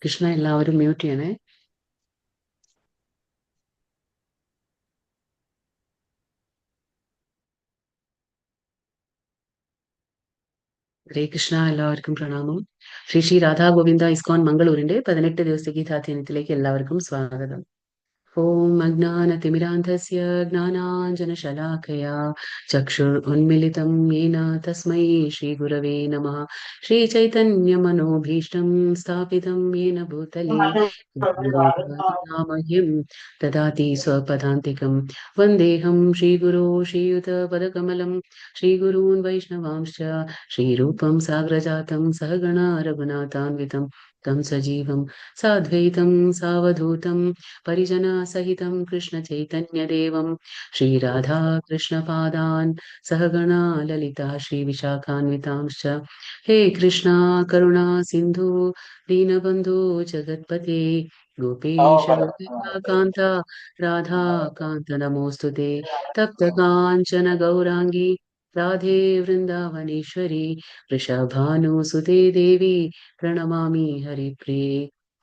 കൃഷ്ണ എല്ലാവരും മ്യൂട്ട് ചെയ്യണേ. ഹരേ കൃഷ്ണ, എല്ലാവർക്കും പ്രണാമം. ശ്രീ ശ്രീ രാധാ ഗോവിന്ദ ഇസ്കോൺ മംഗളൂരിന്റെ 18 ദിവസത്തെ ഗീതാധ്യയനത്തിലേക്ക് എല്ലാവർക്കും സ്വാഗതം. ഓം അജ്ഞാനതിമിരാന്ധസ്യ ജ്ഞാനാഞ്ജനശലാഖയാ ചക്ഷുരുന്മിലിതം യേന തസ്മൈ ശ്രീഗുരവേ നമഃ. ശ്രീചൈതന്യമനോഭീഷ്ടം സ്ഥാപിതം യേന ഭൂതലേ മഹ്യം ദദാതി സ്വപദാന്തികം. വന്ദേഹം ശ്രീഗുരോ ശ്രീയുതപദകമലം ശ്രീഗുരൂन् വൈഷ്ണവാംശ്ച ശ്രീരൂപം സാഗ്രജാതം സഹഗണ രഘുനാഥാन्वितं तं सजीवं साद्वैतं सावधूतं परिजनसहितं कृष्णचैतन्यदेवं श्रीराधा कृष्णपादान् सहगणा ललिता श्रीविशाखान्वितांश्च. हे कृष्णा करुणा सिन्धु दीनबन्धु जगत्पते गोपेश गोपिकान्त राधा कान्त नमोऽस्तुते. तप्तकाञ्चन गौराङ्गी राधे वृन्दावनेश्वरी वृषभानुसुते देवी प्रणमामि हरिप्रिये.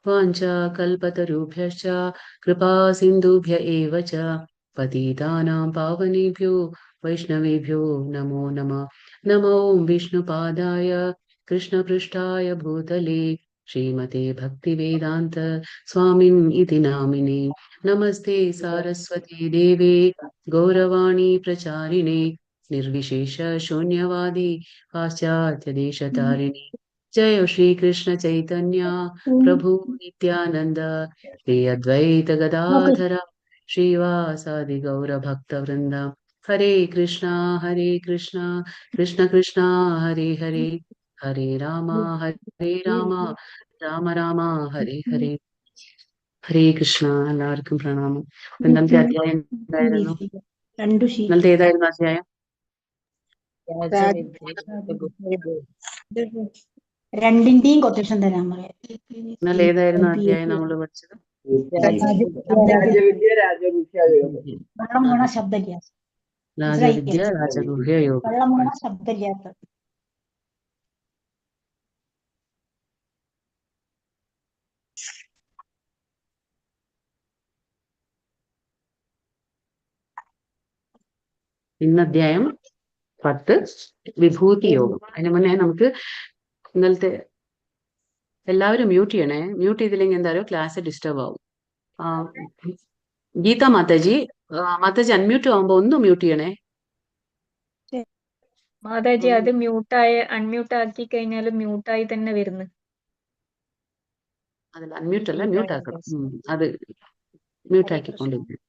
वाञ्छाकल्पतरुभ्यश्च कृपा सिन्धुभ्य एव च पतितानां पावनेभ्यो वैष्णवेभ्यो नमो नमः. नमो विष्णुपादाय कृष्णपृष्ठाय भूतले श्रीमते भक्तिवेदान्त स्वामिन् इति नामिने. नमस्ते सारस्वती देवे गौरवाणी प्रचारिणे निर्विशेष शून्यवादी पाश्चात्यदेशतारिणे. जय श्री कृष्ण चैतन्य प्रभु नित्यानंद श्री अद्वैत गदाधर श्रीवासादि गौर भक्त वृंद. हरे कृष्णा कृष्ण कृष्णा हरे हरे, हरे राम राम राम हरे हरे. ഹരേ കൃഷ്ണ, എല്ലാവർക്കും പ്രണാമം. ഇന്നത്തെ അധ്യായം എന്തായിരുന്നു? ഇന്നലത്തെ ഏതായിരുന്നു അധ്യായം? രണ്ടിന്റെയും കൊട്ടേഷൻ തരാൻ പറയാം. ഇന്നലെ ഏതായിരുന്നു അധ്യായം നമ്മൾ പഠിച്ചത്? രാജവിദ്യ രാജഗുഹ്യയോഗം. വെള്ളം വീണ ശബ്ദമില്ല. രാജവിദ്യ രാജഗുഹ്യ യോഗം. വെള്ളം വീണ ശബ്ദമില്ലാത്ത. ഇന്ന് അധ്യായം 10 വിഭൂതി യോഗം. അതിന് മുന്നേ നമുക്ക് ഇന്നലത്തെ എല്ലാവരും മ്യൂട്ട് ചെയ്യണേ. മ്യൂട്ട് ചെയ്തില്ലെങ്കിൽ എന്താ പറയുക, ക്ലാസ് ഡിസ്റ്റർബ് ആവും. ഗീത മാതാജി അൺമ്യൂട്ട് ആവുമ്പോ ഒന്ന് മ്യൂട്ട് ചെയ്യണേ. മാതാജി അത് അൺമ്യൂട്ട് ആക്കി കഴിഞ്ഞാൽ മ്യൂട്ടായി തന്നെ വരുന്നു. അതല്ല, അൺമ്യൂട്ട് അല്ല, മ്യൂട്ട് ആക്കണം. അത് മ്യൂട്ട് ആക്കിക്കൊണ്ടിരിക്കണം.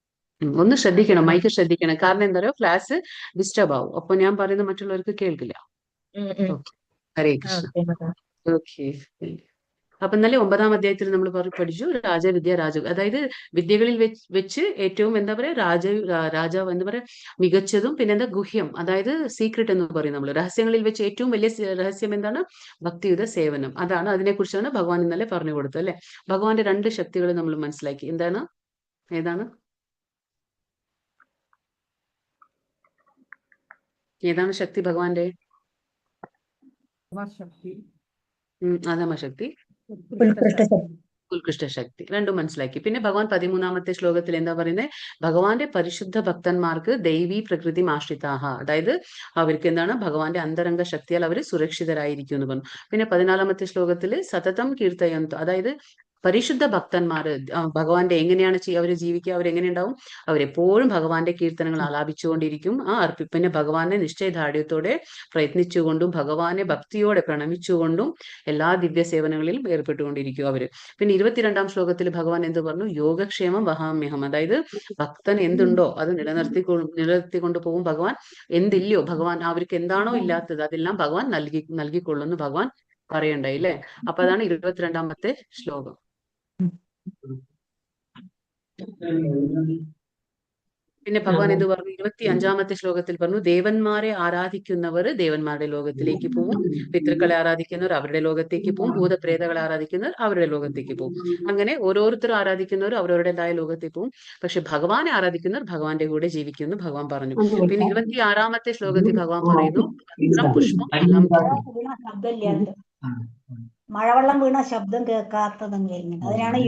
ഒന്ന് ശ്രദ്ധിക്കണം, മൈക്ക് ശ്രദ്ധിക്കണം. കാരണം എന്താ പറയുക, ക്ലാസ് ഡിസ്റ്റർബ് ആവും. അപ്പൊ ഞാൻ പറയുന്നത് മറ്റുള്ളവർക്ക് കേൾക്കില്ല. ഹരേ കൃഷ്ണ. ഓക്കെ. അപ്പൊ ഇന്നലെ 9-ാം അധ്യായത്തിൽ നമ്മൾ പഠിച്ചു രാജവിദ്യ അതായത് വിദ്യകളിൽ വെച്ച് ഏറ്റവും എന്താ പറയാ രാജാവ് എന്താ പറയാ മികച്ചതും, പിന്നെ എന്താ ഗുഹ്യം, അതായത് സീക്രട്ട് എന്ന് പറയും നമ്മൾ. രഹസ്യങ്ങളിൽ വെച്ച് ഏറ്റവും വലിയ രഹസ്യം എന്താണ്? ഭക്തിയുത സേവനം. അതാണ്, അതിനെ കുറിച്ചാണ് ഭഗവാൻ ഇന്നലെ പറഞ്ഞു കൊടുത്തത് അല്ലെ. ഭഗവാന്റെ 2 ശക്തികൾ നമ്മൾ മനസ്സിലാക്കി. ഏതാണ് ശക്തി ഭഗവാന്റെ? അധമശക്തി, ഉത്കൃഷ്ട ശക്തി, രണ്ടും മനസ്സിലാക്കി. പിന്നെ ഭഗവാൻ 13-ാമത്തെ ശ്ലോകത്തിൽ എന്താ പറയുന്നത്? ഭഗവാന്റെ പരിശുദ്ധ ഭക്തന്മാർക്ക് ദൈവീ പ്രകൃതി ആശ്രിതാഹ, അതായത് അവർക്ക് എന്താണ് ഭഗവാന്റെ അന്തരംഗ ശക്തിയാൽ അവർ സുരക്ഷിതരായിരിക്കും എന്ന് പറഞ്ഞു. പിന്നെ 14-ാമത്തെ ശ്ലോകത്തിൽ സതതം കീർത്തയന്തു, അതായത് പരിശുദ്ധ ഭക്തന്മാര് ഭഗവാന്റെ എങ്ങനെയാണ് അവർ ജീവിക്കുക, അവരെങ്ങനെയുണ്ടാവും? അവരെപ്പോഴും ഭഗവാന്റെ കീർത്തനങ്ങൾ ആലാപിച്ചുകൊണ്ടിരിക്കും. പിന്നെ ഭഗവാനെ നിശ്ചയദാർഢ്യത്തോടെ പ്രയത്നിച്ചുകൊണ്ടും ഭഗവാനെ ഭക്തിയോടെ പ്രണമിച്ചുകൊണ്ടും എല്ലാ ദിവ്യ സേവനങ്ങളിലും ഏർപ്പെട്ടുകൊണ്ടിരിക്കും അവര്. പിന്നെ 22-ാം ശ്ലോകത്തിൽ ഭഗവാൻ എന്ത് പറഞ്ഞു? യോഗക്ഷേമം വഹാമ്യഹം, അതായത് ഭക്തൻ എന്തുണ്ടോ അത് നിലനിർത്തിക്കൊണ്ട് പോകും ഭഗവാൻ. എന്തില്ലയോ ഭഗവാൻ, അവർക്ക് എന്താണോ ഇല്ലാത്തത് അതെല്ലാം ഭഗവാൻ നൽകിക്കൊള്ളുന്നു ഭഗവാൻ പറയണ്ടായി അല്ലേ. അപ്പൊ അതാണ് 22-ാമത്തെ ശ്ലോകം. പിന്നെ ഭഗവാൻ എന്ത് പറഞ്ഞു? 25-ാമത്തെ ശ്ലോകത്തിൽ പറഞ്ഞു, ദേവന്മാരെ ആരാധിക്കുന്നവർ ദേവന്മാരുടെ ലോകത്തിലേക്ക് പോവും, പിതൃക്കളെ ആരാധിക്കുന്നവർ അവരുടെ ലോകത്തേക്ക് പോവും, ഭൂതപ്രേതകളെ ആരാധിക്കുന്നവർ അവരുടെ ലോകത്തേക്ക് പോവും. അങ്ങനെ ഓരോരുത്തരും ആരാധിക്കുന്നവർ അവരവരുടേതായ ലോകത്തേക്ക് പോവും. പക്ഷെ ഭഗവാനെ ആരാധിക്കുന്നവർ ഭഗവാന്റെ കൂടെ ജീവിക്കുമെന്ന് ഭഗവാൻ പറഞ്ഞു. പിന്നെ 26-ാമത്തെ ശ്ലോകത്തിൽ ഭഗവാൻ പറയുന്നു, പത്രം പുഷ്പം ഫലം തോയം. വീണ ശബ്ദമില്ലാത്ത മഴവെള്ളം വീണ ശബ്ദം കേൾക്കാത്തതെങ്കിലും അതിനാണ്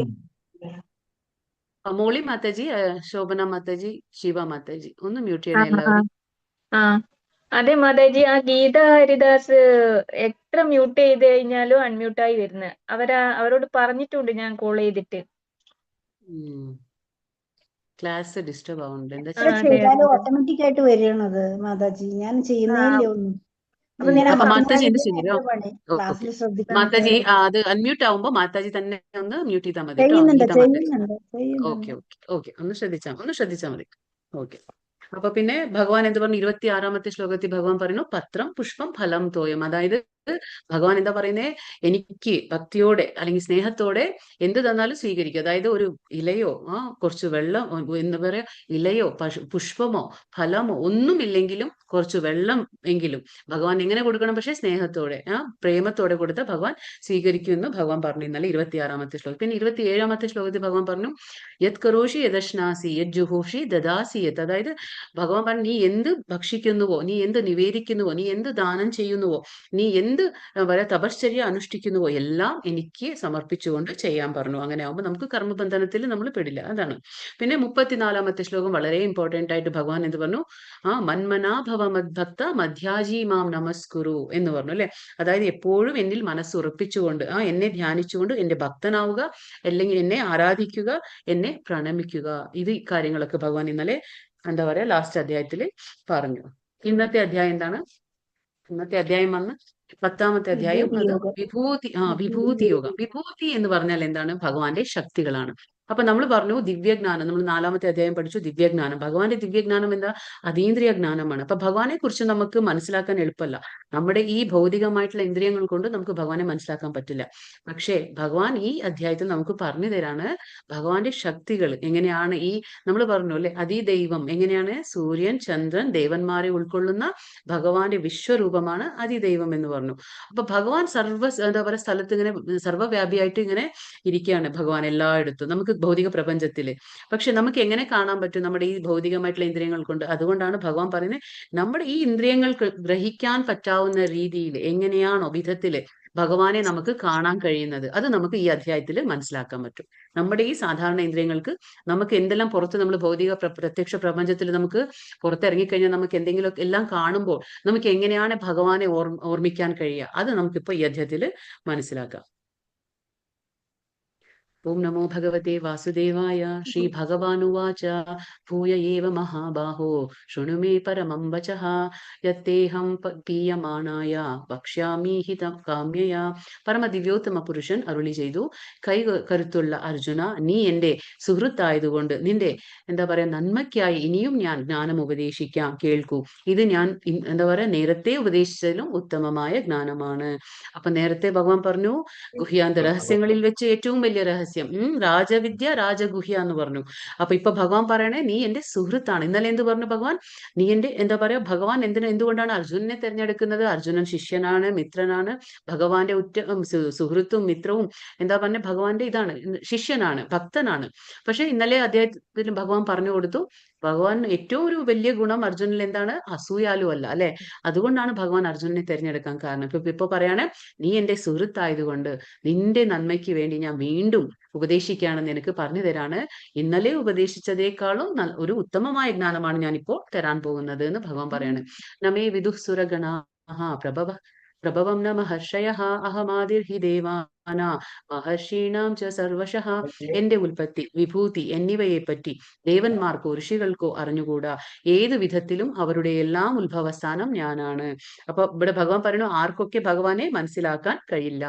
മോളി മാതാജി, ശോഭന മാതാജി, ശിവ മാതാജി ഒന്ന് മ്യൂട്ട് ആ ചെയ്യണേ എല്ലാവരും. ആ അതെ മാതാജി, ആ ഗീത ഹരിദാസ് എത്ര മ്യൂട്ട് ചെയ്ത് കഴിഞ്ഞാലും അൺമ്യൂട്ടായി വരുന്നത്. അവരോട് പറഞ്ഞിട്ടുണ്ട് ഞാൻ കോൾ ചെയ്തിട്ട്. ക്ലാസ് ഡിസ്റ്റർബ് ആവുന്നുണ്ട്. എന്താ എത്ര അതെ ചെയ്താലും അതെ ഓട്ടോമാറ്റിക് ആയിട്ട് വരികയാണത് മാതാജി. ഞാൻ ചെയ്യുന്നേ ഇല്ല ഒന്നും. അപ്പൊ ഞാൻ അപ്പൊ പറഞ്ഞാൽ മാതാജി എന്ത് ഇത് ചെയ്യോ? എന്റെ പണി ക്ലാസ്സിൽ ശ്രദ്ധിക്കാൻ മാതാജി അത് അൺമ്യൂട്ട് ആവുമ്പോ മാതാജി തന്നെ ഒന്ന് മ്യൂട്ട് ചെയ്താൽ മതി കേട്ടോ. ചെയ്യുന്നുണ്ട് ഗീത മാതാജി. ചെയ്യുന്നുണ്ട് ഓക്കെ ഒന്ന് ശ്രദ്ധിച്ചാൽ മതി. ഓക്കെ. അപ്പൊ പിന്നെ ഭഗവാൻ എന്ത് പറഞ്ഞു? 26-ാമത്തെ ശ്ലോകത്തിൽ ഭഗവാൻ പറയുന്നു, പത്രം പുഷ്പം ഫലം തോയം. അതായത് ഭഗവാൻ എന്താ പറയുന്നേ? എനിക്ക് ഭക്തിയോടെ അല്ലെങ്കിൽ സ്നേഹത്തോടെ എന്ത് തന്നാലും സ്വീകരിക്കും. അതായത് ഒരു ഇലയോ കുറച്ച് വെള്ളം, എന്താ പറയാ, ഇലയോ പുഷ്പമോ ഫലമോ ഒന്നുമില്ലെങ്കിലും കുറച്ച് വെള്ളം എങ്കിലും ഭഗവാൻ എങ്ങനെ കൊടുക്കണം? പക്ഷെ സ്നേഹത്തോടെ പ്രേമത്തോടെ കൊടുത്ത ഭഗവാൻ സ്വീകരിക്കുമെന്ന് ഭഗവാൻ പറഞ്ഞു. ഇന്നലെ 26-ാമത്തെ ശ്ലോകം. പിന്നെ 27-ാമത്തെ ശ്ലോകത്തിൽ ഭഗവാൻ പറഞ്ഞു, യത് കരോഷി യദശ്നാസി യത് ജുഹോഷി ദദാസി യത്. അതായത് ഭഗവാൻ പറഞ്ഞു, നീ എന്ത് ഭക്ഷിക്കുന്നുവോ, നീ എന്ത് നിവേദിക്കുന്നുവോ, നീ എന്ത് ദാനം ചെയ്യുന്നുവോ, നീ എന്ത് തപശ്ചര്യ അനുഷ്ഠിക്കുന്നുവോ എല്ലാം എനിക്ക് സമർപ്പിച്ചുകൊണ്ട് ചെയ്യാൻ പറഞ്ഞു. അങ്ങനെ ആകുമ്പോൾ നമുക്ക് കർമ്മബന്ധനത്തിൽ നമ്മൾ പെടില്ല. അതാണ്. പിന്നെ 34-ാമത്തെ ശ്ലോകം വളരെ ഇമ്പോർട്ടന്റ് ആയിട്ട് ഭഗവാൻ എന്ത് പറഞ്ഞു? മന്മനാഭവ മദ്ഭക്ത മധ്യാജി മാം നമസ്കുരു എന്ന് പറഞ്ഞു അല്ലെ. അതായത് എപ്പോഴും എന്നിൽ മനസ്സുറപ്പിച്ചുകൊണ്ട് എന്നെ ധ്യാനിച്ചുകൊണ്ട് എന്റെ ഭക്തനാവുക, അല്ലെങ്കിൽ എന്നെ ആരാധിക്കുക, എന്നെ പ്രണമിക്കുക. ഇത് കാര്യങ്ങളൊക്കെ ഭഗവാൻ ഇന്നലെ എന്താ പറയാ ലാസ്റ്റ് അധ്യായത്തിൽ പറഞ്ഞു. ഇന്നത്തെ അധ്യായം എന്താണ്? ഇന്നത്തെ അധ്യായം വന്ന് 10-ാമത്തെ അധ്യായം. അത് വിഭൂതി യോഗം. വിഭൂതി എന്ന് പറഞ്ഞാൽ എന്താണ്? ഭഗവാന്റെ ശക്തികളാണ്. അപ്പൊ നമ്മൾ പറഞ്ഞു ദിവ്യജ്ഞാനം. നമ്മൾ 4-ാമത്തെ അധ്യായം പഠിച്ചു ദിവ്യജ്ഞാനം. ഭഗവാന്റെ ദിവ്യജ്ഞാനം എന്താ? അതീന്ദ്രിയ ജ്ഞാനമാണ്. അപ്പൊ ഭഗവാനെ കുറിച്ച് നമുക്ക് മനസ്സിലാക്കാൻ എളുപ്പമല്ല. നമ്മുടെ ഈ ഭൗതികമായിട്ടുള്ള ഇന്ദ്രിയങ്ങൾ കൊണ്ട് നമുക്ക് ഭഗവാനെ മനസ്സിലാക്കാൻ പറ്റില്ല. പക്ഷേ ഭഗവാൻ ഈ അധ്യായത്തിൽ നമുക്ക് പറഞ്ഞു തരാണ് ഭഗവാന്റെ ശക്തികൾ എങ്ങനെയാണ്. ഈ നമ്മൾ പറഞ്ഞു അല്ലെ, അതിദൈവം എങ്ങനെയാണ്? സൂര്യൻ, ചന്ദ്രൻ, ദേവന്മാരെ ഉൾക്കൊള്ളുന്ന ഭഗവാന്റെ വിശ്വരൂപമാണ് അതിദൈവം എന്ന് പറഞ്ഞു. അപ്പൊ ഭഗവാൻ എന്താ പറയുക സ്ഥലത്ത് ഇങ്ങനെ സർവ്വവ്യാപിയായിട്ട് ഇങ്ങനെ ഇരിക്കുകയാണ് ഭഗവാൻ എല്ലായിടത്തും നമുക്ക് ഭൗതിക പ്രപഞ്ചത്തില്. പക്ഷെ നമുക്ക് എങ്ങനെ കാണാൻ പറ്റും? നമ്മുടെ ഈ ഭൗതികമായിട്ടുള്ള ഇന്ദ്രിയങ്ങൾ കൊണ്ട്. അതുകൊണ്ടാണ് ഭഗവാൻ പറയുന്നത്, നമ്മുടെ ഈ ഇന്ദ്രിയങ്ങൾക്ക് ഗ്രഹിക്കാൻ പറ്റാവുന്ന രീതിയിൽ എങ്ങനെയാണോ വിധത്തില് ഭഗവാനെ നമുക്ക് കാണാൻ കഴിയുന്നത്, അത് നമുക്ക് ഈ അധ്യായത്തിൽ മനസ്സിലാക്കാൻ പറ്റും. നമ്മുടെ ഈ സാധാരണ ഇന്ദ്രിയങ്ങൾക്ക് നമുക്ക് എന്തെല്ലാം പുറത്ത് നമ്മൾ ഭൗതിക പ്രത്യക്ഷ പ്രപഞ്ചത്തിൽ നമുക്ക് പുറത്തിറങ്ങിക്കഴിഞ്ഞാൽ നമുക്ക് എന്തെങ്കിലും എല്ലാം കാണുമ്പോൾ നമുക്ക് എങ്ങനെയാണ് ഭഗവാനെ ഓർമ്മിക്കാൻ കഴിയുക, അത് നമുക്കിപ്പോ ഈ അധ്യായത്തിൽ മനസ്സിലാക്കാം. ഓം നമോ ഭഗവതേ വാസുദേവായ. ശ്രീ ഭഗവാനുവാച ഭൂയ ഏവ മഹാബാഹോ ശൃണു മേ പരമം വചഃ യത്തേഹം പീയമാനായ വക്ഷ്യാമി ഹിതം കാമ്യയ. പരമദിവ്യോത്തമ പുരുഷൻ അരുളി ചെയ്തു, കൈ കരുത്തുള്ള അർജുന, നീ എൻ്റെ സുഹൃത്തായതുകൊണ്ട് നിന്റെ എന്താ പറയാ നന്മയ്ക്കായി ഇനിയും ഞാൻ ജ്ഞാനം ഉപദേശിക്കാം, കേൾക്കൂ. ഇത് ഞാൻ എന്താ പറയാ നേരത്തെ ഉപദേശിച്ചതിലും ഉത്തമമായ ജ്ഞാനമാണ്. അപ്പൊ നേരത്തെ ഭഗവാൻ പറഞ്ഞു ഗുഹ്യാന്ത രഹസ്യങ്ങളിൽ വെച്ച് ഏറ്റവും വലിയ രഹസ്യം രാജവിദ്യ രാജഗുഹ്യ എന്ന് പറഞ്ഞു. അപ്പൊ ഇപ്പൊ ഭഗവാൻ പറയണേ, നീ എന്റെ സുഹൃത്താണ്. ഇന്നലെ എന്ത് പറഞ്ഞു ഭഗവാൻ? നീ എന്റെ എന്താ പറയാ ഭഗവാൻ എന്തുകൊണ്ടാണ് അർജുനനെ തിരഞ്ഞെടുക്കുന്നത്? അർജുനൻ ശിഷ്യനാണ്, മിത്രനാണ്, ഭഗവാന്റെ സുഹൃത്തും മിത്രവും എന്താ പറഞ്ഞ ഭഗവാന്റെ ഇതാണ്, ശിഷ്യനാണ്, ഭക്തനാണ്. പക്ഷെ ഇന്നലെ അദ്ദേഹത്തിന് ഭഗവാൻ പറഞ്ഞു കൊടുത്തു, ഭഗവാൻ ഏറ്റവും ഒരു വലിയ ഗുണം അർജുനിൽ എന്താണ്? അസൂയാലു അല്ല അല്ലെ. അതുകൊണ്ടാണ് ഭഗവാൻ അർജുനനെ തിരഞ്ഞെടുക്കാൻ കാരണം. ഇപ്പൊ പറയാണ്, നീ എന്റെ സുഹൃത്തായതുകൊണ്ട് നിന്റെ നന്മയ്ക്ക് വേണ്ടി ഞാൻ വീണ്ടും ഉപദേശിക്കുകയാണെന്ന് എനിക്ക് പറഞ്ഞു തരാണ്. ഇന്നലെ ഉപദേശിച്ചതേക്കാളും ഒരു ഉത്തമമായ ജ്ഞാനമാണ് ഞാനിപ്പോൾ തരാൻ പോകുന്നത് എന്ന് ഭഗവാൻ പറയാണ്. നമേ വിദുഃസുരഗണാഃ പ്രഭവം ന മഹർഷയഃ അഹമാദിർഹി ദേവാന മഹർഷീണാം ച സർവശഃ. എന്റെ ഉൽപ്പത്തി, വിഭൂതി എന്നിവയെ പറ്റി ദേവന്മാർക്കോ ഋഷികൾക്കോ അറിഞ്ഞുകൂടാ. ഏതു വിധത്തിലും അവരുടെ എല്ലാം ഉത്ഭവസ്ഥാനം ഞാനാണ്. അപ്പൊ ഇവിടെ ഭഗവാൻ പറയുന്നു, ആർക്കൊക്കെ ഭഗവാനെ മനസ്സിലാക്കാൻ കഴിയില്ല.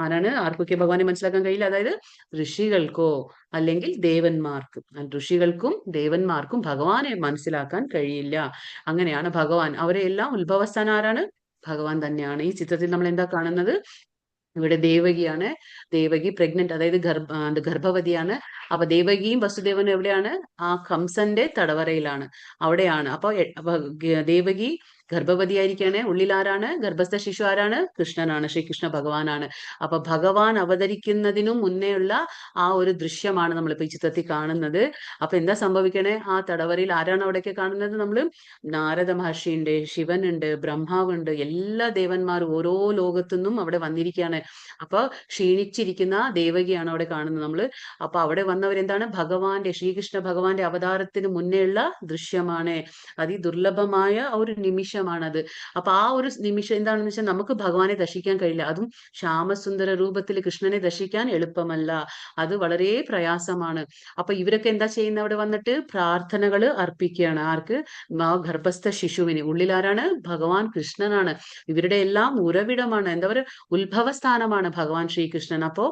ആരാണ് ആർക്കൊക്കെ ഭഗവാനെ മനസ്സിലാക്കാൻ കഴിയില്ല? അതായത് ഋഷികൾക്കോ അല്ലെങ്കിൽ ദേവന്മാർക്കും. ഋഷികൾക്കും ദേവന്മാർക്കും ഭഗവാനെ മനസ്സിലാക്കാൻ കഴിയില്ല. അങ്ങനെയാണ് ഭഗവാൻ. അവരെ എല്ലാം ഉത്ഭവസ്ഥാനം ആരാണ്? ഭഗവാൻ തന്നെയാണ്. ഈ ചിത്രത്തിൽ നമ്മൾ എന്താ കാണുന്നത്? ഇവിടെ ദേവകിയാണ്. ദേവകി പ്രഗ്നന്റ്, അതായത് ഗർഭവതിയാണ്. അപ്പൊ ദേവകിയും വസുദേവനും എവിടെയാണ്? ആ കംസന്റെ തടവറയിലാണ്, അവിടെയാണ്. അപ്പൊ ദേവകി ഗർഭവതിയായിരിക്കാണ്. ഉള്ളിൽ ആരാണ്? ഗർഭസ്ഥ ശിശു ആരാണ്? കൃഷ്ണനാണ്, ശ്രീകൃഷ്ണ ഭഗവാനാണ്. അപ്പൊ ഭഗവാൻ അവതരിക്കുന്നതിനും മുന്നേയുള്ള ആ ഒരു ദൃശ്യമാണ് നമ്മളിപ്പോ ഈ ചിത്രത്തിൽ കാണുന്നത്. അപ്പൊ എന്താ സംഭവിക്കണേ? ആ തടവറയിൽ ആരാണ് അവിടെയൊക്കെ കാണുന്നത്? നമ്മള് നാരദ മഹർഷിയുണ്ട്, ശിവനുണ്ട്, ബ്രഹ്മാവുണ്ട്, എല്ലാ ദേവന്മാരും ഓരോ ലോകത്തുനിന്നും അവിടെ വന്നിരിക്കുകയാണ്. അപ്പൊ ക്ഷീണിച്ചിരിക്കുന്ന ദേവകിയാണ് അവിടെ കാണുന്നത് നമ്മള്. അപ്പൊ അവിടെ വന്നവരെന്താണ്? ശ്രീകൃഷ്ണ ഭഗവാന്റെ അവതാരത്തിന് മുന്നേയുള്ള ദൃശ്യമാണ്. അതിദുർലഭമായ ഒരു നിമിഷമാണത്. അപ്പൊ ആ ഒരു നിമിഷം എന്താണെന്ന് വെച്ചാൽ നമുക്ക് ഭഗവാനെ ദർശിക്കാൻ കഴിയില്ല. അതും ശ്യാമസുന്ദര രൂപത്തിൽ കൃഷ്ണനെ ദർശിക്കാൻ എളുപ്പമല്ല, അത് വളരെ പ്രയാസമാണ്. അപ്പൊ ഇവരൊക്കെ എന്താ ചെയ്യുന്നത്? അവിടെ വന്നിട്ട് പ്രാർത്ഥനകൾ അർപ്പിക്കുകയാണ്. ആർക്ക്? ആ ഗർഭസ്ഥ ശിശുവിന്. ഉള്ളിൽ ആരാണ്? ഭഗവാൻ കൃഷ്ണനാണ്. ഇവരുടെ എല്ലാം ഉറവിടമാണ്, എന്താ പറയുക, ഉത്ഭവസ്ഥാനമാണ് ഭഗവാൻ ശ്രീകൃഷ്ണൻ. അപ്പോ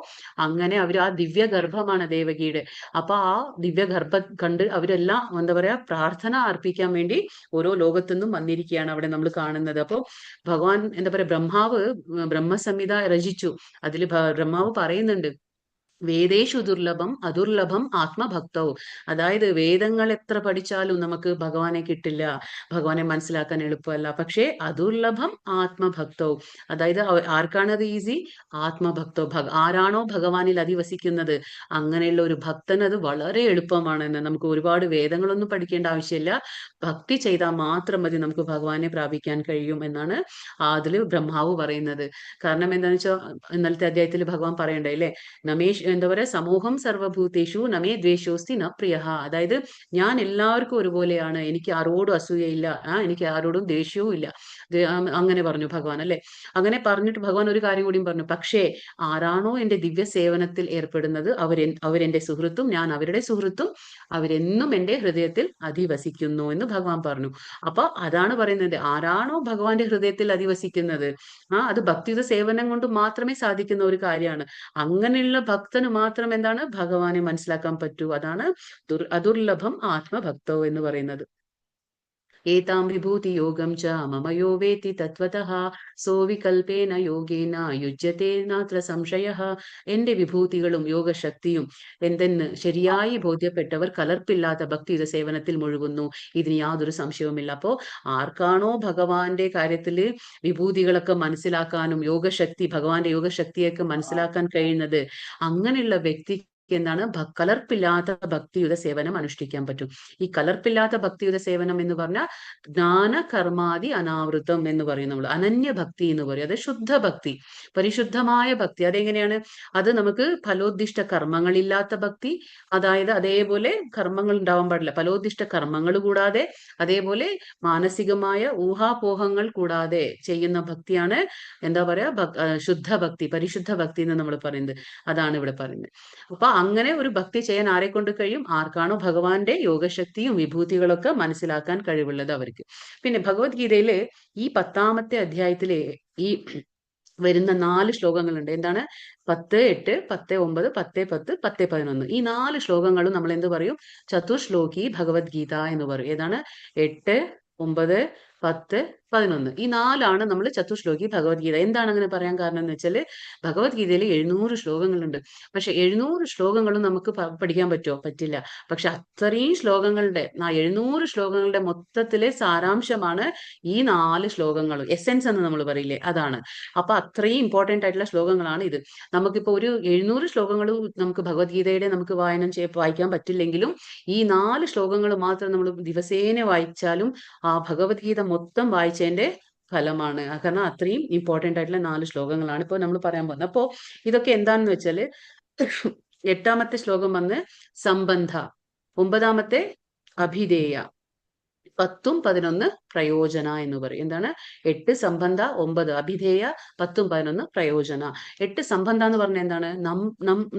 അങ്ങനെ അവർ ആ ദിവ്യ ഗർഭമാണ് ദേവകിയുടെ. അപ്പൊ ആ ദിവ്യ ഗർഭം കണ്ട് അവരെല്ലാം എന്താ പറയാ പ്രാർത്ഥന അർപ്പിക്കാൻ വേണ്ടി ഓരോ ലോകത്തുനിന്നും വന്നിരിക്കുകയാണ് അവിടെ നമ്മൾ കാണുന്നത്. അപ്പോ ഭഗവാൻ എന്താ പറയാ ബ്രഹ്മസംഹിത രചിച്ചു. അതിൽ ബ്രഹ്മാവ് പറയുന്നുണ്ട്, വേദേഷു ദുർലഭം അദുർലഭം ആത്മഭക്തവും. അതായത് വേദങ്ങൾ എത്ര പഠിച്ചാലും നമുക്ക് ഭഗവാനെ കിട്ടില്ല, ഭഗവാനെ മനസ്സിലാക്കാൻ എളുപ്പമല്ല. പക്ഷേ അദുർലഭം ആത്മഭക്തവും, അതായത് ആർക്കാണ് അത് ഈസി? ആത്മഭക്തോ, ആരാണോ ഭഗവാനിൽ അധിവസിക്കുന്നത് അങ്ങനെയുള്ള ഒരു ഭക്തന് അത് വളരെ എളുപ്പമാണെന്ന്. നമുക്ക് ഒരുപാട് വേദങ്ങളൊന്നും പഠിക്കേണ്ട ആവശ്യമില്ല, ഭക്തി ചെയ്താൽ മാത്രം മതി നമുക്ക് ഭഗവാനെ പ്രാപിക്കാൻ കഴിയും എന്നാണ് അതിൽ ബ്രഹ്മാവ് പറയുന്നത്. കാരണം എന്താണെന്ന് വെച്ചാൽ ഇന്നലത്തെ അധ്യായത്തിൽ ഭഗവാൻ പറയണ്ടല്ലേ, എന്താ പറയാ, സമൂഹം സർവഭൂതേഷു നമേ ദ്വേഷോസ്തി ന പ്രിയ. അതായത് ഞാൻ എല്ലാവർക്കും ഒരുപോലെയാണ്, എനിക്ക് ആരോടും അസൂയയില്ല, എനിക്ക് ആരോടും ദേഷ്യവും ഇല്ല. അങ്ങനെ പറഞ്ഞു ഭഗവാൻ അല്ലെ. അങ്ങനെ പറഞ്ഞിട്ട് ഭഗവാൻ ഒരു കാര്യം കൂടിയും പറഞ്ഞു, പക്ഷേ ആരാണോ എന്റെ ദിവ്യ സേവനത്തിൽ ഏർപ്പെടുന്നത് അവരെന്റെ സുഹൃത്തും ഞാൻ അവരുടെ സുഹൃത്തും, അവരെന്നും എന്റെ ഹൃദയത്തിൽ അധിവസിക്കുന്നു എന്ന് ഭഗവാൻ പറഞ്ഞു. അപ്പൊ അതാണ് പറയുന്നത്, ആരാണോ ഭഗവാന്റെ ഹൃദയത്തിൽ അധിവസിക്കുന്നത് അത് ഭക്തിയുത സേവനം കൊണ്ട് മാത്രമേ സാധിക്കുന്ന ഒരു കാര്യമാണ്. അങ്ങനെയുള്ള ഭക്തന് മാത്രം എന്താണ് ഭഗവാനെ മനസ്സിലാക്കാൻ പറ്റൂ. അതാണ് അദുർലഭം ആത്മഭക്തോ എന്ന് പറയുന്നത്. ഏതാം വിഭൂതി യോഗം ച മമയോ വേത്തി തത്വതഃ സോവികൽപേന യോഗേന യുജ്യത്തെ നാത്ര സംശയഃ. എന്റെ വിഭൂതികളും യോഗശക്തിയും എന്തെന്ന് ശരിയായി ബോധ്യപ്പെട്ടവർ കലർപ്പില്ലാത്ത ഭക്തിയുത സേവനത്തിൽ മുഴുകുന്നു, ഇതിന് യാതൊരു സംശയവുമില്ല. അപ്പോ ആർക്കാണോ ഭഗവാന്റെ കാര്യത്തില് വിഭൂതികളൊക്കെ മനസ്സിലാക്കാനും ഭഗവാന്റെ യോഗശക്തിയൊക്കെ മനസ്സിലാക്കാൻ കഴിയുന്നത്, അങ്ങനെയുള്ള വ്യക്തി എന്താണ് കലർപ്പില്ലാത്ത ഭക്തിയുത സേവനം അനുഷ്ഠിക്കാൻ പറ്റും. ഈ കലർപ്പില്ലാത്ത ഭക്തിയുത സേവനം എന്ന് പറഞ്ഞാൽ ജ്ഞാന കർമാദി അനാവൃതം എന്ന് പറയും നമ്മൾ. അനന്യ ഭക്തി എന്ന് പറയും. അത് ശുദ്ധ ഭക്തി, പരിശുദ്ധമായ ഭക്തി. അതെങ്ങനെയാണ്? അത് നമുക്ക് ഫലോദ്ദിഷ്ട കർമ്മങ്ങളില്ലാത്ത ഭക്തി, അതായത് അതേപോലെ കർമ്മങ്ങൾ ഉണ്ടാവാൻ പാടില്ല, ഫലോദ്ദിഷ്ട കർമ്മങ്ങൾ കൂടാതെ, അതേപോലെ മാനസികമായ ഊഹാപോഹങ്ങൾ കൂടാതെ ചെയ്യുന്ന ഭക്തിയാണ് എന്താ പറയാ ശുദ്ധ ഭക്തി, പരിശുദ്ധ ഭക്തി എന്ന് നമ്മൾ പറയുന്നത്. അതാണ് ഇവിടെ പറയുന്നത്. അപ്പൊ അങ്ങനെ ഒരു ഭക്തി ചെയ്യാൻ ആരെ കൊണ്ട് കഴിയും? ആർക്കാണോ ഭഗവാന്റെ യോഗശക്തിയും വിഭൂതികളൊക്കെ മനസ്സിലാക്കാൻ കഴിവുള്ളത് അവർക്ക്. പിന്നെ ഭഗവത്ഗീതയില് ഈ 10ാമത്തെ അധ്യായത്തിലെ ഈ വരുന്ന 4 ശ്ലോകങ്ങളുണ്ട്. എന്താണ്? 10, 8, 10, 9, 10, 10, 10, 11. ഈ 4 ശ്ലോകങ്ങളും നമ്മൾ എന്ത് പറയും? ചതുശ്ലോകി ഭഗവത്ഗീത എന്ന് പറയും. ഏതാണ്? 8, 9, 10, 11. ഈ 4ആണ് നമ്മൾ ചതുശ്ലോകി ഭഗവത്ഗീത. എന്താണ് അങ്ങനെ പറയാൻ കാരണം എന്ന് വെച്ചാൽ, ഭഗവത്ഗീതയിൽ 700 ശ്ലോകങ്ങളുണ്ട്. പക്ഷെ 700 ശ്ലോകങ്ങളും നമുക്ക് പഠിക്കാൻ പറ്റുമോ? പറ്റില്ല. പക്ഷെ അത്രയും ശ്ലോകങ്ങളുടെ 700 ശ്ലോകങ്ങളുടെ മൊത്തത്തിലെ സാരാംശമാണ് ഈ 4 ശ്ലോകങ്ങളും. എസെൻസ് എന്ന് നമ്മൾ പറയില്ലേ, അതാണ്. അപ്പൊ അത്രയും ഇമ്പോർട്ടന്റ് ആയിട്ടുള്ള ശ്ലോകങ്ങളാണ് ഇത്. നമുക്കിപ്പോ ഒരു 700 ശ്ലോകങ്ങളും നമുക്ക് ഭഗവത്ഗീതയുടെ നമുക്ക് വായിക്കാൻ പറ്റില്ലെങ്കിലും ഈ 4 ശ്ലോകങ്ങൾ മാത്രം നമ്മൾ ദിവസേന വായിച്ചാലും ആ ഭഗവത്ഗീത മൊത്തം വായിച്ചതിന്റെ ഫലമാണ്. കാരണം അത്രയും ഇമ്പോർട്ടന്റ് ആയിട്ടുള്ള 4 ശ്ലോകങ്ങളാണ് ഇപ്പോൾ നമ്മൾ പറയാൻ പോകുന്നത്. അപ്പോ ഇതൊക്കെ എന്താണെന്ന് വെച്ചാല്, 8ാമത്തെ ശ്ലോകം വന്ന് സംബന്ധ, 9ാമത്തെ അഭിധേയ, 10ഉം 11 പ്രയോജന എന്ന് പറയും. എന്താണ്? 8 സംബന്ധ, 9 അഭിധേയ, 10ഉം 11 പ്രയോജന. 8 സംബന്ധ എന്ന് പറഞ്ഞാൽ എന്താണ്?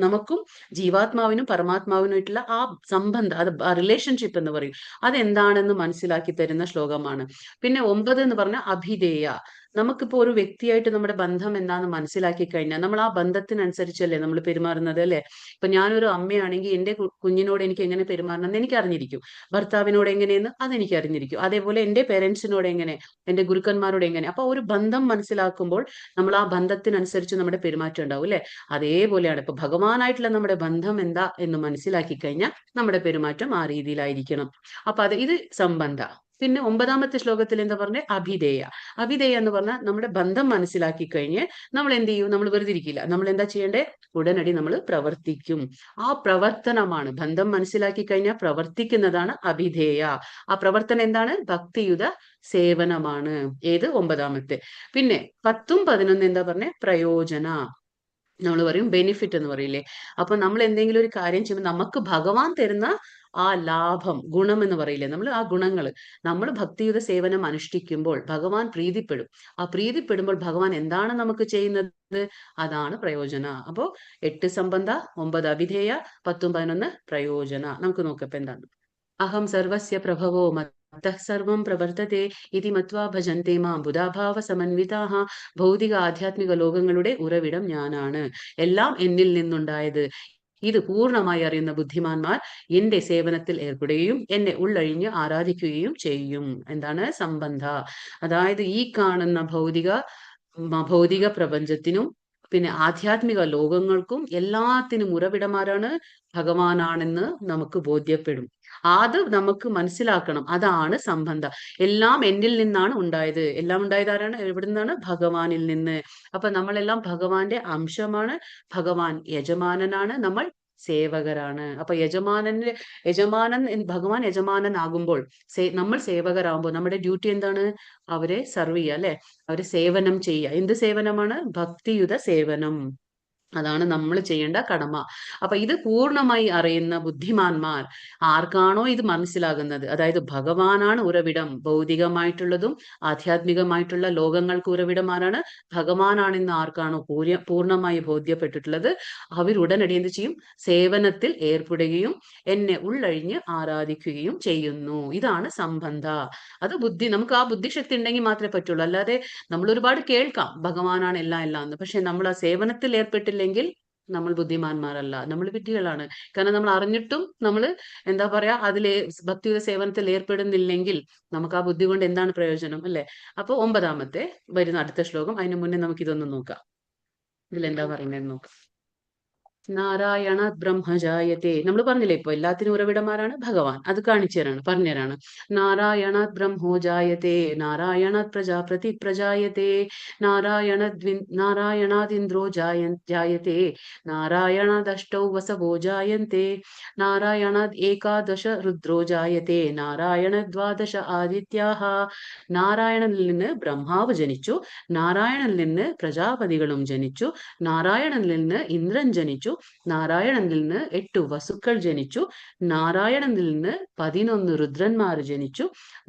നമുക്കും ജീവാത്മാവിനും പരമാത്മാവിനുമായിട്ടുള്ള ആ സംബന്ധം, അത് റിലേഷൻഷിപ്പ് എന്ന് പറയും, അതെന്താണെന്ന് മനസ്സിലാക്കി തരുന്ന ശ്ലോകമാണ്. പിന്നെ 9 എന്ന് പറഞ്ഞാൽ അഭിധേയ, നമുക്കിപ്പോ ഒരു വ്യക്തിയായിട്ട് നമ്മുടെ ബന്ധം എന്താന്ന് മനസ്സിലാക്കി കഴിഞ്ഞാൽ നമ്മൾ ആ ബന്ധത്തിനനുസരിച്ചല്ലേ നമ്മൾ പെരുമാറുന്നത് അല്ലേ? ഇപ്പൊ ഞാനൊരു അമ്മയാണെങ്കിൽ എന്റെ കുഞ്ഞിനോട് എനിക്ക് എങ്ങനെ പെരുമാറണം എന്ന് എനിക്ക് അറിഞ്ഞിരിക്കും. ഭർത്താവിനോട് എങ്ങനെയെന്ന് അതെനിക്ക് അറിഞ്ഞിരിക്കും. അതേപോലെ എന്റെ പേരൻസിനോട് എങ്ങനെ, എന്റെ ഗുരുക്കന്മാരോട് എങ്ങനെ. അപ്പൊ ഒരു ബന്ധം മനസ്സിലാക്കുമ്പോൾ നമ്മൾ ആ ബന്ധത്തിനനുസരിച്ച് നമ്മുടെ പെരുമാറ്റം ഉണ്ടാവും അല്ലെ? അതേപോലെയാണ് ഇപ്പൊ ഭഗവാനായിട്ടുള്ള നമ്മുടെ ബന്ധം എന്താ എന്ന് മനസ്സിലാക്കി കഴിഞ്ഞാൽ നമ്മുടെ പെരുമാറ്റം ആ രീതിയിലായിരിക്കണം. അപ്പൊ ഇത് സംബന്ധ. പിന്നെ 9ാമത്തെ ശ്ലോകത്തിൽ എന്താ പറഞ്ഞ അഭിധേയ. അഭിധേയ എന്ന് പറഞ്ഞാൽ നമ്മുടെ ബന്ധം മനസ്സിലാക്കി കഴിഞ്ഞ് നമ്മൾ എന്ത് ചെയ്യും? നമ്മൾ വെറുതെ ഇരിക്കില്ല. നമ്മൾ എന്താ ചെയ്യേണ്ടേ? ഉടനടി നമ്മൾ പ്രവർത്തിക്കും. ആ പ്രവർത്തനമാണ്, ബന്ധം മനസ്സിലാക്കി കഴിഞ്ഞാൽ പ്രവർത്തിക്കുന്നതാണ് അഭിധേയ. ആ പ്രവർത്തനം എന്താണ്? ഭക്തിയുത സേവനമാണ്. ഏത്? 9ാമത്തെ. പിന്നെ 10ഉം 11 എന്താ പറഞ്ഞ പ്രയോജന. നമ്മൾ പറയും ബെനിഫിറ്റ് എന്ന് പറയില്ലേ? അപ്പൊ നമ്മൾ എന്തെങ്കിലും ഒരു കാര്യം ചെയ്യുമ്പോൾ നമുക്ക് ഭഗവാൻ തരുന്ന ആ ലാഭം, ഗുണം എന്ന് പറയില്ലേ? നമ്മൾ ആ ഗുണങ്ങൾ നമ്മൾ ഭക്തിയുത സേവനം അനുഷ്ഠിക്കുമ്പോൾ ഭഗവാൻ പ്രീതിപ്പെടും. ആ പ്രീതിപ്പെടുമ്പോൾ ഭഗവാൻ എന്താണ് നമുക്ക് ചെയ്യുന്നത്? അതാണ് പ്രയോജന. അപ്പോ 8 സംബന്ധ, 9 അഭിധേയ, 10ഉം 11 പ്രയോജന. നമുക്ക് നോക്കപ്പോ എന്താണ്. അഹം സർവസ്യ പ്രഭവോ മത്തഃ സർവം പ്രവർത്തത്തെ ഇതി മത്വാ ഭജന്തെ മാം ബുധാഭാവ സമന്വിതാഹ. ഭൗതിക ആധ്യാത്മിക ലോകങ്ങളുടെ ഉറവിടം ഞാനാണ്. എല്ലാം എന്നിൽ നിന്നുണ്ടായത്. ഇത് പൂർണ്ണമായി അറിയുന്ന ബുദ്ധിമാന്മാർ എന്റെ സേവനത്തിൽ ഏർപ്പെടുകയും എന്നെ ഉള്ളഴിഞ്ഞ് ആരാധിക്കുകയും ചെയ്യും. എന്താണ്? സംബന്ധ. അതായത് ഈ കാണുന്ന ഭൗതിക പ്രപഞ്ചത്തിനും പിന്നെ ആധ്യാത്മിക ലോകങ്ങൾക്കും എല്ലാത്തിനും ഉറവിടമാരാണ്? ഭഗവാനാണെന്ന് നമുക്ക് ബോധ്യപ്പെടും. അത് നമുക്ക് മനസ്സിലാക്കണം. അതാണ് സംബന്ധ. എല്ലാം എന്നിൽ നിന്നാണ് ഉണ്ടായത്. എല്ലാം ഉണ്ടായത് ആരാണ്? എവിടെ നിന്നാണ്? ഭഗവാനിൽ നിന്ന്. അപ്പൊ നമ്മളെല്ലാം ഭഗവാന്റെ അംശമാണ്. ഭഗവാൻ യജമാനനാണ്, നമ്മൾ സേവകരാണ്. അപ്പൊ ഭഗവാൻ യജമാനനാകുമ്പോൾ നമ്മൾ സേവകരാകുമ്പോൾ നമ്മുടെ ഡ്യൂട്ടി എന്താണ്? അവരെ സർവ് ചെയ്യുക അല്ലെ? അവരെ സേവനം ചെയ്യുക. എന്ത് സേവനമാണ്? ഭക്തിയുത സേവനം. അതാണ് നമ്മൾ ചെയ്യേണ്ട കടമ. അപ്പൊ ഇത് പൂർണ്ണമായി അറിയുന്ന ബുദ്ധിമാന്മാർ, ആർക്കാണോ ഇത് മനസ്സിലാകുന്നത്, അതായത് ഭഗവാനാണ് ഉറവിടം, ഭൗതികമായിട്ടുള്ളതും ആധ്യാത്മികമായിട്ടുള്ള ലോകങ്ങൾക്ക് ഉറവിടം ആരാണ്? ഭഗവാനാണെന്ന് ആർക്കാണോ പൂർണ്ണമായി ബോധ്യപ്പെട്ടിട്ടുള്ളത്, അവരുടനടി എന്ത് ചെയ്യും? സേവനത്തിൽ ഏർപ്പെടുകയും എന്നെ ഉള്ളഴിഞ്ഞ് ആരാധിക്കുകയും ചെയ്യുന്നു. ഇതാണ് സംബന്ധ. അത് നമുക്ക് ആ ബുദ്ധിശക്തി ഉണ്ടെങ്കിൽ മാത്രമേ പറ്റുള്ളൂ. അല്ലാതെ നമ്മൾ ഒരുപാട് കേൾക്കാം ഭഗവാനാണ് എല്ലാം എന്ന്, പക്ഷെ നമ്മൾ ആ സേവനത്തിൽ ഏർപ്പെട്ടില്ലെങ്കിൽ നമ്മൾ ബുദ്ധിമാന്മാരല്ല, നമ്മൾ വിഡ്ഢികളാണ്. കാരണം നമ്മൾ അറിഞ്ഞിട്ടും നമ്മൾ എന്താ പറയാ അതിലെ ഭക്തിയുടെ സേവനത്തിൽ ഏർപ്പെടുന്നില്ലെങ്കിൽ നമുക്ക് ആ ബുദ്ധി കൊണ്ട് എന്താണ് പ്രയോജനം അല്ലെ? അപ്പൊ 9ാമത്തെ വരുന്ന അടുത്ത ശ്ലോകം. അതിനു മുന്നേ നമുക്ക് ഇതൊന്ന് നോക്കാം. ഇതിലെന്താ പറയുന്നത് നോക്കാം. നാരായണ ബ്രഹ്മജായത്തെ. നമ്മൾ പറഞ്ഞില്ലേ ഇപ്പൊ എല്ലാത്തിനും ഉറവിടമാരാണ്? ഭഗവാൻ. അത് കാണിച്ചു തരാണ്, പറഞ്ഞുതരാണ്. നാരായണ ബ്രഹ്മോജായത്തെ നാരായണ പ്രജാപതി പ്രജായത്തെ നാരായണാദിന്ദ്രോ ജായത്തെ നാരായണാദഷ്ടൗ വസവോ ജായന്തെ നാരായണാദ് ഏകാദശ രുദ്രോ ജായത്തെ നാരായണ ദ്വാദശ ആദിത്യാഹ. നാരായണനിൽ നിന്ന് ബ്രഹ്മാവ് ജനിച്ചു, നാരായണനിൽ നിന്ന് പ്രജാപതികളും ജനിച്ചു, നാരായണനിൽ നിന്ന് ഇന്ദ്രൻ ജനിച്ചു, നാരായണനിൽ നിന്ന് 8 വസുക്കൾ ജനിച്ചു, നാരായണനിൽ നിന്ന് 11 രുദ്രന്മാർ ജനിച്ചു,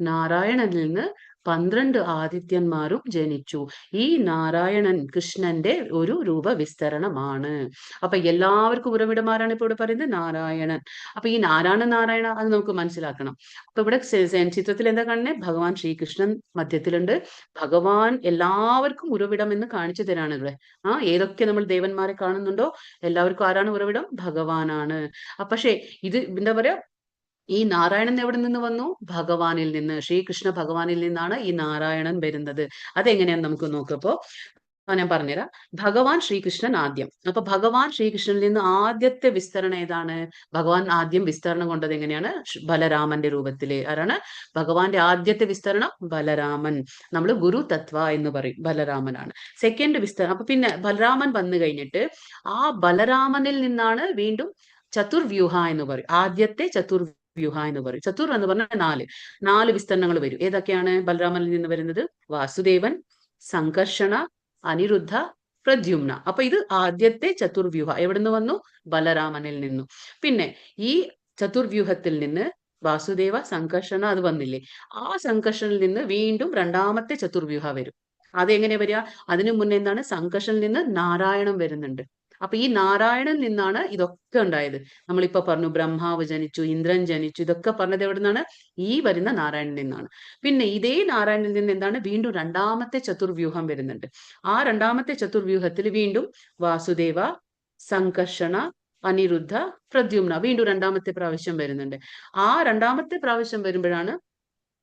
നാരായണനിൽ നിന്ന് 12 ആദിത്യന്മാരും ജനിച്ചു. ഈ നാരായണൻ കൃഷ്ണന്റെ ഒരു രൂപവിസ്തരണമാണ്. അപ്പൊ എല്ലാവർക്കും ഉറവിടമാരാണ് ഇപ്പൊ ഇവിടെ പറയുന്നത്? നാരായണൻ. അപ്പൊ ഈ നാരായണ അത് നമുക്ക് മനസ്സിലാക്കണം. അപ്പൊ ഇവിടെ ചിത്രത്തിൽ എന്താ കാണുന്നത്? ഭഗവാൻ ശ്രീകൃഷ്ണൻ മധ്യത്തിലുണ്ട്. ഭഗവാൻ എല്ലാവർക്കും ഉറവിടം എന്ന് കാണിച്ചു തരാണ് ഇവിടെ. ഏതൊക്കെ നമ്മൾ ദേവന്മാരെ കാണുന്നുണ്ടോ എല്ലാവർക്കും ആരാണ് ഉറവിടം? ഭഗവാനാണ്. പക്ഷെ ഇത് എന്താ പറയാ, ഈ നാരായണൻ എവിടെ നിന്ന് വന്നു? ഭഗവാനിൽ നിന്ന്. ശ്രീകൃഷ്ണ ഭഗവാനിൽ നിന്നാണ് ഈ നാരായണൻ വരുന്നത്. അതെങ്ങനെയാന്ന് നമുക്ക് നോക്കപ്പോ ഞാൻ പറഞ്ഞുതരാം. ഭഗവാൻ ശ്രീകൃഷ്ണൻ ആദ്യം. അപ്പൊ ഭഗവാൻ ശ്രീകൃഷ്ണനിൽ നിന്ന് ആദ്യത്തെ വിസ്തരണം ഏതാണ്? ഭഗവാൻ ആദ്യം വിസ്തരണം കൊണ്ടത് എങ്ങനെയാണ്? ബലരാമന്റെ രൂപത്തില്. ആരാണ്? ഭഗവാന്റെ ആദ്യത്തെ വിസ്തരണം ബലരാമൻ. നമ്മൾ ഗുരു തത്വ എന്ന് പറയും, ബലരാമനാണ്. സെക്കൻഡ് വിസ്തരണം. അപ്പൊ പിന്നെ ബലരാമൻ വന്നു കഴിഞ്ഞിട്ട് ആ ബലരാമനിൽ നിന്നാണ് വീണ്ടും ചതുർവ്യൂഹ എന്ന് പറയും. ആദ്യത്തെ ചതുർവ്യൂഹ എന്ന് പറയും. ചതുർ എന്ന് പറഞ്ഞാൽ 4 വിസ്തരണങ്ങൾ വരും. ഏതൊക്കെയാണ് ബലരാമനിൽ നിന്ന് വരുന്നത്? വാസുദേവൻ, സംകർഷണ, അനിരുദ്ധ, പ്രദ്യുമ്ന. അപ്പൊ ഇത് ആദ്യത്തെ ചതുർവ്യൂഹ എവിടെ നിന്ന് വന്നു? ബലരാമനിൽ നിന്നു. പിന്നെ ഈ ചതുർവ്യൂഹത്തിൽ നിന്ന് വാസുദേവ, സംകർഷണ അത് വന്നില്ലേ? ആ സംകർഷണിൽ നിന്ന് വീണ്ടും രണ്ടാമത്തെ ചതുർവ്യൂഹ വരും. അതെങ്ങനെ വരിക? അതിനു മുന്നേ എന്താണ്? സംകർഷണിൽ നിന്ന് നാരായണൻ വരുന്നുണ്ട്. അപ്പൊ ഈ നാരായണൻ നിന്നാണ് ഇതൊക്കെ ഉണ്ടായത്. നമ്മളിപ്പോ പറഞ്ഞു ബ്രഹ്മാവ് ജനിച്ചു, ഇന്ദ്രൻ ജനിച്ചു, ഇതൊക്കെ പറഞ്ഞത് എവിടെ നിന്നാണ്? ഈ വരുന്ന നാരായണനിൽ നിന്നാണ്. പിന്നെ ഇതേ നാരായണനിൽ നിന്ന് എന്താണ് വീണ്ടും രണ്ടാമത്തെ ചതുർവ്യൂഹം വരുന്നുണ്ട്. ആ രണ്ടാമത്തെ ചതുർവ്യൂഹത്തിൽ വീണ്ടും വാസുദേവ, സംകർഷണ, അനിരുദ്ധ, പ്രദ്യുമ്ന വീണ്ടും രണ്ടാമത്തെ പ്രാവശ്യം വരുന്നുണ്ട്. ആ രണ്ടാമത്തെ പ്രാവശ്യം വരുമ്പോഴാണ്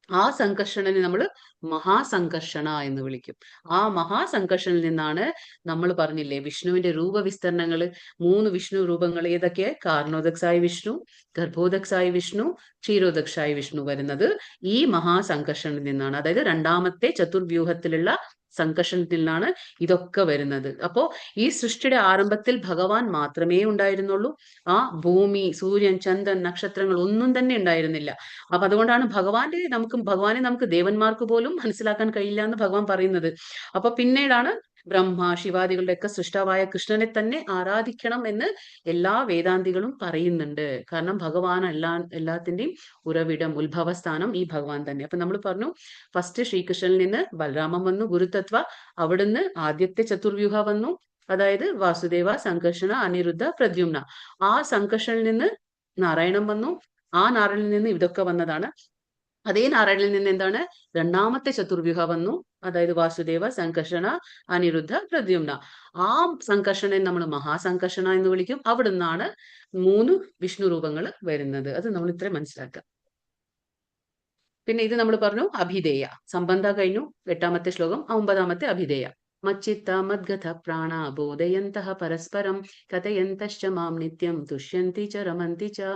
ആ സംകർഷണനെ നമ്മൾ മഹാസംകർഷണ എന്ന് വിളിക്കും. ആ മഹാസംകർഷണിൽ നിന്നാണ് നമ്മൾ പറഞ്ഞില്ലേ വിഷ്ണുവിന്റെ രൂപവിസ്തരണങ്ങള്, 3 വിഷ്ണു രൂപങ്ങൾ ഏതൊക്കെ? കാരണോദക്സായ വിഷ്ണു, ഗർഭോദക്സായ വിഷ്ണു, ക്ഷീരോദക്സായ വിഷ്ണു വരുന്നത് ഈ മഹാസംകർഷണിൽ നിന്നാണ്. അതായത് രണ്ടാമത്തെ ചതുർവ്യൂഹത്തിലുള്ള സംകർഷണത്തിൽ നിന്നാണ് ഇതൊക്കെ വരുന്നത്. അപ്പോ ഈ സൃഷ്ടിയുടെ ആരംഭത്തിൽ ഭഗവാൻ മാത്രമേ ഉണ്ടായിരുന്നുള്ളൂ. ആ ഭൂമി, സൂര്യൻ, ചന്ദ്രൻ, നക്ഷത്രങ്ങൾ ഒന്നും തന്നെ ഉണ്ടായിരുന്നില്ല. അപ്പൊ അതുകൊണ്ടാണ് ഭഗവാനെ നമുക്ക് ദേവന്മാർക്ക് പോലും മനസ്സിലാക്കാൻ കഴിയില്ല എന്ന് ഭഗവാൻ പറയുന്നത്. അപ്പൊ പിന്നീടാണ് ബ്രഹ്മ, ശിവാദികളുടെ ഒക്കെ സൃഷ്ടാവായ കൃഷ്ണനെ തന്നെ ആരാധിക്കണം എന്ന് എല്ലാ വേദാന്തികളും പറയുന്നുണ്ട്. കാരണം ഭഗവാൻ എല്ലാത്തിന്റെയും ഉറവിടം, ഉത്ഭവസ്ഥാനം ഈ ഭഗവാൻ തന്നെ. അപ്പൊ നമ്മൾ പറഞ്ഞു ഫസ്റ്റ് ശ്രീകൃഷ്ണനിൽ നിന്ന് ബലരാമൻ വന്നു, ഗുരുതത്വ. അവിടുന്ന് ആദ്യത്തെ ചതുർവ്യൂഹ വന്നു, അതായത് വാസുദേവ, സംകർഷണ, അനിരുദ്ധ, പ്രദ്യുമ്ന. ആ സംകർഷണിൽ നിന്ന് നാരായണൻ വന്നു. ആ നാരായണനിൽ നിന്ന് ഇതൊക്കെ വന്നതാണ്. അതേ നാരായണനിൽ നിന്ന് എന്താണ് രണ്ടാമത്തെ ചതുർവ്യൂഹ വന്നു, അതായത് വാസുദേവ, സംകർഷണ, അനിരുദ്ധ, പ്രദ്യുമ്ന. ആ സംകർഷണനെ നമ്മൾ മഹാസംകർഷണ എന്ന് വിളിക്കും. അവിടുന്നാണ് 3 വിഷ്ണു രൂപങ്ങൾ വരുന്നത്. അത് നമ്മൾ ഇത്രയും മനസ്സിലാക്കുക. പിന്നെ ഇത് നമ്മൾ പറഞ്ഞു അഭിധേയ. സംബന്ധ കഴിഞ്ഞു, 8ാമത്തെ ശ്ലോകം. 9ാമത്തെ അഭിധേയ. മച്ചിത്ത മദ്ഗത പ്രാണ ബോധയന്തഃ പരസ്പരം കഥയന്തശ്ച മാം നിത്യം തുഷ്യന്തി ച രമന്തി ച.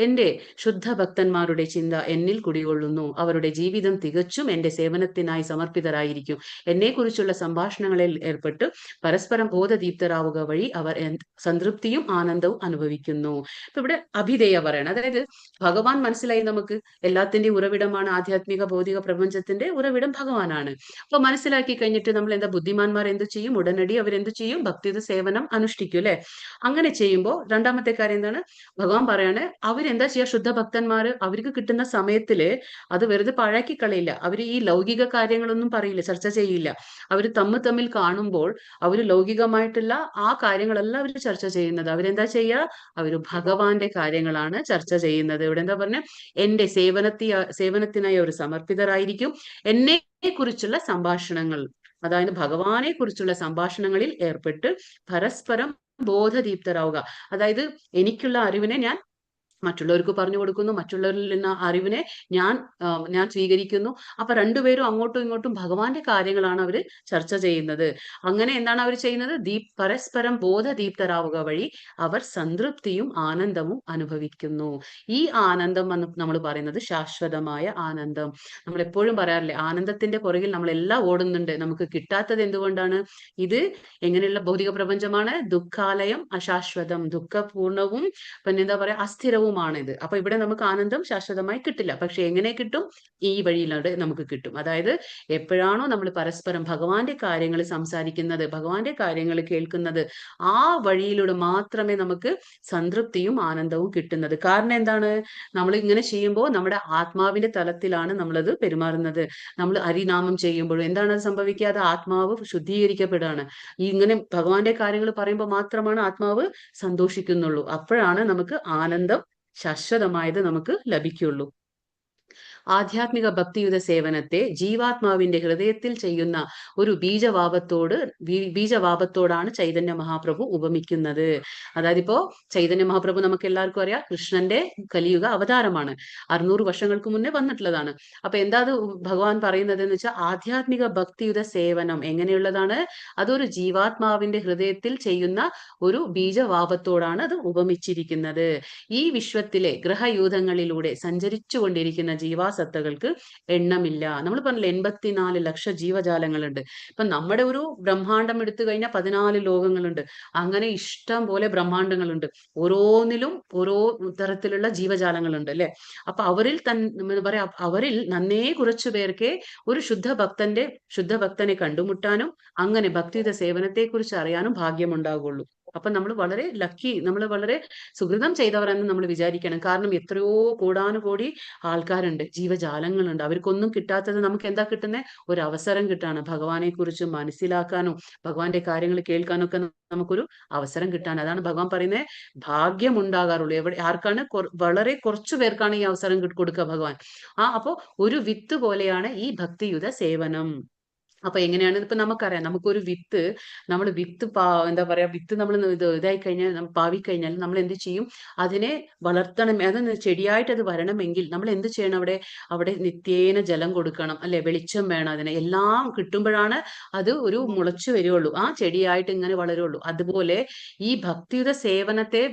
എന്റെ ശുദ്ധ ഭക്തന്മാരുടെ ചിന്ത എന്നിൽ കുടികൊള്ളുന്നു. അവരുടെ ജീവിതം തികച്ചും എന്റെ സേവനത്തിനായി സമർപ്പിതരായിരിക്കും. എന്നെക്കുറിച്ചുള്ള സംഭാഷണങ്ങളിൽ ഏർപ്പെട്ട് പരസ്പരം ബോധദീപ്തരാവുക വഴി അവർ സംതൃപ്തിയും ആനന്ദവും അനുഭവിക്കുന്നു. ഇപ്പൊ ഇവിടെ അഭിധേയ പറയണം. അതായത് ഭഗവാൻ മനസ്സിലായി നമുക്ക് എല്ലാത്തിന്റെയും ഉറവിടമാണ്, ആധ്യാത്മിക ഭൗതിക പ്രപഞ്ചത്തിന്റെ ഉറവിടം ഭഗവാനാണ്. അപ്പൊ മനസ്സിലാക്കി കഴിഞ്ഞിട്ട് നമ്മൾ എന്താ ബുദ്ധിമാന്മാർ എന്ത് ചെയ്യും? ഉടനടി അവരെന്ത് ചെയ്യും? ഭക്തിയുടെ സേവനം അനുഷ്ഠിക്കും അല്ലെ? അങ്ങനെ ചെയ്യുമ്പോൾ രണ്ടാമത്തെ കാര്യം എന്താണ്? ഭഗവാൻ പറയാണ് അവരെന്താ ചെയ്യുക? ശുദ്ധ ഭക്തന്മാര് അവർക്ക് കിട്ടുന്ന സമയത്തില് അത് വെറുതെ പാഴാക്കി കളയില്ല. അവര് ഈ ലൗകിക കാര്യങ്ങളൊന്നും പറയില്ല, ചർച്ച ചെയ്യില്ല. അവര് തമ്മിൽ കാണുമ്പോൾ അവര് ലൗകികമായിട്ടുള്ള ആ കാര്യങ്ങളല്ല അവര് ചർച്ച ചെയ്യുന്നത്. അവരെന്താ ചെയ്യുക? അവര് ഭഗവാന്റെ കാര്യങ്ങളാണ് ചർച്ച ചെയ്യുന്നത്. ഇവിടെ എന്താ പറഞ്ഞ? എന്റെ സേവനത്തിനായി അവർ സമർപ്പിതരായിരിക്കും. എന്നെ കുറിച്ചുള്ള സംഭാഷണങ്ങൾ, അതായത് ഭഗവാനെ കുറിച്ചുള്ള സംഭാഷണങ്ങളിൽ ഏർപ്പെട്ട് പരസ്പരം ബോധദീപ്തരാവുക. അതായത് എനിക്കുള്ള അറിവിനെ ഞാൻ മറ്റുള്ളവർക്ക് പറഞ്ഞു കൊടുക്കുന്നു, മറ്റുള്ളവരിൽ നിന്ന് അറിവിനെ ഞാൻ സ്വീകരിക്കുന്നു. അപ്പൊ രണ്ടുപേരും അങ്ങോട്ടും ഇങ്ങോട്ടും ഭഗവാന്റെ കാര്യങ്ങളാണ് അവര് ചർച്ച ചെയ്യുന്നത്. അങ്ങനെ എന്താണ് അവർ ചെയ്യുന്നത്? പരസ്പരം ബോധദീപ്തരാവുക വഴി അവർ സംതൃപ്തിയും ആനന്ദവും അനുഭവിക്കുന്നു. ഈ ആനന്ദം നമ്മൾ പറയുന്നത് ശാശ്വതമായ ആനന്ദം. നമ്മൾ എപ്പോഴും പറയാറില്ലേ, ആനന്ദത്തിന്റെ പുറകിൽ നമ്മളെല്ലാം ഓടുന്നുണ്ട്. നമുക്ക് കിട്ടാത്തത് എന്തുകൊണ്ടാണ്? ഇത് എങ്ങനെയുള്ള ഭൗതിക പ്രപഞ്ചമാണ്? ദുഃഖാലയം, അശാശ്വതം, ദുഃഖപൂർണവും പിന്നെ എന്താ പറയാ അസ്ഥിരവും ാണിത്. അപ്പൊ ഇവിടെ നമുക്ക് ആനന്ദം ശാശ്വതമായി കിട്ടില്ല. പക്ഷെ എങ്ങനെ കിട്ടും? ഈ വഴിയിലൂടെ നമുക്ക് കിട്ടും. അതായത് എപ്പോഴാണോ നമ്മൾ പരസ്പരം ഭഗവാന്റെ കാര്യങ്ങൾ സംസാരിക്കുന്നത്, ഭഗവാന്റെ കാര്യങ്ങൾ കേൾക്കുന്നത്, ആ വഴിയിലൂടെ മാത്രമേ നമുക്ക് സംതൃപ്തിയും ആനന്ദവും കിട്ടുന്നത്. കാരണം എന്താണ്? നമ്മൾ ഇങ്ങനെ ചെയ്യുമ്പോൾ നമ്മുടെ ആത്മാവിന്റെ തലത്തിലാണ് നമ്മളത് പെരുമാറുന്നത്. നമ്മൾ ഹരിനാമം ചെയ്യുമ്പോഴും എന്താണ് അത് സംഭവിക്കാതെ? ആത്മാവ് ശുദ്ധീകരിക്കപ്പെടുകയാണ്. ഇങ്ങനെ ഭഗവാന്റെ കാര്യങ്ങൾ പറയുമ്പോൾ മാത്രമാണ് ആത്മാവ് സന്തോഷിക്കുന്നുള്ളൂ. അപ്പോഴാണ് നമുക്ക് ആനന്ദം ശാശ്വതമായത് നമുക്ക് ലഭിക്കുള്ളൂ. ആധ്യാത്മിക ഭക്തിയുത സേവനത്തെ ജീവാത്മാവിന്റെ ഹൃദയത്തിൽ ചെയ്യുന്ന ഒരു ബീജവാപത്തോടാണ് ചൈതന്യ മഹാപ്രഭു ഉപമിക്കുന്നത്. അതായത് ഇപ്പോ ചൈതന്യ മഹാപ്രഭു നമുക്ക് എല്ലാവർക്കും അറിയാം കൃഷ്ണന്റെ കലിയുഗ അവതാരമാണ്. 600 വർഷങ്ങൾക്ക് മുന്നേ വന്നിട്ടുള്ളതാണ്. അപ്പൊ എന്താ അത് ഭഗവാൻ പറയുന്നത് എന്ന് വെച്ചാൽ ആധ്യാത്മിക ഭക്തിയുത സേവനം എങ്ങനെയുള്ളതാണ്? അതൊരു ജീവാത്മാവിന്റെ ഹൃദയത്തിൽ ചെയ്യുന്ന ഒരു ബീജവാപത്തോടാണ് അത് ഉപമിച്ചിരിക്കുന്നത്. ഈ വിശ്വത്തിലെ ഗ്രഹയൂഥങ്ങളിലൂടെ സഞ്ചരിച്ചു കൊണ്ടിരിക്കുന്ന ജീവാസത്തകൾക്ക് എണ്ണമില്ല. നമ്മൾ പറഞ്ഞില്ല 84 ലക്ഷം ജീവജാലങ്ങളുണ്ട്. ഇപ്പൊ നമ്മുടെ ഒരു ബ്രഹ്മാണ്ടം എടുത്തു കഴിഞ്ഞാൽ 14 ലോകങ്ങളുണ്ട്. അങ്ങനെ ഇഷ്ടം പോലെ ബ്രഹ്മാണ്ടങ്ങളുണ്ട്. ഓരോന്നിലും ഓരോ തരത്തിലുള്ള ജീവജാലങ്ങളുണ്ട് അല്ലെ? അപ്പൊ അവരിൽ നന്നേ കുറച്ചു പേർക്ക് ഒരു ശുദ്ധ ഭക്തനെ കണ്ടുമുട്ടാനും അങ്ങനെ ഭക്തിയുടെ സേവനത്തെ കുറിച്ച് അറിയാനും ഭാഗ്യമുണ്ടാകുള്ളൂ. അപ്പൊ നമ്മൾ വളരെ ലക്കി, നമ്മൾ വളരെ സുഹൃതം ചെയ്തവരെന്ന് നമ്മൾ വിചാരിക്കണം. കാരണം എത്രയോ കോടാനുകോടി ആൾക്കാരുണ്ട്, ജീവജാലങ്ങളുണ്ട്, അവർക്കൊന്നും കിട്ടാത്തത് നമുക്ക് എന്താ കിട്ടുന്നത്? ഒരു അവസരം കിട്ടാണ് ഭഗവാനെ കുറിച്ച് മനസ്സിലാക്കാനും ഭഗവാന്റെ കാര്യങ്ങൾ കേൾക്കാനും ഒക്കെ നമുക്കൊരു അവസരം കിട്ടാൻ. അതാണ് ഭഗവാൻ പറയുന്നത്, ഭാഗ്യം ഉണ്ടാകാറുള്ളൂ എവിടെ ആർക്കാണ്? വളരെ കുറച്ചു പേർക്കാണ് ഈ അവസരം കൊടുക്കുക ഭഗവാൻ. അപ്പോ ഒരു വിത്ത് പോലെയാണ് ഈ ഭക്തിയുത സേവനം. അപ്പൊ എങ്ങനെയാണ് ഇപ്പൊ നമുക്കറിയാം, നമുക്കൊരു വിത്ത്, നമ്മൾ വിത്ത് എന്താ പറയാ, വിത്ത് നമ്മൾ ഇതായി കഴിഞ്ഞാൽ, പാവിക്കഴിഞ്ഞാൽ നമ്മൾ എന്ത് ചെയ്യും? അതിനെ വളർത്തണം, അത് ചെടിയായിട്ട് അത് വരണമെങ്കിൽ നമ്മൾ എന്ത് ചെയ്യണം? അവിടെ അവിടെ നിത്യേന ജലം കൊടുക്കണം, അല്ലെ? വെളിച്ചം വേണം, അതിനെ എല്ലാം കിട്ടുമ്പോഴാണ് അത് ഒരു മുളച്ചു വരുള്ളൂ, ആ ചെടിയായിട്ട് ഇങ്ങനെ വളരുള്ളൂ. അതുപോലെ ഈ ഭക്തിയുടെ സേവനത്തെ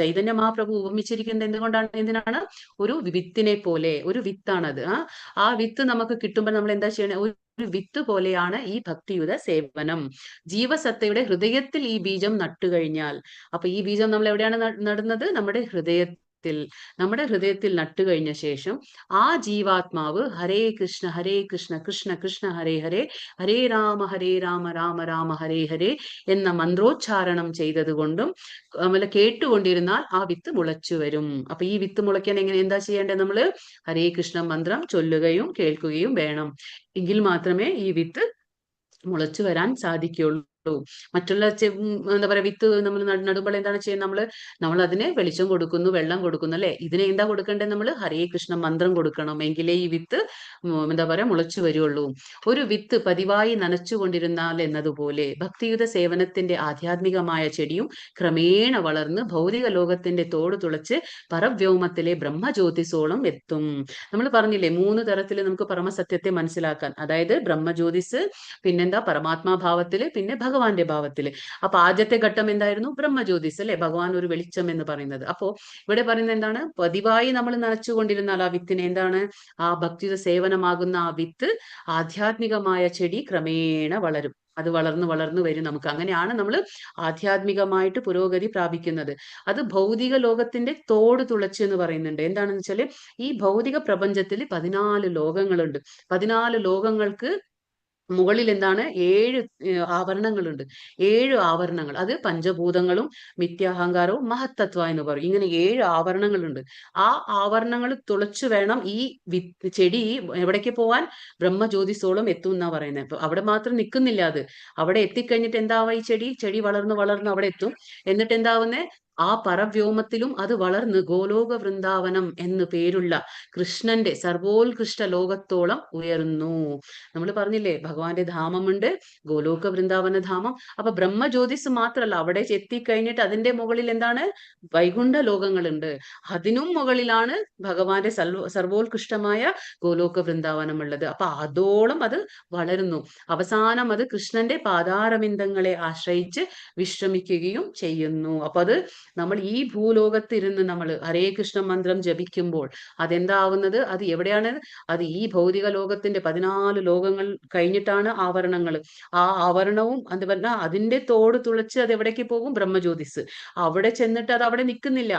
ചൈതന്യ മഹാപ്രഭു ഉപമിച്ചിരിക്കുന്നത് എന്തിനാണ്? ഒരു വിത്തിനെ പോലെ, ഒരു വിത്താണത്. ആ വിത്ത് നമുക്ക് കിട്ടുമ്പോൾ നമ്മൾ എന്താ ചെയ്യണേ? ഒരു വിത്ത് പോലെയാണ് ഈ ഭക്തിയുത സേവനം. ജീവസത്തയുടെ ഹൃദയത്തിൽ ഈ ബീജം നട്ടുകഴിഞ്ഞാൽ, അപ്പൊ ഈ ബീജം നമ്മൾ എവിടെയാണ് നടുന്നത്? നമ്മുടെ ഹൃദയത്തിൽ നട്ടുകഴിഞ്ഞ ശേഷം ആ ജീവാത്മാവ് ഹരേ കൃഷ്ണ കൃഷ്ണ കൃഷ്ണ ഹരേ ഹരേ, ഹരേ രാമ രാമ രാമ ഹരേ ഹരേ എന്ന മന്ത്രോച്ചാരണം ചെയ്തതുകൊണ്ടും നമ്മൾ കേട്ടുകൊണ്ടിരുന്നാൽ ആ വിത്ത് മുളച്ചു വരും. അപ്പൊ ഈ വിത്ത് മുളയ്ക്കാൻ എന്താ ചെയ്യേണ്ടത്? നമ്മള് ഹരേ കൃഷ്ണ മന്ത്രം ചൊല്ലുകയും കേൾക്കുകയും വേണം. എങ്കിൽ മാത്രമേ ഈ വിത്ത് മുളച്ചു വരാൻ സാധിക്കുള്ളൂ. മറ്റുള്ള എന്താ പറയാ, വിത്ത് നമ്മൾ നടുമ്പോൾ എന്താണ് ചെയ്യുന്നത്? നമ്മൾ അതിന് വെളിച്ചം കൊടുക്കുന്നു, വെള്ളം കൊടുക്കുന്നു, അല്ലെ? ഇതിനെ എന്താ കൊടുക്കേണ്ടത്? നമ്മൾ ഹരേ കൃഷ്ണ മന്ത്രം കൊടുക്കണം, എങ്കിലേ ഈ വിത്ത് എന്താ പറയാ മുളച്ചു വരുള്ളൂ. ഒരു വിത്ത് പതിവായി നനച്ചുകൊണ്ടിരുന്നാൽ എന്നതുപോലെ ഭക്തിയുത സേവനത്തിന്റെ ആധ്യാത്മികമായ ചെടിയും ക്രമേണ വളർന്ന് ഭൗതിക ലോകത്തിന്റെ തോട് തുളച്ച് പരവ്യോമത്തിലെ ബ്രഹ്മജ്യോതിസോളം എത്തും. നമ്മൾ പറഞ്ഞില്ലേ 3 തരത്തിൽ നമുക്ക് പരമസത്യത്തെ മനസ്സിലാക്കാൻ, അതായത് ബ്രഹ്മജ്യോതിസ്, പിന്നെന്താ പരമാത്മാഭാവത്തില്, പിന്നെ ഭഗവാന്റെ ഭാവത്തില്. അപ്പൊ ആദ്യത്തെ ഘട്ടം എന്തായിരുന്നു? ബ്രഹ്മജ്യോതിസ്, അല്ലെ? ഭഗവാൻ ഒരു വെളിച്ചം എന്ന് പറയുന്നത്. അപ്പോ ഇവിടെ പറയുന്നത് എന്താണ്? പതിവായി നമ്മൾ നനച്ചുകൊണ്ടിരുന്നാൽ ആ വിത്തിനെ എന്താണ്? ആ ഭക്തിയുടെ സേവനമാകുന്ന ആ വിത്ത് ആധ്യാത്മികമായ ചെടി ക്രമേണ വളരും. അത് വളർന്നു വരും. നമുക്ക് അങ്ങനെയാണ് നമ്മൾ ആധ്യാത്മികമായിട്ട് പുരോഗതി പ്രാപിക്കുന്നത്. അത് ഭൗതിക ലോകത്തിന്റെ തോട് തുളച്ച് എന്ന് പറയുന്നുണ്ട്. എന്താണെന്ന് വെച്ചാല്, ഈ ഭൗതിക പ്രപഞ്ചത്തിൽ 14 ലോകങ്ങളുണ്ട്. 14 ലോകങ്ങൾക്ക് മുകളിൽ എന്താണ്? 7 ആവരണങ്ങളുണ്ട്. 7 ആവരണങ്ങൾ, അത് പഞ്ചഭൂതങ്ങളും മിഥ്യാഹങ്കാരവും മഹത്തത്വ എന്ന് പറയും. ഇങ്ങനെ 7 ആവരണങ്ങളുണ്ട്. ആ ആവരണങ്ങൾ തുളച്ചു വേണം ഈ ചെടി എവിടേക്ക് പോവാൻ? ബ്രഹ്മജ്യോതിസോളം എത്തും എന്നാ പറയുന്നത്. അപ്പൊ അവിടെ മാത്രം നിൽക്കുന്നില്ല അത്. അവിടെ എത്തിക്കഴിഞ്ഞിട്ട് എന്താവാ? ഈ ചെടി വളർന്ന് അവിടെ എത്തും. എന്നിട്ട് എന്താവുന്നേ? ആ പരവ്യോമത്തിലും അത് വളർന്ന് ഗോലോക വൃന്ദാവനം എന്ന് പേരുള്ള കൃഷ്ണന്റെ സർവോത്കൃഷ്ട ലോകത്തോളം ഉയർന്നു. നമ്മൾ പറഞ്ഞില്ലേ, ഭഗവാന്റെ ധാമമുണ്ട്, ഗോലോക വൃന്ദാവന ധാമം. അപ്പൊ ബ്രഹ്മജ്യോതിസ് മാത്രല്ല, അവിടെ എത്തിക്കഴിഞ്ഞിട്ട് അതിന്റെ മുകളിൽ എന്താണ്? വൈകുണ്ഠ ലോകങ്ങളുണ്ട്. അതിനും മുകളിലാണ് ഭഗവാന്റെ സർവോത്കൃഷ്ടമായ ഗോലോക വൃന്ദാവനം ഉള്ളത്. അപ്പൊ അതോളം അത് വളരുന്നു. അവസാനം അത് കൃഷ്ണന്റെ പാതാരവിന്ദങ്ങളെ ആശ്രയിച്ച് വിശ്രമിക്കുകയും ചെയ്യുന്നു. അപ്പൊ അത് നമ്മൾ ഈ ഭൂലോകത്തിരുന്ന് നമ്മൾ ഹരേ കൃഷ്ണ മന്ത്രം ജപിക്കുമ്പോൾ അതെന്താവുന്നത്? അത് എവിടെയാണ്? അത് ഈ ഭൗതിക ലോകത്തിന്റെ 14 ലോകങ്ങൾ കഴിഞ്ഞിട്ടാണ് ആവരണങ്ങൾ. ആ ആവരണവും അത് പറഞ്ഞാൽ അതിന്റെ തോട് തുളച്ച് അത് എവിടേക്ക് പോകും? ബ്രഹ്മജ്യോതിസ്. അവിടെ ചെന്നിട്ട് അത് അവിടെ നിൽക്കുന്നില്ല.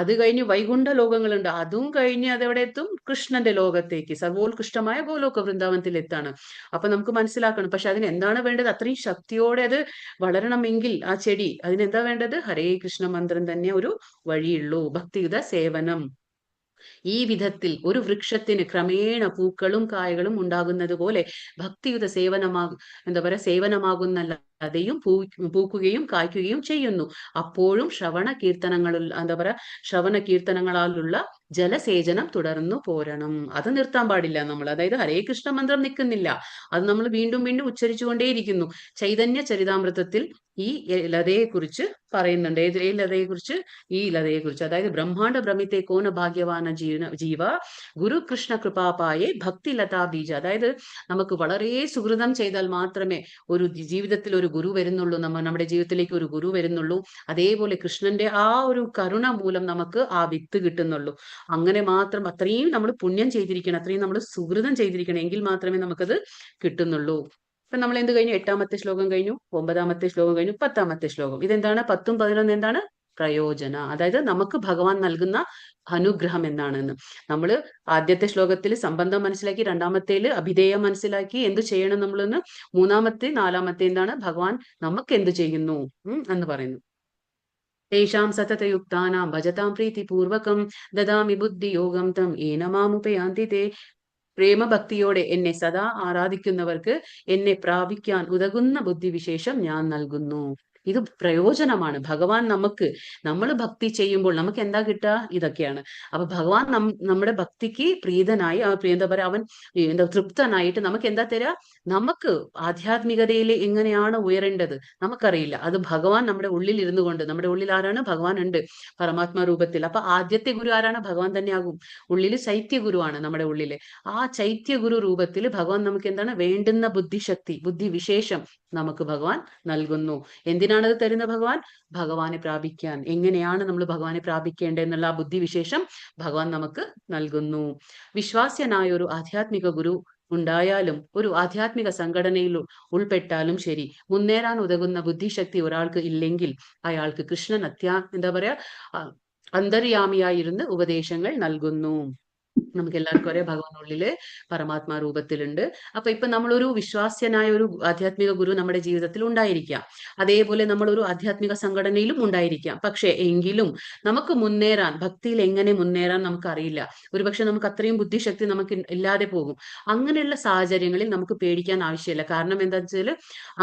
അത് കഴിഞ്ഞ് വൈകുണ്ഠ ലോകങ്ങളുണ്ട്. അതും കഴിഞ്ഞ് അതെവിടെ എത്തും? കൃഷ്ണന്റെ ലോകത്തേക്ക്, സർവോത്കൃഷ്ടമായ ഗോലോക വൃന്ദാവനത്തിൽ എത്താണ്. അപ്പൊ നമുക്ക് മനസ്സിലാക്കണം. പക്ഷെ അതിന് എന്താണ് വേണ്ടത്? അത്രയും ശക്തിയോടെ അത് വളരണമെങ്കിൽ ആ ചെടി, അതിനെന്താ വേണ്ടത്? ഹരേ കൃഷ്ണ മന്ത്രം തന്നെ ഒരു വഴിയുള്ളൂ. ഭക്തിയുത സേവനം. ഈ വിധത്തിൽ ഒരു വൃക്ഷത്തിന് ക്രമേണ പൂക്കളും കായകളും ഉണ്ടാകുന്നത് പോലെ ഭക്തിയുത സേവനമാകുന്ന ലതയും പൂക്കുകയും കായ്ക്കുകയും ചെയ്യുന്നു. അപ്പോഴും ശ്രവണ കീർത്തനങ്ങളാലുള്ള ജലസേചനം തുടർന്നു പോരണം. അത് നിർത്താൻ പാടില്ല നമ്മൾ. അതായത് ഹരേ കൃഷ്ണ മന്ത്രം നിൽക്കുന്നില്ല, അത് നമ്മൾ വീണ്ടും വീണ്ടും ഉച്ചരിച്ചുകൊണ്ടേയിരിക്കുന്നു. ചൈതന്യ ചരിതാമൃതത്തിൽ ഈ ലതയെക്കുറിച്ച് പറയുന്നുണ്ട്. ഈ ലതയെക്കുറിച്ച് അതായത് ബ്രഹ്മാണ്ഡ ഭ്രമിത്തെ കോന ഭാഗ്യവാന ജീവ ഗുരു കൃഷ്ണ കൃപാപായേ ഭക്തി ലതാ ബീജ. അതായത് നമുക്ക് വളരെ സുഹൃതം ചെയ്താൽ മാത്രമേ ഒരു ജീവിതത്തിൽ ഒരു ഗുരു വരുന്നുള്ളൂ, നമ്മുടെ ജീവിതത്തിലേക്ക് ഒരു ഗുരു വരുന്നുള്ളൂ. അതേപോലെ കൃഷ്ണന്റെ ആ ഒരു കരുണ മൂലം നമുക്ക് ആ വിത്ത് കിട്ടുന്നുള്ളൂ. അങ്ങനെ മാത്രം അത്രയും നമ്മൾ പുണ്യം ചെയ്തിരിക്കണം, അത്രയും നമ്മൾ സുഹൃതം ചെയ്തിരിക്കണം, എങ്കിൽ മാത്രമേ നമുക്കത് കിട്ടുന്നുള്ളൂ. ഇപ്പൊ നമ്മൾ എന്ത് കഴിഞ്ഞു? 8ാമത്തെ ശ്ലോകം കഴിഞ്ഞു, 9ാമത്തെ ശ്ലോകം കഴിഞ്ഞു, 10ാമത്തെ ശ്ലോകം. ഇതെന്താണ്? 10ഉം 11 എന്താണ്? പ്രയോജന. അതായത് നമുക്ക് ഭഗവാൻ നൽകുന്ന അനുഗ്രഹം എന്താണെന്ന് നമ്മൾ ആദ്യത്തെ ശ്ലോകത്തിൽ സംബന്ധം മനസ്സിലാക്കി, രണ്ടാമത്തേല് അഭിധേയം മനസ്സിലാക്കി, എന്ത് ചെയ്യണം നമ്മളെന്ന്, മൂന്നാമത്തെ നാലാമത്തെ എന്താണ് ഭഗവാൻ നമുക്ക് എന്ത് ചെയ്യുന്നു എന്ന് പറയുന്നു. തേഷാം സതതയുക്താനാം ഭജതാം പ്രീതിപൂർവകം ദദാമി ബുദ്ധിയോഗം തം ഏന മാമുപയാന്തി തേ. പ്രേമഭക്തിയോടെ എന്നെ സദാ ആരാധിക്കുന്നവർക്ക് എന്നെ പ്രാപിക്കാൻ ഉതകുന്ന ബുദ്ധിവിശേഷം ഞാൻ നൽകുന്നു. ഇത് പ്രയോജനമാണ്. ഭഗവാൻ നമ്മൾ ഭക്തി ചെയ്യുമ്പോൾ നമുക്ക് എന്താ കിട്ടുക? ഇതൊക്കെയാണ്. അപ്പൊ ഭഗവാൻ നമ്മുടെ ഭക്തിക്ക് പ്രീതനായി, എന്താ പറയാ, അവൻ എന്താ തൃപ്തനായിട്ട് നമുക്ക് എന്താ തരാ? നമുക്ക് ആധ്യാത്മികതയിൽ എങ്ങനെയാണ് ഉയരേണ്ടത് നമുക്കറിയില്ല. അത് ഭഗവാൻ നമ്മുടെ ഉള്ളിൽ ഇരുന്നു കൊണ്ട്, നമ്മുടെ ഉള്ളിൽ ആരാണ്? ഭഗവാൻ ഉണ്ട് പരമാത്മാ രൂപത്തിൽ. അപ്പൊ ആദ്യത്തെ ഗുരു ആരാണ്? ഭഗവാൻ തന്നെ ആകും. ഉള്ളിൽ ചൈത്യ ഗുരുവാണ് നമ്മുടെ ഉള്ളില്. ആ ചൈത്യ ഗുരു രൂപത്തിൽ ഭഗവാൻ നമുക്ക് എന്താണ് വേണ്ടുന്ന ബുദ്ധിശക്തി, ബുദ്ധിവിശേഷം നമുക്ക് ഭഗവാൻ നൽകുന്നു. എന്തിനാണത് തരുന്ന ഭഗവാൻ? ഭഗവാനെ പ്രാപിക്കാൻ. എങ്ങനെയാണ് നമ്മൾ ഭഗവാനെ പ്രാപിക്കേണ്ടതെന്നുള്ള ആ ബുദ്ധിവിശേഷം ഭഗവാൻ നമുക്ക് നൽകുന്നു. വിശ്വാസ്യനായ ഒരു ആധ്യാത്മിക ഗുരു ഉണ്ടായാലും ഒരു ആധ്യാത്മിക സംഘടനയിൽ ഉൾപ്പെട്ടാലും ശരി, മുന്നേറാൻ ഉതകുന്ന ബുദ്ധിശക്തി ഒരാൾക്ക് ഇല്ലെങ്കിൽ അയാൾക്ക് കൃഷ്ണൻ എന്താ പറയാ, അന്തര്യാമിയായിരുന്ന് ഉപദേശങ്ങൾ നൽകുന്നു. നമുക്ക് എല്ലാവർക്കും അറിയാം ഭഗവാൻ ഉള്ളില് പരമാത്മാ രൂപത്തിലുണ്ട്. അപ്പൊ ഇപ്പൊ നമ്മളൊരു വിശ്വാസ്യനായ ഒരു ആധ്യാത്മിക ഗുരു നമ്മുടെ ജീവിതത്തിൽ ഉണ്ടായിരിക്കാം. അതേപോലെ നമ്മളൊരു ആധ്യാത്മിക സംഘടനയിലും ഉണ്ടായിരിക്കാം. പക്ഷെ എങ്കിലും നമുക്ക് മുന്നേറാൻ, ഭക്തിയിൽ എങ്ങനെ മുന്നേറാൻ നമുക്കറിയില്ല. ഒരുപക്ഷെ നമുക്ക് അത്രയും ബുദ്ധിശക്തി നമുക്ക് ഇല്ലാതെ പോകും. അങ്ങനെയുള്ള സാഹചര്യങ്ങളിൽ നമുക്ക് പേടിക്കാൻ ആവശ്യമില്ല. കാരണം എന്താ വെച്ചാൽ,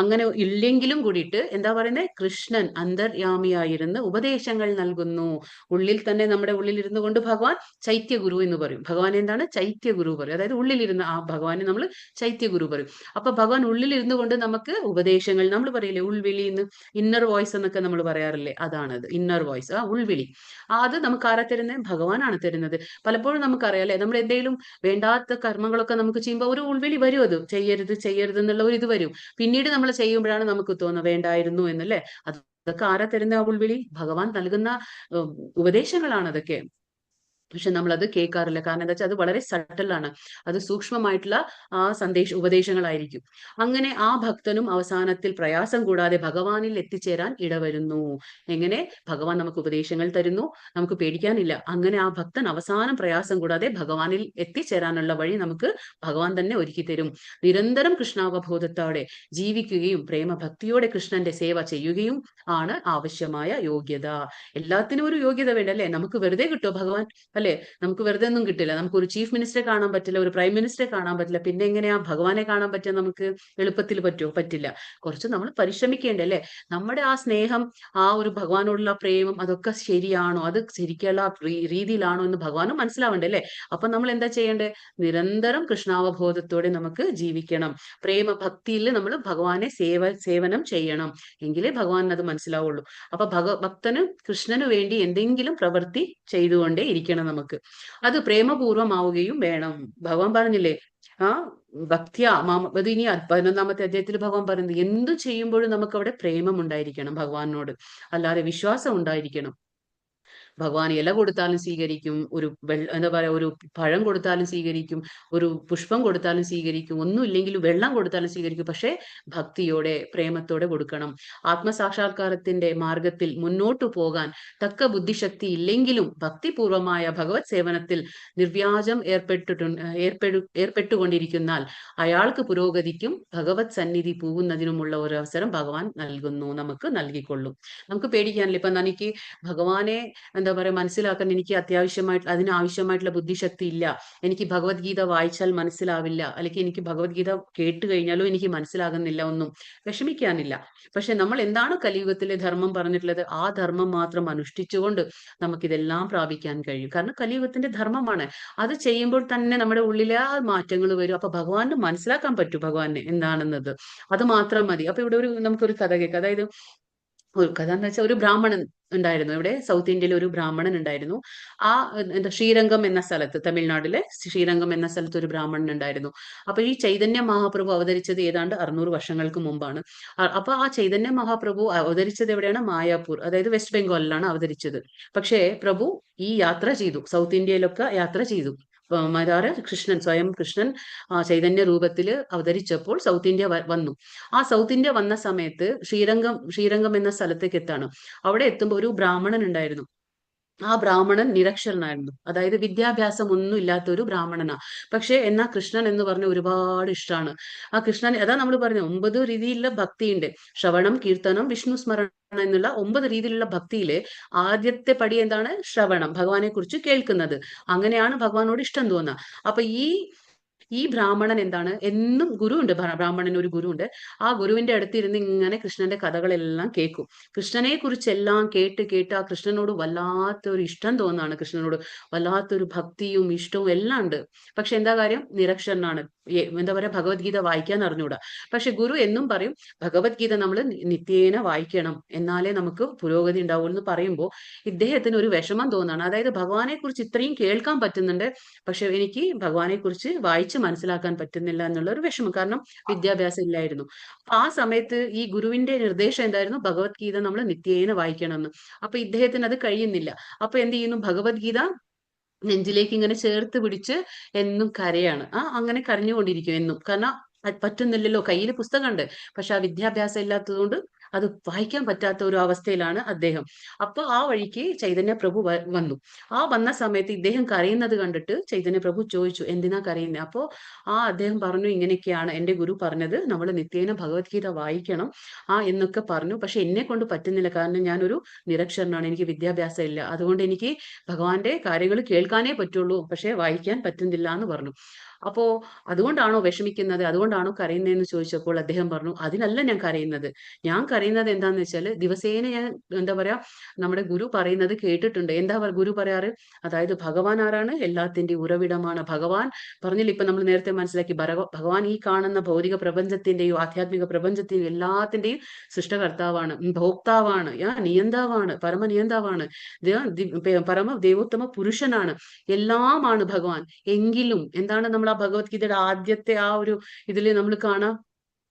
അങ്ങനെ ഇല്ലെങ്കിലും കൂടിയിട്ട് എന്താ പറയുന്നത്, കൃഷ്ണൻ അന്തര്യാമിയായിരുന്ന് ഉപദേശങ്ങൾ നൽകുന്നു. ഉള്ളിൽ തന്നെ നമ്മുടെ ഉള്ളിൽ ഇരുന്നു കൊണ്ട് ഭഗവാൻ ചൈത്യ ഗുരു എന്ന് പറയും. ഭഗവാൻ എന്താണ്? ചൈത്യ ഗുരു പറയും. അതായത് ഉള്ളിലിരുന്ന് ആ ഭഗവാനെ നമ്മൾ ചൈത്യ ഗുരു പറയും. അപ്പൊ ഭഗവാൻ ഉള്ളിലിരുന്നു കൊണ്ട് നമുക്ക് ഉപദേശങ്ങൾ, നമ്മൾ പറയില്ലേ ഉൾവിളി എന്ന്, ഇന്നർ വോയിസ് എന്നൊക്കെ നമ്മൾ പറയാറില്ലേ, അതാണത് ഇന്നർ വോയിസ്, ആ ഉൾവിളി. അത് നമുക്ക് ആരാ തരുന്നത്? ഭഗവാനാണ് തരുന്നത്. പലപ്പോഴും നമുക്കറിയാം അല്ലെ, നമ്മൾ എന്തെങ്കിലും വേണ്ടാത്ത കർമ്മങ്ങളൊക്കെ നമുക്ക് ചെയ്യുമ്പോൾ ഒരു ഉൾവിളി വരും, അത് ചെയ്യരുത് ചെയ്യരുത് എന്നുള്ള ഒരു ഇത് വരും. പിന്നീട് നമ്മൾ ചെയ്യുമ്പോഴാണ് നമുക്ക് തോന്നുന്നത് വേണ്ടായിരുന്നു എന്നല്ലേ. അതൊക്കെ ആരാ തരുന്ന ആ ഉൾവിളി? ഭഗവാൻ നൽകുന്ന ഉപദേശങ്ങളാണ് അതൊക്കെ. പക്ഷെ നമ്മളത് കേൾക്കാറില്ല. കാരണം എന്താ വെച്ചാൽ അത് വളരെ സട്ടലാണ്, അത് സൂക്ഷ്മമായിട്ടുള്ള ആ ഉപദേശങ്ങളായിരിക്കും. അങ്ങനെ ആ ഭക്തനും അവസാനത്തിൽ പ്രയാസം കൂടാതെ ഭഗവാനിൽ എത്തിച്ചേരാൻ ഇടവരുന്നു. എങ്ങനെ? ഭഗവാൻ നമുക്ക് ഉപദേശങ്ങൾ തരുന്നു, നമുക്ക് പേടിക്കാനില്ല. അങ്ങനെ ആ ഭക്തൻ അവസാനം പ്രയാസം കൂടാതെ ഭഗവാനിൽ എത്തിച്ചേരാനുള്ള വഴി നമുക്ക് ഭഗവാൻ തന്നെ ഒരുക്കി തരും. നിരന്തരം കൃഷ്ണാവബോധത്തോടെ ജീവിക്കുകയും പ്രേമഭക്തിയോടെ കൃഷ്ണന്റെ സേവ ചെയ്യുകയും ആണ് ആവശ്യമായ യോഗ്യത. എല്ലാത്തിനും ഒരു യോഗ്യത വേണ്ടല്ലേ. നമുക്ക് വെറുതെ കിട്ടുമോ ഭഗവാൻ? അല്ലെ, നമുക്ക് വെറുതെ ഒന്നും കിട്ടില്ല. നമുക്ക് ഒരു ചീഫ് മിനിസ്റ്ററെ കാണാൻ പറ്റില്ല, ഒരു പ്രൈം മിനിസ്റ്ററെ കാണാൻ പറ്റില്ല. പിന്നെ എങ്ങനെയാ ഭഗവാനെ കാണാൻ പറ്റുക? നമുക്ക് എളുപ്പത്തിൽ പറ്റുമോ? പറ്റില്ല. കുറച്ച് നമ്മൾ പരിശ്രമിക്കേണ്ടേ അല്ലെ. നമ്മുടെ ആ സ്നേഹം, ആ ഒരു ഭഗവാനോടുള്ള പ്രേമം, അതൊക്കെ ശരിയാണോ, അത് ശരിക്കുള്ള രീതിയിലാണോ എന്ന് ഭഗവാനും മനസ്സിലാവണ്ടേ അല്ലെ. അപ്പൊ നമ്മൾ എന്താ ചെയ്യേണ്ടത്? നിരന്തരം കൃഷ്ണാവബോധത്തോടെ നമുക്ക് ജീവിക്കണം. പ്രേമഭക്തിയിൽ നമ്മൾ ഭഗവാനെ സേവനം ചെയ്യണം. എങ്കിലേ ഭഗവാൻ അത് മനസ്സിലാവുള്ളൂ. അപ്പൊ ഭക്തന് കൃഷ്ണന് വേണ്ടി എന്തെങ്കിലും പ്രവൃത്തി ചെയ്തുകൊണ്ടേ ഇരിക്കണം നമുക്ക്. അത് പ്രേമപൂർവമാവുകയും വേണം. ഭഗവാൻ പറഞ്ഞില്ലേ, ആ ഭക്തിയ അത് ഇനി 11ാമത്തെ അധ്യായത്തിൽ ഭഗവാൻ പറയുന്നത്, എന്തു ചെയ്യുമ്പോഴും നമുക്ക് അവിടെ പ്രേമം ഉണ്ടായിരിക്കണം ഭഗവാനോട്, അല്ലാതെ വിശ്വാസം ഉണ്ടായിരിക്കണം. ഭഗവാൻ ഇല കൊടുത്താലും സ്വീകരിക്കും, ഒരു എന്താ പറയാ, ഒരു പഴം കൊടുത്താലും സ്വീകരിക്കും, ഒരു പുഷ്പം കൊടുത്താലും സ്വീകരിക്കും, ഒന്നുമില്ലെങ്കിലും വെള്ളം കൊടുത്താലും സ്വീകരിക്കും. പക്ഷെ ഭക്തിയോടെ പ്രേമത്തോടെ കൊടുക്കണം. ആത്മസാക്ഷാത്കാരത്തിന്റെ മാർഗത്തിൽ മുന്നോട്ടു പോകാൻ തക്ക ബുദ്ധിശക്തി ഇല്ലെങ്കിലും ഭക്തിപൂർവമായ ഭഗവത് സേവനത്തിൽ നിർവ്യാജം ഏർപ്പെട്ടുകൊണ്ടിരിക്കുന്നാൽ അയാൾക്ക് പുരോഗതിക്കും ഭഗവത് സന്നിധി പോകുന്നതിനുമുള്ള ഒരു അവസരം ഭഗവാൻ നൽകുന്നു, നമുക്ക് നൽകിക്കൊള്ളും. നമുക്ക് പേടിക്കാനില്ല. ഇപ്പൊ എനിക്ക് ഭഗവാനെ എന്താ പറയാ മനസ്സിലാക്കാൻ എനിക്ക് അതിനാവശ്യമായിട്ടുള്ള ബുദ്ധിശക്തി ഇല്ല, എനിക്ക് ഭഗവത്ഗീത വായിച്ചാൽ മനസ്സിലാവില്ല, അല്ലെങ്കിൽ എനിക്ക് ഭഗവത്ഗീത കേട്ട് കഴിഞ്ഞാലും എനിക്ക് മനസ്സിലാകുന്നില്ല, ഒന്നും വിഷമിക്കാനില്ല. പക്ഷെ നമ്മൾ എന്താണ് കലിയുഗത്തിലെ ധർമ്മം പറഞ്ഞിട്ടുള്ളത്, ആ ധർമ്മം മാത്രം അനുഷ്ഠിച്ചുകൊണ്ട് നമുക്കിതെല്ലാം പ്രാപിക്കാൻ കഴിയും. കാരണം കലിയുഗത്തിന്റെ ധർമ്മമാണ്. അത് ചെയ്യുമ്പോൾ തന്നെ നമ്മുടെ ഉള്ളിലെ ആ മാറ്റങ്ങൾ വരും. അപ്പൊ ഭഗവാന് മനസ്സിലാക്കാൻ പറ്റും ഭഗവാനെ എന്താണെന്നത്. അത് മാത്രം മതി. അപ്പൊ ഇവിടെ നമുക്കൊരു കഥ കേൾക്കാം. അതായത് ഒരു കഥ എന്ന് വെച്ചാൽ, ഒരു ബ്രാഹ്മണൻ ഉണ്ടായിരുന്നു. ഇവിടെ സൗത്ത് ഇന്ത്യയിൽ ഒരു ബ്രാഹ്മണൻ ഉണ്ടായിരുന്നു. ആ ശ്രീരംഗം എന്ന സ്ഥലത്ത്, തമിഴ്നാട്ടിലെ ശ്രീരംഗം എന്ന സ്ഥലത്ത് ഒരു ബ്രാഹ്മണൻ ഉണ്ടായിരുന്നു. അപ്പൊ ഈ ചൈതന്യ മഹാപ്രഭു അവതരിച്ചത് ഏതാണ്ട് 600 വർഷങ്ങൾക്ക് മുമ്പാണ്. അപ്പൊ ആ ചൈതന്യ മഹാപ്രഭു അവതരിച്ചത് എവിടെയാണ്? മായാപൂർ, അതായത് വെസ്റ്റ് ബംഗാളിലാണ് അവതരിച്ചത്. പക്ഷേ പ്രഭു ഈ യാത്ര ചെയ്തു, സൗത്ത് ഇന്ത്യയിലൊക്കെ യാത്ര ചെയ്തു. കൃഷ്ണൻ സ്വയം കൃഷ്ണൻ ചൈതന്യ രൂപത്തിൽ അവതരിച്ചപ്പോൾ സൗത്ത് ഇന്ത്യ വന്നു. ആ സൗത്ത് ഇന്ത്യ വന്ന സമയത്ത് ശ്രീരംഗം എന്ന സ്ഥലത്തേക്ക് എത്താണ്. അവിടെ എത്തുമ്പോൾ ഒരു ബ്രാഹ്മണൻ ഉണ്ടായിരുന്നു. ആ ബ്രാഹ്മണൻ നിരക്ഷരനായിരുന്നു, അതായത് വിദ്യാഭ്യാസം ഒന്നും ഇല്ലാത്ത ഒരു ബ്രാഹ്മണനാ. പക്ഷെ എന്നാ കൃഷ്ണൻ എന്ന് പറഞ്ഞ ഒരുപാട് ഇഷ്ടമാണ്. ആ കൃഷ്ണൻ അതാ നമ്മൾ പറഞ്ഞത് 9 രീതിയിലുള്ള ഭക്തിയുണ്ട്. ശ്രവണം, കീർത്തനം, വിഷ്ണു സ്മരണ എന്നുള്ള 9 രീതിയിലുള്ള ഭക്തിയില് ആദ്യത്തെ പടി എന്താണ്? ശ്രവണം, ഭഗവാനെ കുറിച്ച് കേൾക്കുന്നത്. അങ്ങനെയാണ് ഭഗവാനോട് ഇഷ്ടം തോന്നുക. അപ്പൊ ഈ ബ്രാഹ്മണൻ എന്താണ്, എന്നും ഗുരുവുണ്ട്, ബ്രാഹ്മണന് ഒരു ഗുരുവുണ്ട്. ആ ഗുരുവിന്റെ അടുത്തിരുന്ന് ഇങ്ങനെ കൃഷ്ണന്റെ കഥകളെല്ലാം കേൾക്കും. കൃഷ്ണനെ കുറിച്ചെല്ലാം കേട്ട് കേട്ട് ആ കൃഷ്ണനോട് വല്ലാത്തൊരു ഇഷ്ടം തോന്നാണ്. കൃഷ്ണനോട് വല്ലാത്തൊരു ഭക്തിയും ഇഷ്ടവും എല്ലാം ഉണ്ട്. പക്ഷെ എന്താ കാര്യം? നിരക്ഷരനാണ്. എന്താ പറയാ, ഭഗവത്ഗീത വായിക്കാൻ അറിഞ്ഞൂടാ. പക്ഷെ ഗുരു എന്നും പറയും ഭഗവത്ഗീത നമ്മൾ നിത്യേന വായിക്കണം, എന്നാലേ നമുക്ക് പുരോഗതി ഉണ്ടാവൂ എന്ന് പറയുമ്പോൾ ഇദ്ദേഹത്തിന് ഒരു വിഷമം തോന്നാണ്. അതായത് ഭഗവാനെ കുറിച്ച് ഇത്രയും കേൾക്കാൻ പറ്റുന്നുണ്ട്, പക്ഷെ എനിക്ക് ഭഗവാനെ കുറിച്ച് വായിച്ച് മനസ്സിലാക്കാൻ പറ്റുന്നില്ല എന്നുള്ള ഒരു വിഷമം. കാരണം വിദ്യാഭ്യാസം ഇല്ലായിരുന്നു. അപ്പൊ ആ സമയത്ത് ഈ ഗുരുവിന്റെ നിർദ്ദേശം എന്തായിരുന്നു? ഭഗവത്ഗീത നമ്മൾ നിത്യേന വായിക്കണം എന്ന്. അപ്പൊ ഇദ്ദേഹത്തിന് അത് കഴിയുന്നില്ല. അപ്പൊ എന്ത് ചെയ്യുന്നു? ഭഗവത്ഗീത നെഞ്ചിലേക്ക് ഇങ്ങനെ ചേർത്ത് പിടിച്ച് എന്നും കരയാണ്. അങ്ങനെ കരഞ്ഞുകൊണ്ടിരിക്കും എന്നും. കാരണം പറ്റുന്നില്ലല്ലോ, കയ്യിൽ പുസ്തകമുണ്ട്, പക്ഷെ ആ വിദ്യാഭ്യാസം ഇല്ലാത്തതുകൊണ്ട് അത് വായിക്കാൻ പറ്റാത്ത ഒരു അവസ്ഥയിലാണ് അദ്ദേഹം. അപ്പൊ ആ വഴിക്ക് ചൈതന്യ പ്രഭു വന്നു. ആ വന്ന സമയത്ത് ഇദ്ദേഹം കരയുന്നത് കണ്ടിട്ട് ചൈതന്യ പ്രഭു ചോദിച്ചു, എന്തിനാ കരയുന്നത്? അപ്പോ അദ്ദേഹം പറഞ്ഞു, ഇങ്ങനെയൊക്കെയാണ് എന്റെ ഗുരു പറഞ്ഞത്, നമ്മൾ നിത്യേന ഭഗവത്ഗീത വായിക്കണം എന്നൊക്കെ പറഞ്ഞു. പക്ഷെ എന്നെ കൊണ്ട് പറ്റുന്നില്ല, കാരണം ഞാനൊരു നിരക്ഷരനാണ്, എനിക്ക് വിദ്യാഭ്യാസം ഇല്ല, അതുകൊണ്ട് എനിക്ക് ഭഗവാന്റെ കാര്യങ്ങൾ കേൾക്കാനേ പറ്റുള്ളൂ, പക്ഷെ വായിക്കാൻ പറ്റുന്നില്ല എന്ന് പറഞ്ഞു. അപ്പോ അതുകൊണ്ടാണോ വിഷമിക്കുന്നത്, അതുകൊണ്ടാണോ കരയുന്നതെന്ന് ചോദിച്ചപ്പോൾ അദ്ദേഹം പറഞ്ഞു, അതിനല്ല ഞാൻ കരയുന്നത്. ഞാൻ കരയുന്നത് എന്താന്ന് വെച്ചാൽ ദിവസേന ഞാൻ എന്താ പറയാ, നമ്മുടെ ഗുരു പറയുന്നത് കേട്ടിട്ടുണ്ട്. എന്താ ഗുരു പറയാറ്? അതായത് ഭഗവാൻ ആരാണ്? എല്ലാത്തിന്റെ ഉറവിടമാണ്. ഭഗവാൻ പറഞ്ഞില്ല, ഇപ്പൊ നമ്മൾ നേരത്തെ മനസ്സിലാക്കി, ഭഗവാൻ ഈ കാണുന്ന ഭൗതിക പ്രപഞ്ചത്തിന്റെയും ആധ്യാത്മിക പ്രപഞ്ചത്തിന്റെയും എല്ലാത്തിന്റെയും സൃഷ്ടകർത്താവാണ്, ഭോക്താവാണ്, നിയന്താവാണ്, പരമനിയന്താവാണ്, പരമ ദേവോത്തമ പുരുഷനാണ്, എല്ലാമാണ് ഭഗവാൻ. എങ്കിലും എന്താണ് നമ്മൾ ആ ഭഗവത്ഗീതയുടെ ആദ്യത്തെ ആ ഒരു ഇതില് നമ്മൾ കാണാം,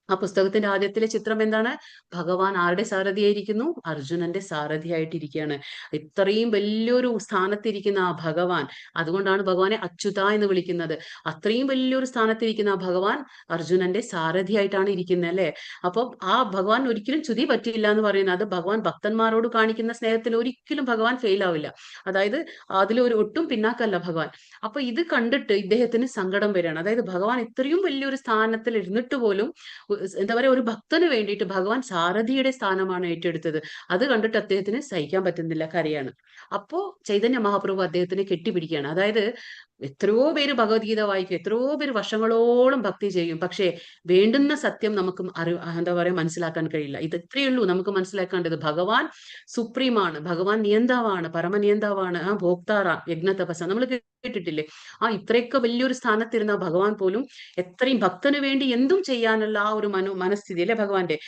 ആ പുസ്തകത്തിന്റെ ആദ്യത്തിലെ ചിത്രം എന്താണ്? ഭഗവാൻ ആരുടെ സാരഥിയായിരിക്കുന്നു? അർജുനന്റെ സാരഥിയായിട്ടിരിക്കുകയാണ്. ഇത്രയും വലിയൊരു സ്ഥാനത്തിരിക്കുന്ന ആ ഭഗവാൻ, അതുകൊണ്ടാണ് ഭഗവാനെ അച്യുത എന്ന് വിളിക്കുന്നത്. അത്രയും വലിയൊരു സ്ഥാനത്തിരിക്കുന്ന ആ ഭഗവാൻ അർജുനന്റെ സാരഥിയായിട്ടാണ് ഇരിക്കുന്നത്, അല്ലെ? അപ്പൊ ആ ഭഗവാൻ ഒരിക്കലും ചുതി പറ്റില്ല എന്ന് പറയുന്നത്, അത് ഭഗവാൻ ഭക്തന്മാരോട് കാണിക്കുന്ന സ്നേഹത്തിൽ ഒരിക്കലും ഭഗവാൻ ഫെയിൽ ആവില്ല. അതായത് അതിലൊരു ഒട്ടും പിന്നാക്കല്ല ഭഗവാൻ. അപ്പൊ ഇത് കണ്ടിട്ട് ഇദ്ദേഹത്തിന് സങ്കടം വരികയാണ്. അതായത് ഭഗവാൻ ഇത്രയും വലിയൊരു സ്ഥാനത്തിൽ ഇരുന്നിട്ട് പോലും എന്താ പറയാ, ഒരു ഭക്തന് വേണ്ടിയിട്ട് ഭഗവാൻ സാരഥിയുടെ സ്ഥാനമാണ് ഏറ്റെടുത്തത്. അത് കണ്ടിട്ട് അദ്ദേഹത്തിന് സഹിക്കാൻ പറ്റുന്നില്ല, കരയാണ്. അപ്പോ ചൈതന്യ മഹാപ്രഭു അദ്ദേഹത്തിനെ കെട്ടിപ്പിടിക്കുകയാണ്. അതായത് എത്രയോ പേര് ഭഗവത്ഗീത വായിക്കും, എത്രയോ പേര് വർഷങ്ങളോളം ഭക്തി ചെയ്യും, പക്ഷേ വേണ്ടുന്ന സത്യം നമുക്ക് എന്താ പറയാ, മനസ്സിലാക്കാൻ കഴിയില്ല. ഇത് ഇത്രയേ ഉള്ളൂ നമുക്ക് മനസ്സിലാക്കേണ്ടത്. ഭഗവാൻ സുപ്രീമാണ്, ഭഗവാൻ നിയന്താവാണ്, പരമനിയന്താവാണ്, ഭോക്താറ യജ്ഞതപസ നമ്മൾ കേട്ടിട്ടില്ലേ? ഇത്രയൊക്കെ വലിയൊരു സ്ഥാനത്തിരുന്ന ഭഗവാൻ പോലും എത്രയും ഭക്തന് വേണ്ടി എന്തും ചെയ്യാനുള്ള ആ ഒരു മനസ്ഥിതി അല്ലെ ഭഗവാന്റെ,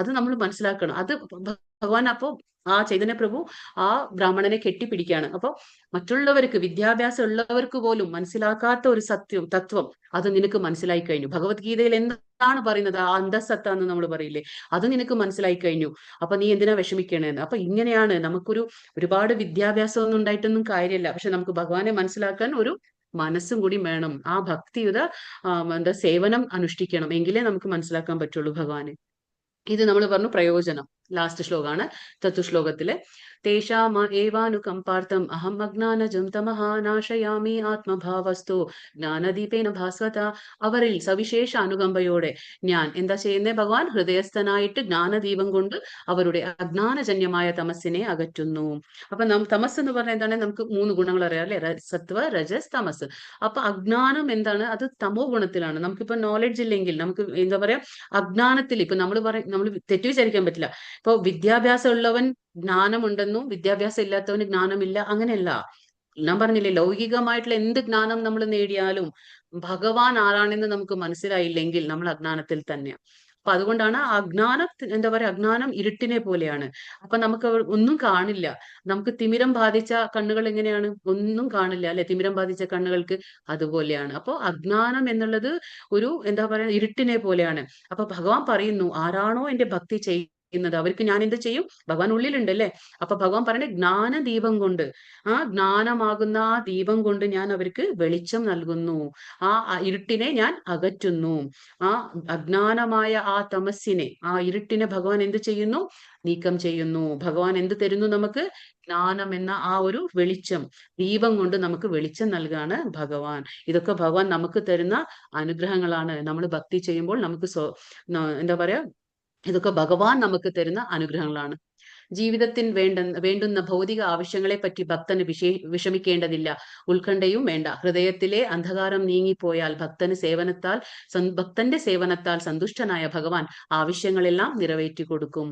അത് നമ്മൾ മനസ്സിലാക്കണം. അത് ഭഗവാൻ അപ്പോ ആ ചൈതന്യ പ്രഭു ആ ബ്രാഹ്മണനെ കെട്ടിപ്പിടിക്കുകയാണ്. അപ്പൊ മറ്റുള്ളവർക്ക്, വിദ്യാഭ്യാസം ഉള്ളവർക്ക് പോലും മനസ്സിലാക്കാത്ത ഒരു തത്വം അത് നിനക്ക് മനസ്സിലായി കഴിഞ്ഞു. ഭഗവത്ഗീതയിൽ എന്താണ് പറയുന്നത്, ആ അന്തസത്ത എന്ന് നമ്മൾ പറയില്ലേ, അത് നിനക്ക് മനസ്സിലായി കഴിഞ്ഞു. അപ്പൊ നീ എന്തിനാ വിഷമിക്കണേന്ന്? അപ്പൊ ഇങ്ങനെയാണ് ഒരുപാട് വിദ്യാഭ്യാസം ഒന്നും ഉണ്ടായിട്ടൊന്നും കാര്യമില്ല, പക്ഷെ നമുക്ക് ഭഗവാനെ മനസ്സിലാക്കാൻ ഒരു മനസ്സും കൂടി വേണം. ആ ഭക്തിയുത സേവനം അനുഷ്ഠിക്കണം, എങ്കിലേ നമുക്ക് മനസ്സിലാക്കാൻ പറ്റുള്ളൂ ഭഗവാനെ. ഇത് നമ്മൾ പറഞ്ഞു പ്രയോജനം. ലാസ്റ്റ് ശ്ലോകാണ് തത്വശ്ലോകത്തിലെ. തേഷാം ഏവാനുകമ്പാർത്ഥം അഹം അജ്ഞാനജം തമഃ നാശയാമി ആത്മഭാവസ്തു ജ്ഞാനദീപേന ഭാസ്വത. അവരിൽ സവിശേഷ അനുകമ്പയോടെ ഞാൻ എന്താ ചെയ്യുന്നേ? ഭഗവാൻ ഹൃദയസ്ഥനായിട്ട് ജ്ഞാനദീപം കൊണ്ട് അവരുടെ അജ്ഞാനജന്യമായ തമസ്സിനെ അകറ്റുന്നു. അപ്പൊ തമസ് എന്ന് പറഞ്ഞാൽ എന്താണ്? നമുക്ക് 3 ഗുണങ്ങൾ അറിയാം, അല്ലെ? സത്വ, രജസ്, തമസ്. അപ്പൊ അജ്ഞാനം എന്താണ്? അത് തമോ ഗുണത്തിലാണ്. നമുക്കിപ്പോ നോളജ് ഇല്ലെങ്കിൽ, നമുക്ക് എന്താ പറയാ, അജ്ഞാനത്തിൽ ഇപ്പൊ നമ്മൾ തെറ്റു വിചാരിക്കാൻ പറ്റില്ല. ഇപ്പൊ വിദ്യാഭ്യാസം ഉള്ളവൻ ജ്ഞാനമുണ്ടെന്നും വിദ്യാഭ്യാസം ഇല്ലാത്തവന് ജ്ഞാനമില്ല, അങ്ങനെയല്ല. ഞാൻ പറഞ്ഞില്ലേ, ലൗകികമായിട്ടുള്ള എന്ത് ജ്ഞാനം നമ്മൾ നേടിയാലും ഭഗവാൻ ആരാണെന്ന് നമുക്ക് മനസ്സിലായില്ലെങ്കിൽ നമ്മൾ അജ്ഞാനത്തിൽ തന്നെയാണ്. അപ്പൊ അതുകൊണ്ടാണ് അജ്ഞാനം, എന്താ പറയാ, അജ്ഞാനം ഇരുട്ടിനെ പോലെയാണ്. അപ്പൊ നമുക്ക് ഒന്നും കാണില്ല. നമുക്ക് തിമിരം ബാധിച്ച കണ്ണുകൾ എങ്ങനെയാണ്? ഒന്നും കാണില്ല, അല്ലെ? തിമിരം ബാധിച്ച കണ്ണുകൾക്ക് അതുപോലെയാണ്. അപ്പൊ അജ്ഞാനം എന്നുള്ളത് ഒരു എന്താ പറയാ, ഇരുട്ടിനെ പോലെയാണ്. അപ്പൊ ഭഗവാൻ പറയുന്നു, ആരാണോ എന്റെ ഭക്തി അവർക്ക് ഞാൻ എന്ത് ചെയ്യും? ഭഗവാൻ ഉള്ളിലുണ്ട് അല്ലേ? അപ്പൊ ഭഗവാൻ പറയണേ ജ്ഞാനദീപം കൊണ്ട്, ആ ജ്ഞാനമാകുന്ന ആ ദീപം കൊണ്ട് ഞാൻ അവർക്ക് വെളിച്ചം നൽകുന്നു. ആ ഇരുട്ടിനെ ഞാൻ അകറ്റുന്നു. ആ അജ്ഞാനമായ ആ തമസ്സിനെ, ആ ഇരുട്ടിനെ ഭഗവാൻ എന്ത് ചെയ്യുന്നു? നീക്കം ചെയ്യുന്നു. ഭഗവാൻ എന്ത് തരുന്നു നമുക്ക്? ജ്ഞാനം എന്ന ആ ഒരു വെളിച്ചം, ദീപം കൊണ്ട് നമുക്ക് വെളിച്ചം നൽകാണ് ഭഗവാൻ. ഇതൊക്കെ ഭഗവാൻ നമുക്ക് തരുന്ന അനുഗ്രഹങ്ങളാണ്. നമ്മൾ ഭക്തി ചെയ്യുമ്പോൾ നമുക്ക് എന്താ പറയാ, ഇതൊക്കെ ഭഗവാൻ നമുക്ക് തരുന്ന അനുഗ്രഹങ്ങളാണ്. ജീവിതത്തിൽ വേണ്ടുന്ന ഭൗതിക ആവശ്യങ്ങളെ പറ്റി ഭക്തന് വിഷമിക്കേണ്ടതില്ല, ഉത്കണ്ഠയും വേണ്ട. ഹൃദയത്തിലെ അന്ധകാരം നീങ്ങിപ്പോയാൽ ഭക്തന്റെ സേവനത്താൽ സന്തുഷ്ടനായ ഭഗവാൻ ആവശ്യങ്ങളെല്ലാം നിറവേറ്റി കൊടുക്കും.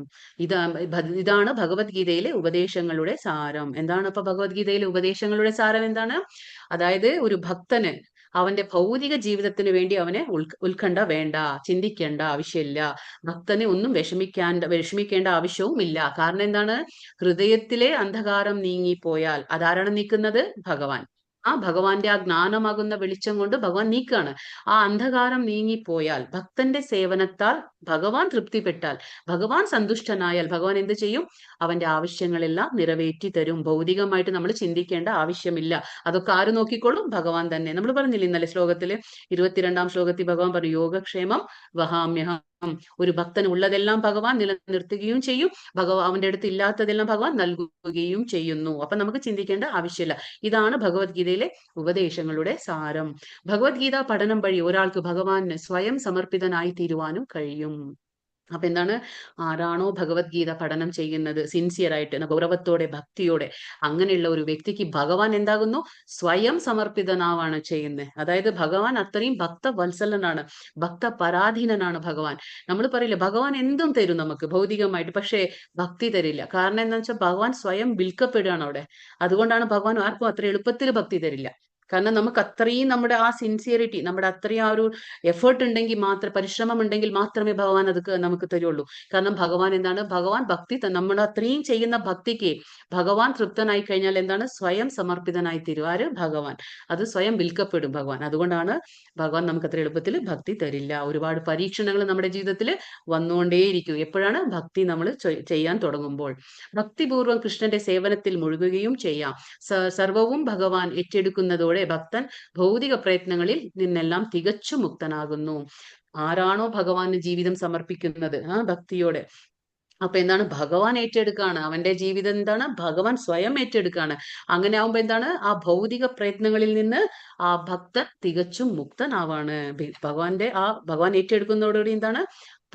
ഇതാണ് ഭഗവത്ഗീതയിലെ ഉപദേശങ്ങളുടെ സാരം. എന്താണ് അപ്പൊ ഭഗവത്ഗീതയിലെ ഉപദേശങ്ങളുടെ സാരം എന്താണ്? അതായത് ഒരു ഭക്തന് അവന്റെ ഭൗതിക ജീവിതത്തിന് വേണ്ടി അവന് ഉത്കണ്ഠ വേണ്ട, ചിന്തിക്കേണ്ട ആവശ്യമില്ല. ഭക്തനെ ഒന്നും വിഷമിക്കേണ്ട ആവശ്യവും ഇല്ല. കാരണം എന്താണ്? ഹൃദയത്തിലെ അന്ധകാരം നീങ്ങിപ്പോയാൽ അതാരാണ് നീക്കുന്നത്? ഭഗവാൻ. ഭഗവാന്റെ ആ ജ്ഞാനമാകുന്ന വെളിച്ചം കൊണ്ട് ഭഗവാൻ നീക്കാണ്. ആ അന്ധകാരം നീങ്ങിപ്പോയാൽ, ഭക്തന്റെ സേവനത്താൽ ഭഗവാൻ തൃപ്തിപ്പെട്ടാൽ, ഭഗവാൻ സന്തുഷ്ടനായാൽ ഭഗവാൻ എന്ത് ചെയ്യും? അവന്റെ ആവശ്യങ്ങളെല്ലാം നിറവേറ്റി തരും. ഭൗതികമായിട്ട് നമ്മൾ ചിന്തിക്കേണ്ട ആവശ്യമില്ല. അതൊക്കെ ആര് നോക്കിക്കോളും? ഭഗവാൻ തന്നെ. നമ്മൾ പറഞ്ഞില്ലേ ഇന്നലെ ശ്ലോകത്തില്, 22-ാം ശ്ലോകത്തിൽ ഭഗവാൻ പറഞ്ഞു, യോഗക്ഷേമം വഹാമ്യഹം. ഒരു ഭക്തന് ഉള്ളതെല്ലാം ഭഗവാൻ നിലനിർത്തുകയും ചെയ്യും, അവന്റെ അടുത്ത് ഇല്ലാത്തതെല്ലാം ഭഗവാൻ നൽകുകയും ചെയ്യുന്നു. അപ്പൊ നമുക്ക് ചിന്തിക്കേണ്ട ആവശ്യമില്ല. ഇതാണ് ഭഗവത്ഗീതയിലെ ഉപദേശങ്ങളുടെ സാരം. ഭഗവത്ഗീത പഠനം വഴി ഒരാൾക്ക് ഭഗവാന് സ്വയം സമർപ്പിതനായി തീരുവാനും കഴിയും. അപ്പൊ എന്താണ്? ആരാണോ ഭഗവത്ഗീത പഠനം ചെയ്യുന്നത് സിൻസിയർ ആയിട്ട്, ഗൗരവത്തോടെ, ഭക്തിയോടെ, അങ്ങനെയുള്ള ഒരു വ്യക്തിക്ക് ഭഗവാൻ എന്താകുന്നു? സ്വയം സമർപ്പിതനാവാണ് ചെയ്യുന്നത്. അതായത് ഭഗവാൻ അത്രയും ഭക്തവത്സലനാണ്, ഭക്തപരാധീനനാണ് ഭഗവാൻ. നമ്മൾ പറയില്ല ഭഗവാൻ എന്തും തരും നമുക്ക് ഭൗതികമായിട്ട്, പക്ഷേ ഭക്തി തരില്ല. കാരണം എന്താണെന്ന് വെച്ചാൽ ഭഗവാൻ സ്വയം വിൽക്കപ്പെടുകയാണ് അവിടെ. അതുകൊണ്ടാണ് ഭഗവാൻ ആർക്കും അത്ര എളുപ്പത്തിൽ ഭക്തി തരില്ല. കാരണം നമുക്ക് അത്രയും നമ്മുടെ ആ സിൻസിയറിറ്റി, നമ്മുടെ അത്രയും ആ ഒരു എഫേർട്ട് ഉണ്ടെങ്കിൽ പരിശ്രമം ഉണ്ടെങ്കിൽ മാത്രമേ ഭഗവാൻ അത് നമുക്ക് തരുള്ളൂ. കാരണം ഭഗവാൻ എന്താണ്? ഭഗവാൻ ഭക്തി നമ്മൾ അത്രയും ചെയ്യുന്ന ഭക്തിക്ക് ഭഗവാൻ തൃപ്തനായി കഴിഞ്ഞാൽ എന്താണ്? സ്വയം സമർപ്പിതനായി തീരും. ആര്? ഭഗവാൻ. അത് സ്വയം വിൽക്കപ്പെടും ഭഗവാൻ. അതുകൊണ്ടാണ് ഭഗവാൻ നമുക്ക് അത്ര എളുപ്പത്തിൽ ഭക്തി തരില്ല. ഒരുപാട് പരീക്ഷണങ്ങൾ നമ്മുടെ ജീവിതത്തിൽ വന്നുകൊണ്ടേയിരിക്കും. എപ്പോഴാണ്? ഭക്തി നമ്മൾ ചെയ്യാൻ തുടങ്ങുമ്പോൾ. ഭക്തിപൂർവ്വം കൃഷ്ണന്റെ സേവനത്തിൽ മുഴുകുകയും ചെയ്യാം. സർവവും ഭഗവാൻ ഏറ്റെടുക്കുന്നതോടെ ഭക്തൻ ഭൗതിക പ്രയത്നങ്ങളിൽ നിന്നെല്ലാം തികച്ചും മുക്തനാകുന്നു. ആരാണോ ഭഗവാന് ജീവിതം സമർപ്പിക്കുന്നത് ഭക്തിയോടെ, അപ്പൊ എന്താണ്? ഭഗവാൻ ഏറ്റെടുക്കാണ് അവന്റെ ജീവിതം. എന്താണ്? ഭഗവാൻ സ്വയം ഏറ്റെടുക്കാണ്. അങ്ങനെ ആവുമ്പോ എന്താണ്? ആ ഭൗതിക പ്രയത്നങ്ങളിൽ നിന്ന് ആ ഭക്തൻ തികച്ചും മുക്തനാവാണ്. ഭഗവാൻ ഏറ്റെടുക്കുന്നതോടുകൂടി എന്താണ്?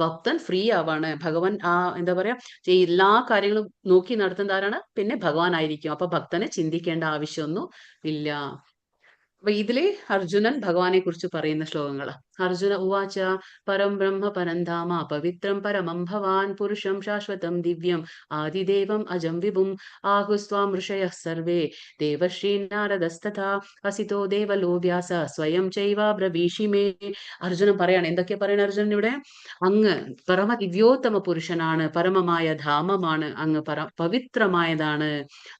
ഭക്തൻ ഫ്രീ ആവാണ്. ഭഗവാൻ എന്താ പറയാ, എല്ലാ കാര്യങ്ങളും നോക്കി നടത്തുന്ന ആരാണ്? പിന്നെ ഭഗവാൻ ആയിരിക്കും. അപ്പൊ ഭക്തനെ ചിന്തിക്കേണ്ട ആവശ്യമൊന്നും ഇല്ല. അപ്പൊ ഇതില് അർജുനൻ ഭഗവാനെ കുറിച്ച് പറയുന്ന ശ്ലോകങ്ങളാ. അർജുന ഉവാച പരം ബ്രഹ്മ പരന്ധാമ പവിത്രം പരമം ഭവാൻ പുരുഷം ശാശ്വതം ദിവ്യം ആദിദേവം അജം വിഭും ആഹുസ്വാം ഋഷയഃ സർവേ ദേവശ്രീ നാരദസ്തഥാ അസിതോ ദേവലോ വ്യാസ സ്വയം ചൈവാബ്രവീഷി മേ. അർജുനൻ പറയാണ്. എന്തൊക്കെയാ പറയണ അർജുനൻ ഇവിടെ? അങ്ങ് പരമ ദിവ്യോത്തമ പുരുഷനാണ്, പരമമായ ധാമമാണ്, അങ്ങ് പവിത്രമായതാണ്,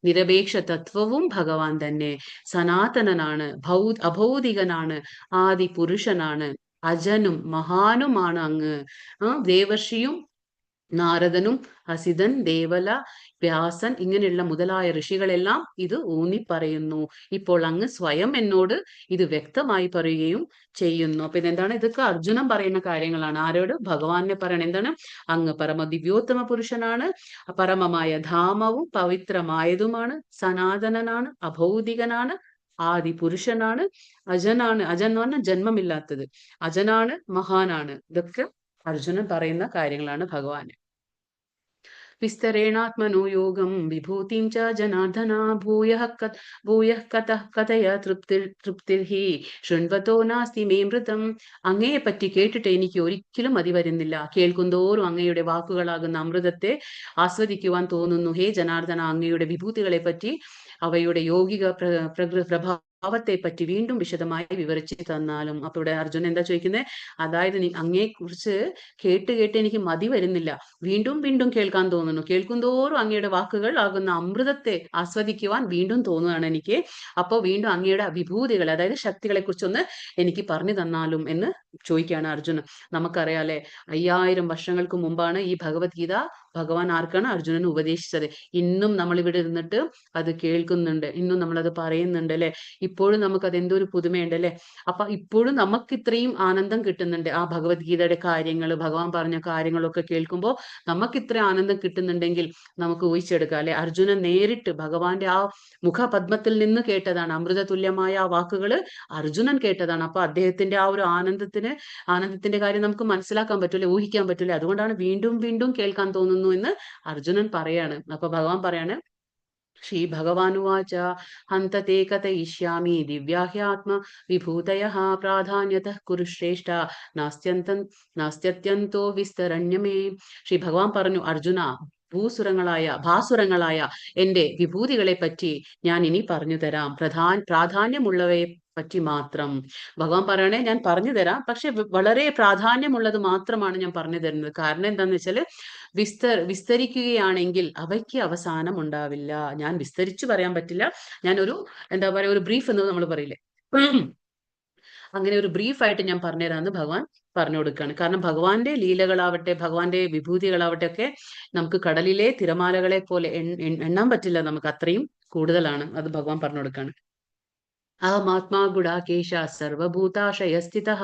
നിരപേക്ഷ തത്വവും ഭഗവാൻ തന്നെ, സനാതനനാണ്, അഭൗതികനാണ്, ആദി പുരുഷനാണ്, അജനും മഹാനുമാണ് അങ്ങ്. ദേവർഷിയും നാരദനും അസിതൻ ദേവല വ്യാസൻ ഇങ്ങനെയുള്ള മുതലായ ഋഷികളെല്ലാം ഇത് ഊന്നി പറയുന്നു. ഇപ്പോൾ അങ്ങ് സ്വയം എന്നോട് ഇത് വ്യക്തമായി പറയുകയും ചെയ്യുന്നു. അപ്പൊ ഇതെന്താണ്? ഇതൊക്കെ അർജുനൻ പറയുന്ന കാര്യങ്ങളാണ്. ആരോട്? ഭഗവാനെ പറയണം. എന്താണ്? അങ്ങ് പരമ ദിവ്യോത്തമ പുരുഷനാണ്, പരമമായ ധാമവും പവിത്രമായതുമാണ്, സനാതനനാണ്, അഭൗതികനാണ്, ആദി പുരുഷനാണ്, അജനാണ്. അജൻ എന്ന് പറഞ്ഞാൽ ജന്മമില്ലാത്തത്. അജനാണ്, മഹാനാണ്. ഇതൊക്കെ അർജുനൻ പറയുന്ന കാര്യങ്ങളാണ് ഭഗവാന്. വിസ്തരേണാത്മനോ യോഗം വിഭൂതിം ച ജനാർദ്ദന ഭൂയഃ കഥയ തൃപ്തിർഹി ശൃണ്വതോ നാസ്തി മേ മൃതം. അങ്ങയെ പറ്റി കേട്ടിട്ട് എനിക്ക് ഒരിക്കലും മതി വരുന്നില്ല. കേൾക്കുന്തോറും അങ്ങയുടെ വാക്കുകളാകുന്ന അമൃതത്തെ ആസ്വദിക്കുവാൻ തോന്നുന്നു. ഹേ ജനാർദ്ദന, അങ്ങയുടെ വിഭൂതികളെ പറ്റി, അവയുടെ യൗകിക പ്രഭാവത്തെ പറ്റി വീണ്ടും വിശദമായി വിവരിച്ചു തന്നാലും. അപ്പൊ ഇവിടെ അർജുനൻ എന്താ ചോദിക്കുന്നത്? അതായത് അങ്ങയെ കുറിച്ച് കേട്ട് എനിക്ക് മതി വരുന്നില്ല, വീണ്ടും വീണ്ടും കേൾക്കാൻ തോന്നുന്നു. കേൾക്കുന്തോറും അങ്ങയുടെ വാക്കുകൾ ആകുന്ന അമൃതത്തെ ആസ്വദിക്കുവാൻ വീണ്ടും തോന്നുകയാണ് എനിക്ക്. അപ്പൊ വീണ്ടും അങ്ങയുടെ വിഭൂതികൾ, അതായത് ശക്തികളെ കുറിച്ചൊന്ന് എനിക്ക് പറഞ്ഞു തന്നാലും എന്ന് ചോദിക്കുകയാണ് അർജുനൻ. നമുക്കറിയാലേ, 5000 വർഷങ്ങൾക്ക് മുമ്പാണ് ഈ ഭഗവത്ഗീത ഭഗവാൻ ആർക്കാണ്? അർജുനന് ഉപദേശിച്ചത്. ഇന്നും നമ്മൾ ഇവിടെ ഇരുന്നിട്ട് അത് കേൾക്കുന്നുണ്ട്, ഇന്നും നമ്മളത് പറയുന്നുണ്ട് അല്ലെ. ഇപ്പോഴും നമുക്കത് എന്തോ ഒരു പുതുമയുണ്ട് അല്ലെ. അപ്പൊ ഇപ്പോഴും നമുക്ക് ഇത്രയും ആനന്ദം കിട്ടുന്നുണ്ട് ആ ഭഗവത്ഗീതയുടെ കാര്യങ്ങൾ, ഭഗവാൻ പറഞ്ഞ കാര്യങ്ങളൊക്കെ കേൾക്കുമ്പോൾ നമുക്ക് ഇത്ര ആനന്ദം കിട്ടുന്നുണ്ടെങ്കിൽ നമുക്ക് ഊഹിച്ചെടുക്കാം അല്ലെ. അർജുനൻ നേരിട്ട് ഭഗവാന്റെ ആ മുഖപദ്മത്തിൽ നിന്ന് കേട്ടതാണ്, അമൃത തുല്യമായ ആ വാക്കുകൾ അർജുനൻ കേട്ടതാണ്. അപ്പൊ അദ്ദേഹത്തിന്റെ ആ ഒരു ആനന്ദത്തിന്റെ കാര്യം നമുക്ക് മനസ്സിലാക്കാൻ പറ്റൂലേ, ഊഹിക്കാൻ പറ്റൂലേ. അതുകൊണ്ടാണ് വീണ്ടും വീണ്ടും കേൾക്കാൻ തോന്നുന്നു എന്ന് അർജുനൻ പറയാണ്. അപ്പൊ ഭഗവാൻ പറയാണ്, ശ്രീ ഭഗവാനുവാച ഹന്ത തേ കഥയിഷ്യാമി ദിവ്യാഹ്യാത്മ വിഭൂതയഃ പ്രാധാന്യതഃ കുരു ശ്രേഷ്ഠ നാസ്ത്യത്യന്തോ വിസ്തരണ്യമേ. ശ്രീ ഭഗവാൻ പറഞ്ഞു, അർജുന, ഭാസുരങ്ങളായ എന്റെ വിഭൂതികളെ പറ്റി ഞാൻ ഇനി പറഞ്ഞു തരാം. പ്രാധാന്യമുള്ളവയെ പറ്റി മാത്രം. ഭഗവാൻ പറയണേ, ഞാൻ പറഞ്ഞു തരാം, പക്ഷെ വളരെ പ്രാധാന്യമുള്ളത് മാത്രമാണ് ഞാൻ പറഞ്ഞു തരുന്നത്. കാരണം എന്താന്ന് വെച്ചാല് വിസ്തരിക്കുകയാണെങ്കിൽ അവയ്ക്ക് അവസാനം ഉണ്ടാവില്ല. ഞാൻ വിസ്തരിച്ചു പറയാൻ പറ്റില്ല. ഞാൻ എന്താ പറയാ, ഒരു ബ്രീഫ് എന്ന് നമ്മൾ പറയില്ലേ, അങ്ങനെ ഒരു ബ്രീഫായിട്ട് ഞാൻ പറഞ്ഞുതരാമെന്ന് ഭഗവാൻ പറഞ്ഞു കൊടുക്കുകയാണ്. കാരണം ഭഗവാന്റെ ലീലകളാവട്ടെ, ഭഗവാന്റെ വിഭൂതികളാവട്ടെ ഒക്കെ നമുക്ക് കടലിലെ തിരമാലകളെ പോലെ എണ്ണാൻ പറ്റില്ല, നമുക്ക് അത്രയും കൂടുതലാണ്. അത് ഭഗവാൻ പറഞ്ഞു കൊടുക്കുകയാണ്. അഹമാത്മാ ഗുഡാകേശ സർവഭൂതാശയസ്ഥിതഃ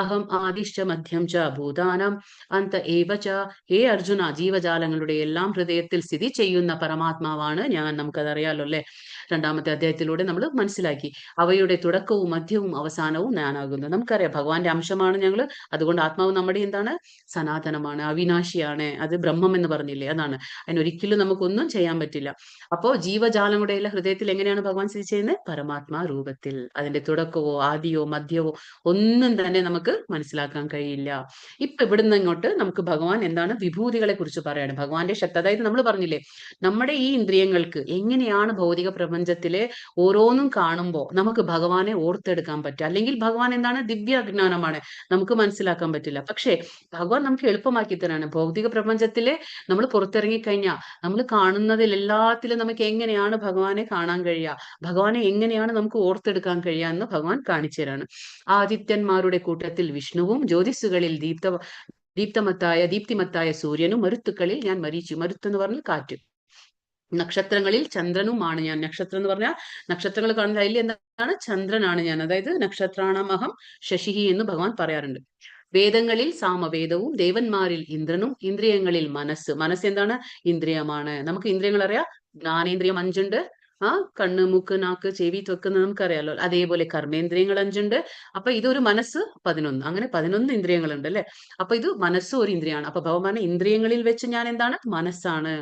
അഹം ആദിശ്ച മധ്യം ച ഭൂതാനാം അന്ത ഏവ ച. ഹേ അർജുന, ജീവജാലങ്ങളുടെ എല്ലാം ഹൃദയത്തിൽ സ്ഥിതി ചെയ്യുന്ന പരമാത്മാവാണ് ഞാൻ. നമുക്കതറിയാലോ അല്ലെ. 2ാമത്തെ അധ്യായത്തിലൂടെ നമ്മൾ മനസ്സിലാക്കി. അവയുടെ തുടക്കവും മധ്യവും അവസാനവും ഞാനാകുന്നു. നമുക്കറിയാം ഭഗവാന്റെ അംശമാണ് ഞങ്ങൾ. അതുകൊണ്ട് ആത്മാവ് നമ്മുടെ എന്താണ്? സനാതനമാണ്, അവിനാശിയാണ്. അത് ബ്രഹ്മം എന്ന് പറഞ്ഞില്ലേ, അതാണ്. അതിനൊരിക്കലും നമുക്കൊന്നും ചെയ്യാൻ പറ്റില്ല. അപ്പോ ജീവജാലങ്ങളുടെ എല്ലാം ഹൃദയത്തിൽ എങ്ങനെയാണ് ഭഗവാൻ സ്ഥിതി ചെയ്യുന്നത്? പരമാത്മാ രൂപത്തിൽ. അതിന്റെ തുടക്കവോ ആദിയോ മധ്യമോ ഒന്നും തന്നെ നമുക്ക് മനസ്സിലാക്കാൻ കഴിയില്ല. ഇപ്പൊ ഇവിടുന്ന് ഇങ്ങോട്ട് നമുക്ക് ഭഗവാൻ എന്താണ് വിഭൂതികളെ കുറിച്ച് പറയാണ്. ഭഗവാന്റെ ശക്തി, അതായത് നമ്മൾ പറഞ്ഞില്ലേ, നമ്മുടെ ഈ ഇന്ദ്രിയങ്ങൾക്ക് എങ്ങനെയാണ് ഭൗതിക പ്രപഞ്ചത്തിലെ ഓരോന്നും കാണുമ്പോൾ നമുക്ക് ഭഗവാനെ ഓർത്തെടുക്കാൻ പറ്റുക. അല്ലെങ്കിൽ ഭഗവാൻ എന്താണ്? ദിവ്യ അജ്ഞാനമാണ്, നമുക്ക് മനസ്സിലാക്കാൻ പറ്റില്ല. പക്ഷേ ഭഗവാൻ നമുക്ക് എളുപ്പമാക്കി തരാണ്. ഭൗതിക പ്രപഞ്ചത്തിലെ നമ്മൾ പുറത്തിറങ്ങി കഴിഞ്ഞാൽ നമ്മൾ കാണുന്നതിൽ എല്ലാത്തിലും നമുക്ക് എങ്ങനെയാണ് ഭഗവാനെ കാണാൻ കഴിയുക, ഭഗവാനെ എങ്ങനെയാണ് നമുക്ക് ഓർത്തെടുക്കാൻ കഴിയുക എന്ന് ഭഗവാൻ കാണിച്ചു തരാണ്. ആദിത്യന്മാരുടെ കൂട്ടത്തിൽ വിഷ്ണുവും, ജ്യോതിസുകളിൽ ദീപ്തിമത്തായ സൂര്യനും, മരുത്തുക്കളിൽ ഞാൻ മരീച്ചു. മരുത്ത് എന്ന് പറഞ്ഞാൽ കാറ്റ്. നക്ഷത്രങ്ങളിൽ ചന്ദ്രനുമാണ് ഞാൻ. നക്ഷത്രം എന്ന് പറഞ്ഞാൽ നക്ഷത്രങ്ങൾ കാണുന്ന അതിൽ എന്താണ്? ചന്ദ്രനാണ് ഞാൻ. അതായത് നക്ഷത്രാണമഹം ശശിഹി എന്ന് ഭഗവാൻ പറയാറുണ്ട്. വേദങ്ങളിൽ സാമവേദവും, ദേവന്മാരിൽ ഇന്ദ്രനും, ഇന്ദ്രിയങ്ങളിൽ മനസ്സ് എന്താണ്? ഇന്ദ്രിയമാണ്. നമുക്ക് ഇന്ദ്രിയങ്ങൾ അറിയാം. ജ്ഞാനേന്ദ്രിയം 5ഉണ്ട്. കണ്ണ്, മൂക്ക്, നാക്ക്, ചെവി, ത്വക്ക് നമുക്കറിയാലോ. അതേപോലെ കർമ്മേന്ദ്രിയങ്ങൾ 5ഉണ്ട്. അപ്പൊ ഇതൊരു മനസ്സ് 11. അങ്ങനെ 11 ഇന്ദ്രിയങ്ങളുണ്ട് അല്ലെ. അപ്പൊ ഇത് മനസ്സ് ഒരു ഇന്ദ്രിയാണ്. അപ്പൊ ഭഗവാൻ ഇന്ദ്രിയങ്ങളിൽ വെച്ച് ഞാൻ എന്താണ്? മനസ്സാണ്.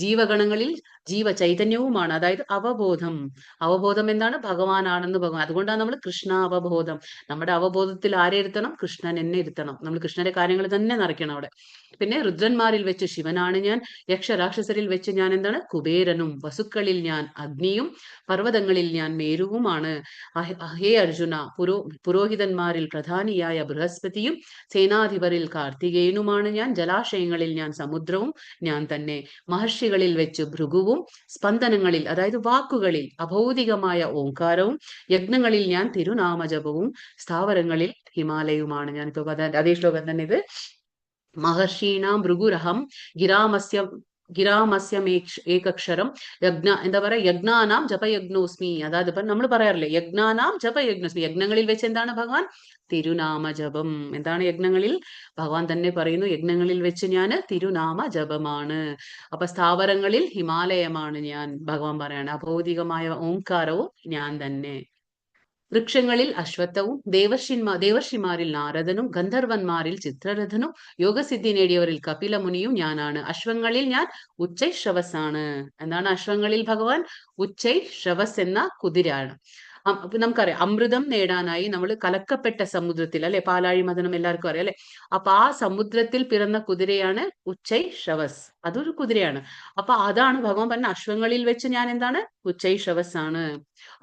ജീവഗണങ്ങളിൽ ജീവചൈതന്യവുമാണ്. അതായത് അവബോധം എന്താണ്? ഭഗവാനാണെന്ന് ഭഗവാൻ. അതുകൊണ്ടാണ് നമ്മൾ കൃഷ്ണ അവബോധം. നമ്മുടെ അവബോധത്തിൽ ആരെ ഇരുത്തണം? കൃഷ്ണൻ എന്നെ ഇരുത്തണം. നമ്മൾ കൃഷ്ണന്റെ കാര്യങ്ങൾ തന്നെ നിറയ്ക്കണം അവിടെ. പിന്നെ രുദ്രന്മാരിൽ വെച്ച് ശിവനാണ് ഞാൻ. യക്ഷരാക്ഷസരിൽ വെച്ച് ഞാൻ എന്താണ്? കുബേരനും. വസുക്കളിൽ ഞാൻ അഗ്നിയും, പർവ്വതങ്ങളിൽ ഞാൻ മേരുവുമാണ്. ഹേ അർജുന, പുരോഹിതന്മാരിൽ പ്രധാനിയായ ബൃഹസ്പതിയും, സേനാധിപരിൽ കാർത്തികേയനുമാണ് ഞാൻ. ജലാശയങ്ങളിൽ ഞാൻ സമുദ്രവും ഞാൻ തന്നെ. മഹർഷികളിൽ വെച്ച് ഭൃഗുവും, സ്പന്ദനങ്ങളിൽ അതായത് വാക്കുകളിൽ അഭൗതികമായ ഓംകാരവും, യജ്ഞങ്ങളിൽ ഞാൻ തിരുനാമജപവും, സ്ഥാവരങ്ങളിൽ ഹിമാലയവുമാണ് ഞാൻ. ഇപ്പൊ അതേ ശ്ലോകം തന്നെ ഇത്. മഹർഷീണാം ഭൃഗുരഹം ഏകക്ഷരം എന്താ പറയാ, യജ്ഞാനാം ജപയജ്ഞോസ്മി. അതായത് ഇപ്പൊ നമ്മൾ പറയാറില്ലേ, യജ്ഞാനാം ജപയജ്ഞോസ്മി. യജ്ഞങ്ങളിൽ വെച്ച് എന്താണ് ഭഗവാൻ? തിരുനാമ ജപം. എന്താണ് യജ്ഞങ്ങളിൽ? ഭഗവാൻ തന്നെ പറയുന്നു, യജ്ഞങ്ങളിൽ വെച്ച് ഞാൻ തിരുനാമ ജപമാണ്. അപ്പൊ സ്ഥാവരങ്ങളിൽ ഹിമാലയമാണ് ഞാൻ. ഭഗവാൻ പറയാണ് അഭൗതികമായ ഓംകാരവും ഞാൻ തന്നെ. വൃക്ഷങ്ങളിൽ അശ്വത്ഥവും, ദേവർഷിമാരിൽ നാരദനും, ഗന്ധർവന്മാരിൽ ചിത്രരഥനും, യോഗസിദ്ധി നേടിയവരിൽ കപിലമുനിയും ഞാനാണ്. അശ്വങ്ങളിൽ ഞാൻ ഉച്ചൈശ്രവസാണ്. എന്താണ് അശ്വങ്ങളിൽ ഭഗവാൻ? ഉച്ചൈശ്രവസ് എന്ന കുതിരയാണ്. നമുക്കറിയാം അമൃതം നേടാനായി നമ്മൾ കലക്കപ്പെട്ട സമുദ്രത്തിൽ അല്ലെ, പാലാഴി മഥനം എല്ലാവർക്കും അറിയാം അല്ലെ. അപ്പൊ ആ സമുദ്രത്തിൽ പിറന്ന കുതിരയാണ് ഉച്ചൈശ്രവസ്. അതൊരു കുതിരയാണ്. അപ്പൊ അതാണ് ഭഗവാൻ പറഞ്ഞ അശ്വങ്ങളിൽ വെച്ച് ഞാൻ എന്താണ്? ഉച്ചൈശ്രവസ് ആണ്.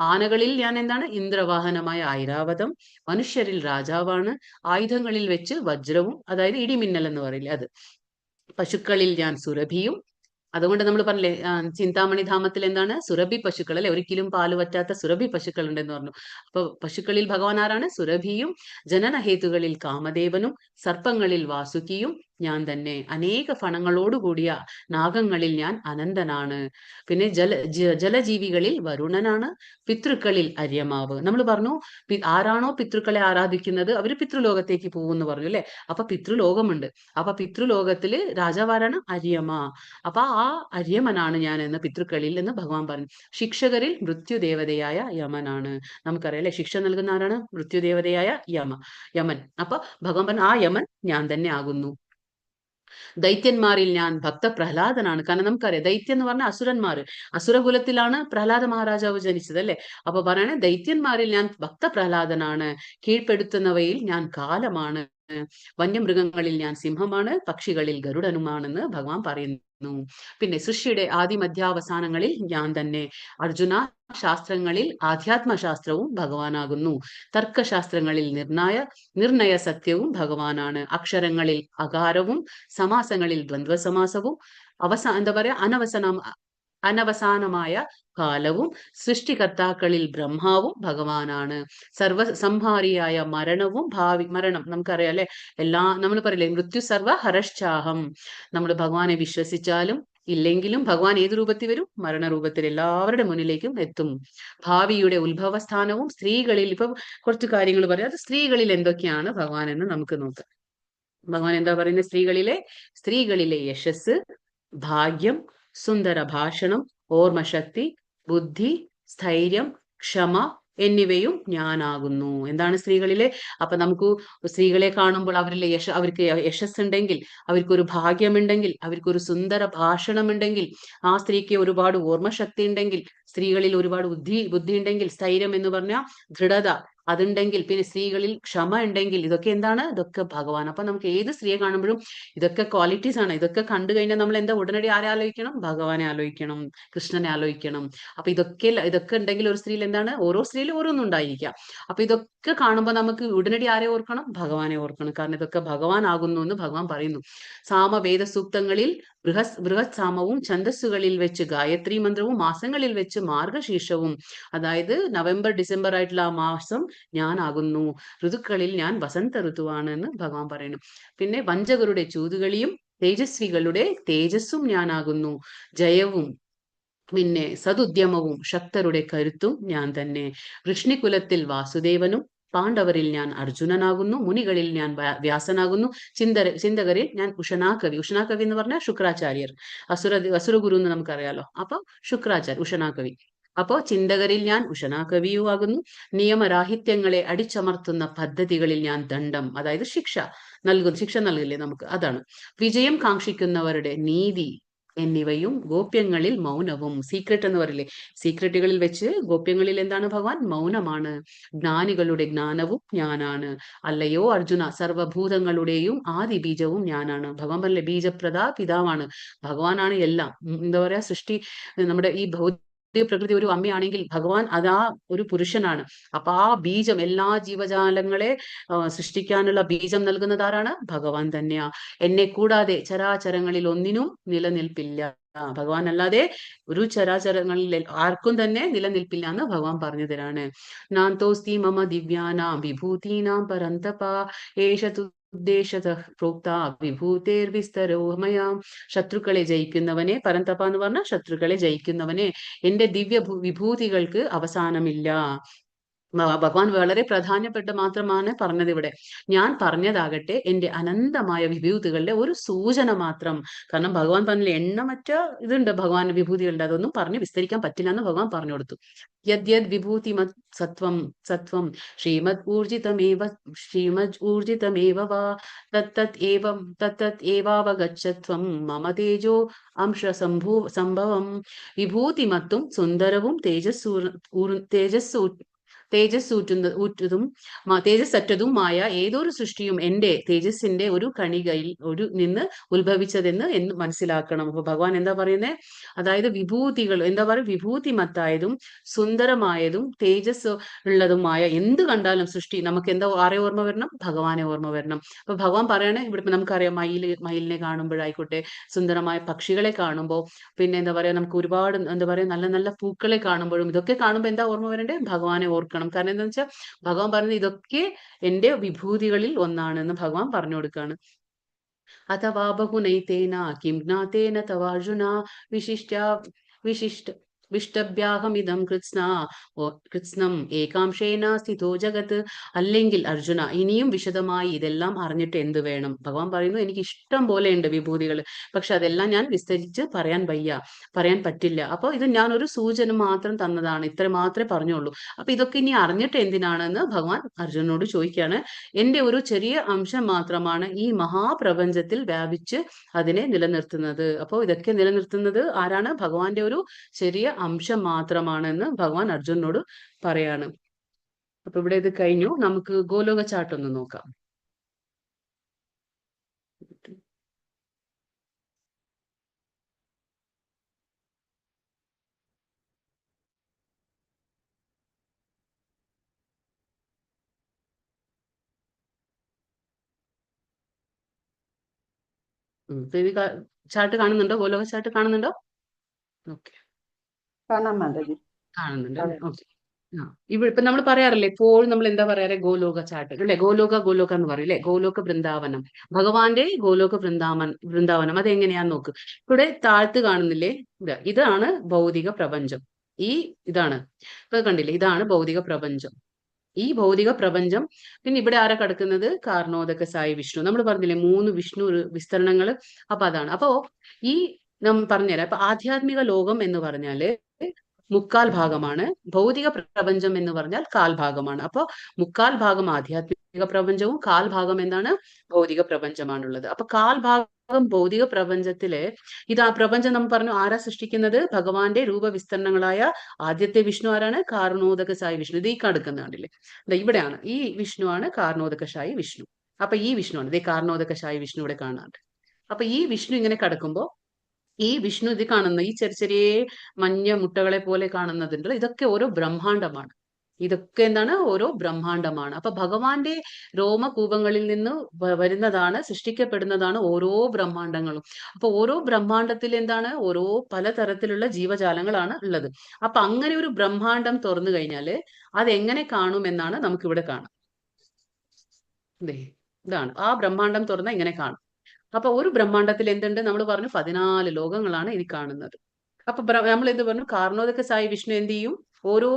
ആനകളിൽ ഞാൻ എന്താണ്? ഇന്ദ്രവാഹനമായ ഐരാവതം. മനുഷ്യരിൽ രാജാവാണ്. ആയുധങ്ങളിൽ വെച്ച് വജ്രവും, അതായത് ഇടിമിന്നൽ എന്ന് പറയില്ലേ അത്. പശുക്കളിൽ ഞാൻ സുരഭിയും, അതുകൊണ്ട് നമ്മൾ പറഞ്ഞില്ലേ ചിന്താമണി ധാമത്തിൽ എന്താണ് സുരഭി പശുക്കൾ അല്ലെ, ഒരിക്കലും പാല് പറ്റാത്ത സുരഭി പശുക്കൾ ഉണ്ടെന്ന് പറഞ്ഞു. അപ്പൊ പശുക്കളിൽ ഭഗവാൻ ആരാണ്? സുരഭിയും, ജനനഹേതുകളിൽ കാമദേവനും, സർപ്പങ്ങളിൽ വാസുകിയും ഞാൻ തന്നെ, അനേക ഫണങ്ങളോടുകൂടിയ നാഗങ്ങളിൽ ഞാൻ അനന്തനാണ്, പിന്നെ ജലജീവികളിൽ വരുണനാണ്, പിതൃക്കളിൽ അര്യമാവ്. നമ്മൾ പറഞ്ഞു ആരാണോ പിതൃക്കളെ ആരാധിക്കുന്നത് അവര് പിതൃലോകത്തേക്ക് പോകുമെന്ന് പറഞ്ഞു അല്ലെ. അപ്പൊ പിതൃലോകമുണ്ട്. അപ്പൊ പിതൃലോകത്തില് രാജാവാരാണ്? അര്യമ. അപ്പൊ ആ അര്യമനാണ് ഞാൻ എന്ന് പിതൃക്കളിൽ എന്ന് ഭഗവാൻ പറഞ്ഞു. ശിക്ഷകരിൽ മൃത്യുദേവതയായ യമനാണ്. നമുക്കറിയാം അല്ലെ, ശിക്ഷ നൽകുന്ന ആരാണ്? മൃത്യുദേവതയായ യമൻ. അപ്പൊ ഭഗവാൻ പറഞ്ഞു ആ യമൻ ഞാൻ തന്നെ ആകുന്നു. ദൈത്യന്മാരിൽ ഞാൻ ഭക്ത പ്രഹ്ലാദനാണ്. കാരണം നമുക്കറിയാം ദൈത്യം എന്ന് പറഞ്ഞാൽ അസുരന്മാർ, അസുരകുലത്തിലാണ് പ്രഹ്ലാദ മഹാരാജാവ് ജനിച്ചത് അല്ലെ. അപ്പൊ പറയണേ ദൈത്യന്മാരിൽ ഞാൻ ഭക്ത പ്രഹ്ലാദനാണ്, കീഴ്പ്പെടുത്തുന്നവയിൽ ഞാൻ കാലമാണ്, വന്യമൃഗങ്ങളിൽ ഞാൻ സിംഹമാണ്, പക്ഷികളിൽ ഗരുഡനുമാണെന്ന് ഭഗവാൻ പറയുന്നു. പിന്നെ സൃഷ്ടിയുടെ ആദിമധ്യാവസാനങ്ങളിൽ ഞാൻ തന്നെ. അർജുന, ശാസ്ത്രങ്ങളിൽ ആധ്യാത്മശാസ്ത്രവും ഭഗവാനാകുന്നു, തർക്കശാസ്ത്രങ്ങളിൽ നിർണയ സത്യവും ഭഗവാനാണ്, അക്ഷരങ്ങളിൽ അകാരവും സമാസങ്ങളിൽ ദ്വന്ദ്വസമാസവും എന്താ പറയാ അനവസാനമായ കാലവും സൃഷ്ടികർത്താക്കളിൽ ബ്രഹ്മാവും ഭഗവാനാണ്, സർവസംഹാരിയായ മരണവും മരണം നമുക്കറിയാം അല്ലെ. നമ്മൾ പറയില്ലേ മൃത്യു സർവ ഹരശ്ചാഹം. നമ്മൾ ഭഗവാനെ വിശ്വസിച്ചാലും ഇല്ലെങ്കിലും ഭഗവാൻ ഏത് രൂപത്തിൽ വരും? മരണരൂപത്തിൽ എല്ലാവരുടെ മുന്നിലേക്കും എത്തും. ഭാവിയുടെ ഉത്ഭവസ്ഥാനവും സ്ത്രീകളിൽ, ഇപ്പൊ കുറച്ച് കാര്യങ്ങൾ പറയാം, അത് സ്ത്രീകളിൽ എന്തൊക്കെയാണ് ഭഗവാൻ എന്ന് നമുക്ക് നോക്കാം. ഭഗവാൻ എന്താ പറയുന്നത്? സ്ത്രീകളിലെ യശസ്, ഭാഗ്യം, സുന്ദര ഭാഷണം, ഓർമ്മശക്തി, ബുദ്ധി, സ്ഥൈര്യം, ക്ഷമ എന്നിവയും ഞാനാകുന്നു. എന്താണ് സ്ത്രീകളിലെ? അപ്പൊ നമുക്ക് സ്ത്രീകളെ കാണുമ്പോൾ അവർക്ക് യശസ് ഉണ്ടെങ്കിൽ, അവർക്കൊരു ഭാഗ്യമുണ്ടെങ്കിൽ, അവർക്കൊരു സുന്ദര ഭാഷണമുണ്ടെങ്കിൽ, ആ സ്ത്രീക്ക് ഒരുപാട് ഓർമ്മശക്തി ഉണ്ടെങ്കിൽ, സ്ത്രീകളിൽ ഒരുപാട് ബുദ്ധി ഉണ്ടെങ്കിൽ, സ്ഥൈര്യം എന്ന് പറഞ്ഞാൽ ദൃഢത അതുണ്ടെങ്കിൽ, പിന്നെ സ്ത്രീകളിൽ ക്ഷമ ഉണ്ടെങ്കിൽ, ഇതൊക്കെ എന്താണ്? ഇതൊക്കെ ഭഗവാൻ. അപ്പൊ നമുക്ക് ഏത് സ്ത്രീയെ കാണുമ്പോഴും ഇതൊക്കെ ക്വാളിറ്റീസ് ആണ്. ഇതൊക്കെ കണ്ടു കഴിഞ്ഞാൽ നമ്മൾ എന്താ ഉടനടി ആരെ ആലോചിക്കണം? ഭഗവാനെ ആലോചിക്കണം, കൃഷ്ണനെ ആലോചിക്കണം. അപ്പൊ ഇതൊക്കെ ഉണ്ടെങ്കിൽ ഒരു സ്ത്രീയിൽ എന്താണ്? ഓരോ സ്ത്രീയിലും ഓരോന്നും ഉണ്ടായിരിക്കാം. അപ്പൊ ഇതൊക്കെ കാണുമ്പോൾ നമുക്ക് ഉടനടി ആരെ ഓർക്കണം? ഭഗവാനെ ഓർക്കണം. കാരണം ഇതൊക്കെ ഭഗവാൻ ആകുന്നു എന്ന് ഭഗവാൻ പറയുന്നു. സാമവേദ സൂക്തങ്ങളിൽ ബൃഹത് സാമവും, ഛന്ദസ്സുകളിൽ വെച്ച് ഗായത്രി മന്ത്രവും, മാസങ്ങളിൽ വെച്ച് മാർഗശീർഷവും, അതായത് നവംബർ ഡിസംബർ ആയിട്ടുള്ള ആ മാസം ഞാനാകുന്നു, ഋതുക്കളിൽ ഞാൻ വസന്ത ഋതുവാണ് എന്ന് ഭഗവാൻ പറയുന്നു. പിന്നെ വഞ്ചകരുടെ ചൂതുകളിയും തേജസ്വികളുടെ തേജസ്സും ഞാനാകുന്നു, ജയവും പിന്നെ സതുദ്യമവും ശക്തരുടെ കരുത്തും ഞാൻ തന്നെ. വൃഷ്ണികുലത്തിൽ വാസുദേവനും, പാണ്ഡവരിൽ ഞാൻ അർജുനനാകുന്നു, മുനികളിൽ ഞാൻ വ്യാസനാകുന്നു, ചിന്തകരിൽ ഞാൻ ഉഷനാകവി. ഉഷനാകവി എന്ന് പറഞ്ഞാൽ ശുക്രാചാര്യർ, അസുരഗുരു എന്ന് നമുക്കറിയാലോ. അപ്പൊ ശുക്രാചാര്യ ഉഷനാകവി. അപ്പോ ചിന്തകരിൽ ഞാൻ ഉഷനാകവിയുമാകുന്നു, നിയമരാഹിത്യങ്ങളെ അടിച്ചമർത്തുന്ന പദ്ധതികളിൽ ഞാൻ ദണ്ഡം, അതായത് ശിക്ഷ നൽകില്ലേ നമുക്ക്, അതാണ്. വിജയം കാക്ഷിക്കുന്നവരുടെ നീതി എന്നിവയും, ഗോപ്യങ്ങളിൽ മൗനവും. സീക്രട്ട് എന്ന് പറയില്ലേ, സീക്രട്ടുകളിൽ വെച്ച് ഗോപ്യങ്ങളിൽ എന്താണ് ഭഗവാൻ? മൗനമാണ്. ജ്ഞാനികളുടെ ജ്ഞാനവും ഞാനാണ്. അല്ലയോ അർജുന, സർവഭൂതങ്ങളുടെയും ആദി ബീജവും ഞാനാണ്. ഭഗവാൻ പറഞ്ഞില്ലേ ബീജപ്രദ പിതാവാണ്. ഭഗവാനാണ് എല്ലാം. എന്താ പറയാ, സൃഷ്ടി നമ്മുടെ ഈ പ്രകൃതി ഒരു അമ്മയാണെങ്കിൽ ഭഗവാൻ അതാ ഒരു പുരുഷനാണ്. അപ്പൊ ആ ബീജം, എല്ലാ ജീവജാലങ്ങളെ സൃഷ്ടിക്കാനുള്ള ബീജം നൽകുന്നത് ആരാണ്? ഭഗവാൻ തന്നെയാ. എന്നെ കൂടാതെ ചരാചരങ്ങളിൽ ഒന്നിനും നിലനിൽപ്പില്ല. ഭഗവാൻ അല്ലാതെ ഒരു ചരാചരങ്ങളിൽ ആർക്കും തന്നെ നിലനിൽപ്പില്ല എന്ന് ഭഗവാൻ പറഞ്ഞു തരാണ്. നാന്തോസ്തി മമ ദിവ്യാനാം വിഭൂതീനാം പരന്തപ ഏഷതു പ്രോക്ത വിഭൂതേർ വിസ്തരോമയാം. ശത്രുക്കളെ ജയിക്കുന്നവനെ, പരന്തപ എന്ന് പറഞ്ഞ ശത്രുക്കളെ ജയിക്കുന്നവനെ, എന്റെ ദിവ്യ വിഭൂതികൾക്ക് അവസാനമില്ല. ഭഗവാൻ വളരെ പ്രധാനപ്പെട്ട മാത്രമാണ് പറഞ്ഞത് ഇവിടെ. ഞാൻ പറഞ്ഞതാകട്ടെ എന്റെ അനന്തമായ വിഭൂതികളുടെ ഒരു സൂചന മാത്രം. കാരണം ഭഗവാൻ പറഞ്ഞില്ല എണ്ണമറ്റ ഇതുണ്ട് ഭഗവാന്റെ വിഭൂതികളുണ്ട്, അതൊന്നും പറഞ്ഞ് വിസ്തരിക്കാൻ പറ്റില്ല എന്ന് ഭഗവാൻ പറഞ്ഞു കൊടുത്തു. യദ്യത് വിഭൂതി സത്വം ശ്രീമദ് ഊർജിതമേവ വാ തത്തത് ഏവാവഗച്ഛത്വം മമ തേജോ അംശ സംഭവം. വിഭൂതിമത്തും സുന്ദരവും തേജസ്സു തേജസ് ഊറ്റതും തേജസ്സറ്റതുമായ ഏതൊരു സൃഷ്ടിയും എന്റെ തേജസ്സിന്റെ ഒരു കണികയിൽ നിന്ന് ഉത്ഭവിച്ചതെന്ന് മനസ്സിലാക്കണം. അപ്പൊ ഭഗവാൻ എന്താ പറയുന്നത്? അതായത് വിഭൂതികൾ എന്താ പറയുക, വിഭൂതിമത്തായതും സുന്ദരമായതും തേജസ് ഉള്ളതുമായ എന്ത് കണ്ടാലും സൃഷ്ടി നമുക്ക് എന്താ ആരെ ഓർമ്മ വരണം? ഭഗവാനെ ഓർമ്മ വരണം. അപ്പൊ ഭഗവാൻ പറയണേ, ഇവിടെ നമുക്കറിയാം മയിലിനെ കാണുമ്പോഴായിക്കോട്ടെ, സുന്ദരമായ പക്ഷികളെ കാണുമ്പോൾ, പിന്നെ എന്താ പറയാ, നമുക്ക് ഒരുപാട് എന്താ പറയാ നല്ല നല്ല പൂക്കളെ കാണുമ്പോഴും ഇതൊക്കെ കാണുമ്പോൾ എന്താ ഓർമ്മ വരണ്ടേ? ഭഗവാനെ ഓർക്കണം. കാരണം എന്താ വെച്ചാൽ ഭഗവാൻ പറയുന്നത് ഇതൊക്കെ എന്റെ വിഭൂതികളിൽ ഒന്നാണെന്ന് ഭഗവാൻ പറഞ്ഞു കൊടുക്കാണ്. അഥവാ ബഹുനൈതേന കിം ജ്ഞാതേന തവാർജുന വിശിഷ്ട വിഷ്ടഭ്യാഹമിതം കൃത്സ്നം ഏകാംശേന സ്ഥിതോ ജഗത്ത്. അല്ലെങ്കിൽ അർജുന, ഇനിയും വിശദമായി ഇതെല്ലാം അറിഞ്ഞിട്ട് എന്ത് വേണം? ഭഗവാൻ പറയുന്നു, എനിക്ക് ഇഷ്ടം പോലെ ഉണ്ട് വിഭൂതികൾ, പക്ഷെ അതെല്ലാം ഞാൻ വിസ്തരിച്ച് പറയാൻ പറ്റില്ല. അപ്പൊ ഇത് ഞാൻ ഒരു സൂചന മാത്രം തന്നതാണ്, ഇത്ര മാത്രമേ പറഞ്ഞുള്ളൂ. അപ്പൊ ഇതൊക്കെ ഇനി അറിഞ്ഞിട്ട് എന്തിനാണെന്ന് ഭഗവാൻ അർജുനനോട് ചോദിക്കുകയാണ്. എന്റെ ഒരു ചെറിയ അംശം മാത്രമാണ് ഈ മഹാപ്രപഞ്ചത്തിൽ വ്യാപിച്ച് അതിനെ നിലനിർത്തുന്നത്. അപ്പോൾ ഇതൊക്കെ നിലനിർത്തുന്നത് ആരാണ്? ഭഗവാന്റെ ഒരു ചെറിയ അംശം മാത്രമാണെന്ന് ഭഗവാൻ അർജുനനോട് പറയാണ്. അപ്പൊ ഇവിടെ ഇത് കഴിഞ്ഞു. നമുക്ക് ഗോലോക ചാർട്ട് ഒന്ന് നോക്കാം. ഇത് ചാർട്ട് കാണുന്നുണ്ടോ? ഗോലോക ചാർട്ട് കാണുന്നുണ്ടോ? ഓക്കെ, കാണാം മാതാജി. കാണുന്നുണ്ട്. ഓക്കെ. ഇവിടെ ഇപ്പൊ നമ്മൾ പറയാറില്ലേ, എപ്പോഴും നമ്മൾ എന്താ പറയാറ്? ഗോലോക ചാട്ട് അല്ലെ, ഗോലോക എന്ന് പറയും അല്ലെ, ഗോലോക വൃന്ദാവനം, ഭഗവാന്റെ ഗോലോക വൃന്ദാവനം അതെങ്ങനെയാന്ന് നോക്ക്. ഇവിടെ താഴ്ത്ത് കാണുന്നില്ലേ, ഇതാണ് ഭൗതിക പ്രപഞ്ചം. ഇതാണ് ഇപ്പൊ കണ്ടില്ലേ, ഇതാണ് ഭൗതിക പ്രപഞ്ചം. ഈ ഭൗതിക പ്രപഞ്ചം. പിന്നെ ഇവിടെ ആരാ കിടക്കുന്നത്? കാർണോദക സായി വിഷ്ണു. നമ്മൾ പറഞ്ഞില്ലേ 3 വിഷ്ണു വിസ്തരണങ്ങൾ. അപ്പൊ അതാണ്. അപ്പോ ഈ നമ്മൾ പറഞ്ഞുതരാം. അപ്പൊ ആധ്യാത്മിക ലോകം എന്ന് പറഞ്ഞാല് 3/4 ഭാഗമാണ്, ഭൗതിക പ്രപഞ്ചം എന്ന് പറഞ്ഞാൽ 1/4 ഭാഗമാണ്. അപ്പൊ 3/4 ഭാഗം ആധ്യാത്മിക പ്രപഞ്ചവും 1/4 ഭാഗം എന്താണ്? ഭൗതിക പ്രപഞ്ചമാണുള്ളത്. അപ്പൊ 1/4 ഭാഗം ഭൗതിക പ്രപഞ്ചത്തില് ആ പ്രപഞ്ചം നമ്മൾ പറഞ്ഞു ആരാ സൃഷ്ടിക്കുന്നത്? ഭഗവാന്റെ രൂപവിസ്തരണങ്ങളായ ആദ്യത്തെ വിഷ്ണു ആരാണ്? കാർണോദക സായി വിഷ്ണു. ഇത് ഈ കടക്കുന്ന കണ്ടില്ലേ, ഇവിടെയാണ്. ഈ വിഷ്ണു ആണ് കാർണോദക സായി വിഷ്ണു. അപ്പൊ ഈ വിഷ്ണു ആണ് കാർണോദക സായി വിഷ്ണു ഇവിടെ കാണാറുണ്ട്. അപ്പൊ ഈ വിഷ്ണു ഇങ്ങനെ കിടക്കുമ്പോ ഈ വിഷ്ണു ഇത് കാണുന്ന ഈ ചെറിയ മഞ്ഞ മുട്ടകളെ പോലെ കാണുന്നതുണ്ട്, ഇതൊക്കെ ഓരോ ബ്രഹ്മാണ്ടമാണ്. ഇതൊക്കെ എന്താണ്? ഓരോ ബ്രഹ്മാണ്ടമാണ്. അപ്പൊ ഭഗവാന്റെ രോമകൂപങ്ങളിൽ നിന്ന് വരുന്നതാണ്, സൃഷ്ടിക്കപ്പെടുന്നതാണ് ഓരോ ബ്രഹ്മാണ്ടങ്ങളും. അപ്പൊ ഓരോ ബ്രഹ്മാണ്ടത്തിൽ എന്താണ്? ഓരോ പലതരത്തിലുള്ള ജീവജാലങ്ങളാണ് ഉള്ളത്. അപ്പൊ അങ്ങനെ ഒരു ബ്രഹ്മാണ്ടം തുറന്നു കഴിഞ്ഞാല് അതെങ്ങനെ കാണുമെന്നാണ് നമുക്കിവിടെ കാണാം. ഇതാണ് ആ ബ്രഹ്മാണ്ടം തുറന്ന ഇങ്ങനെ കാണും. അപ്പൊ ഒരു ബ്രഹ്മാണ്ടത്തിൽ എന്തുണ്ട്? നമ്മൾ പറഞ്ഞു 14 ലോകങ്ങളാണ് ഇനി കാണുന്നത്. അപ്പൊ നമ്മൾ എന്ത് പറഞ്ഞു? കാർണോദക സായി വിഷ്ണു എന്ത് ചെയ്യും? ഓരോ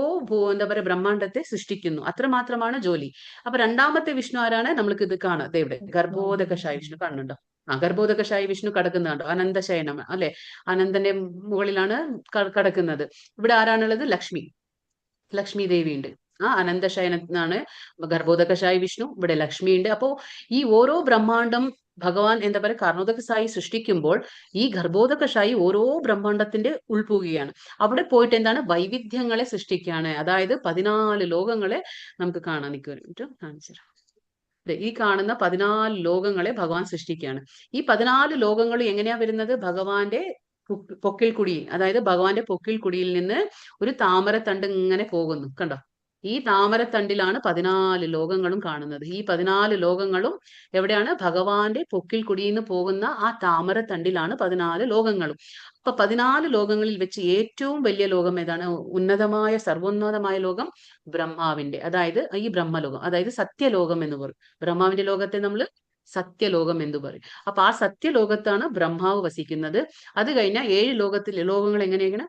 എന്താ പറയുക ബ്രഹ്മാണ്ടത്തെ സൃഷ്ടിക്കുന്നു, അത്രമാത്രമാണ് ജോലി. അപ്പൊ രണ്ടാമത്തെ വിഷ്ണു ആരാണ്? നമ്മൾക്ക് ഇത് കാണാം. ഇവിടെ ഗർഭോദക സായി വിഷ്ണു കാണുന്നുണ്ടോ? ഗർഭോദക സായി വിഷ്ണു കിടക്കുന്നുണ്ടോ? അനന്തശയനം അല്ലെ, അനന്തന്റെ മുകളിലാണ് കിടക്കുന്നത്. ഇവിടെ ആരാണുള്ളത്? ലക്ഷ്മി ദേവി ഉണ്ട്. അനന്തശയനാണ് ഗർഭോദക സായി വിഷ്ണു. ഇവിടെ ലക്ഷ്മി ഉണ്ട്. അപ്പോ ഈ ഓരോ ബ്രഹ്മാണ്ടം ഭഗവാൻ എന്താ പറയുക കാർണോദക സായി സൃഷ്ടിക്കുമ്പോൾ ഈ ഗർഭോദക സായി ഓരോ ബ്രഹ്മാണ്ടത്തിന്റെ ഉൾപോവുകയാണ്. അവിടെ പോയിട്ട് എന്താണ്? വൈവിധ്യങ്ങളെ സൃഷ്ടിക്കുകയാണ്. അതായത് 14 ലോകങ്ങളെ നമുക്ക് കാണാൻ കാണിച്ചു. ഈ കാണുന്ന 14 ലോകങ്ങളെ ഭഗവാൻ സൃഷ്ടിക്കുകയാണ്. ഈ 14 ലോകങ്ങൾ എങ്ങനെയാ വരുന്നത്? ഭഗവാന്റെ പൊക്കിൽ കുടി, അതായത് ഭഗവാന്റെ പൊക്കിൽ കുടിയിൽ നിന്ന് ഒരു താമരത്തണ്ട് ഇങ്ങനെ പോകുന്നു, കണ്ടോ? ഈ താമരത്തണ്ടിലാണ് 14 ലോകങ്ങളും കാണുന്നത്. ഈ 14 ലോകങ്ങളും എവിടെയാണ്? ഭഗവാന്റെ പൊക്കിൽ കുടിയിൽ നിന്ന് പോകുന്ന ആ താമരത്തണ്ടിലാണ് 14 ലോകങ്ങളും. അപ്പൊ 14 ലോകങ്ങളിൽ വെച്ച് ഏറ്റവും വലിയ ലോകം ഏതാണ്? ഉന്നതമായ സർവോന്നതമായ ലോകം ബ്രഹ്മാവിന്റെ, അതായത് ഈ ബ്രഹ്മലോകം, അതായത് സത്യലോകം എന്ന് പറയും. ബ്രഹ്മാവിന്റെ ലോകത്തെ നമ്മൾ സത്യലോകം എന്ന് പറയും. അപ്പൊ ആ സത്യലോകത്താണ് ബ്രഹ്മാവ് വസിക്കുന്നത്. അത് കഴിഞ്ഞാൽ 7 ലോകങ്ങൾ എങ്ങനെയാണ്?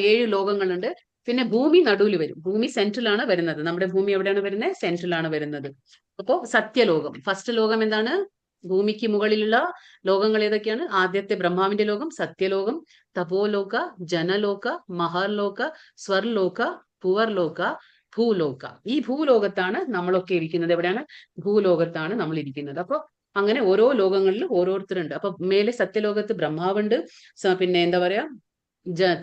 7 ലോകങ്ങളുണ്ട്. പിന്നെ ഭൂമി നടുവിൽ വരും. ഭൂമി സെൻട്രലാണ് വരുന്നത്. നമ്മുടെ ഭൂമി എവിടെയാണ് വരുന്നത്? സെൻട്രലാണ് വരുന്നത്. അപ്പോ സത്യലോകം, ഫസ്റ്റ് ലോകം എന്താണ്? ഭൂമിക്ക് മുകളിലുള്ള ലോകങ്ങൾ ഏതൊക്കെയാണ്? ആദ്യത്തെ ബ്രഹ്മാവിന്റെ ലോകം സത്യലോകം, തപോലോക, ജനലോക, മഹർലോക, സ്വർലോക, ഭുവർലോക, ഭൂലോക. ഈ ഭൂലോകത്താണ് നമ്മളൊക്കെ ഇരിക്കുന്നത്. എവിടെയാണ്? ഭൂലോകത്താണ് നമ്മൾ ഇരിക്കുന്നത്. അപ്പൊ അങ്ങനെ ഓരോ ലോകങ്ങളിലും ഓരോരുത്തരുണ്ട്. അപ്പൊ മേലെ സത്യലോകത്ത് ബ്രഹ്മാവുണ്ട്. പിന്നെ എന്താ പറയാ,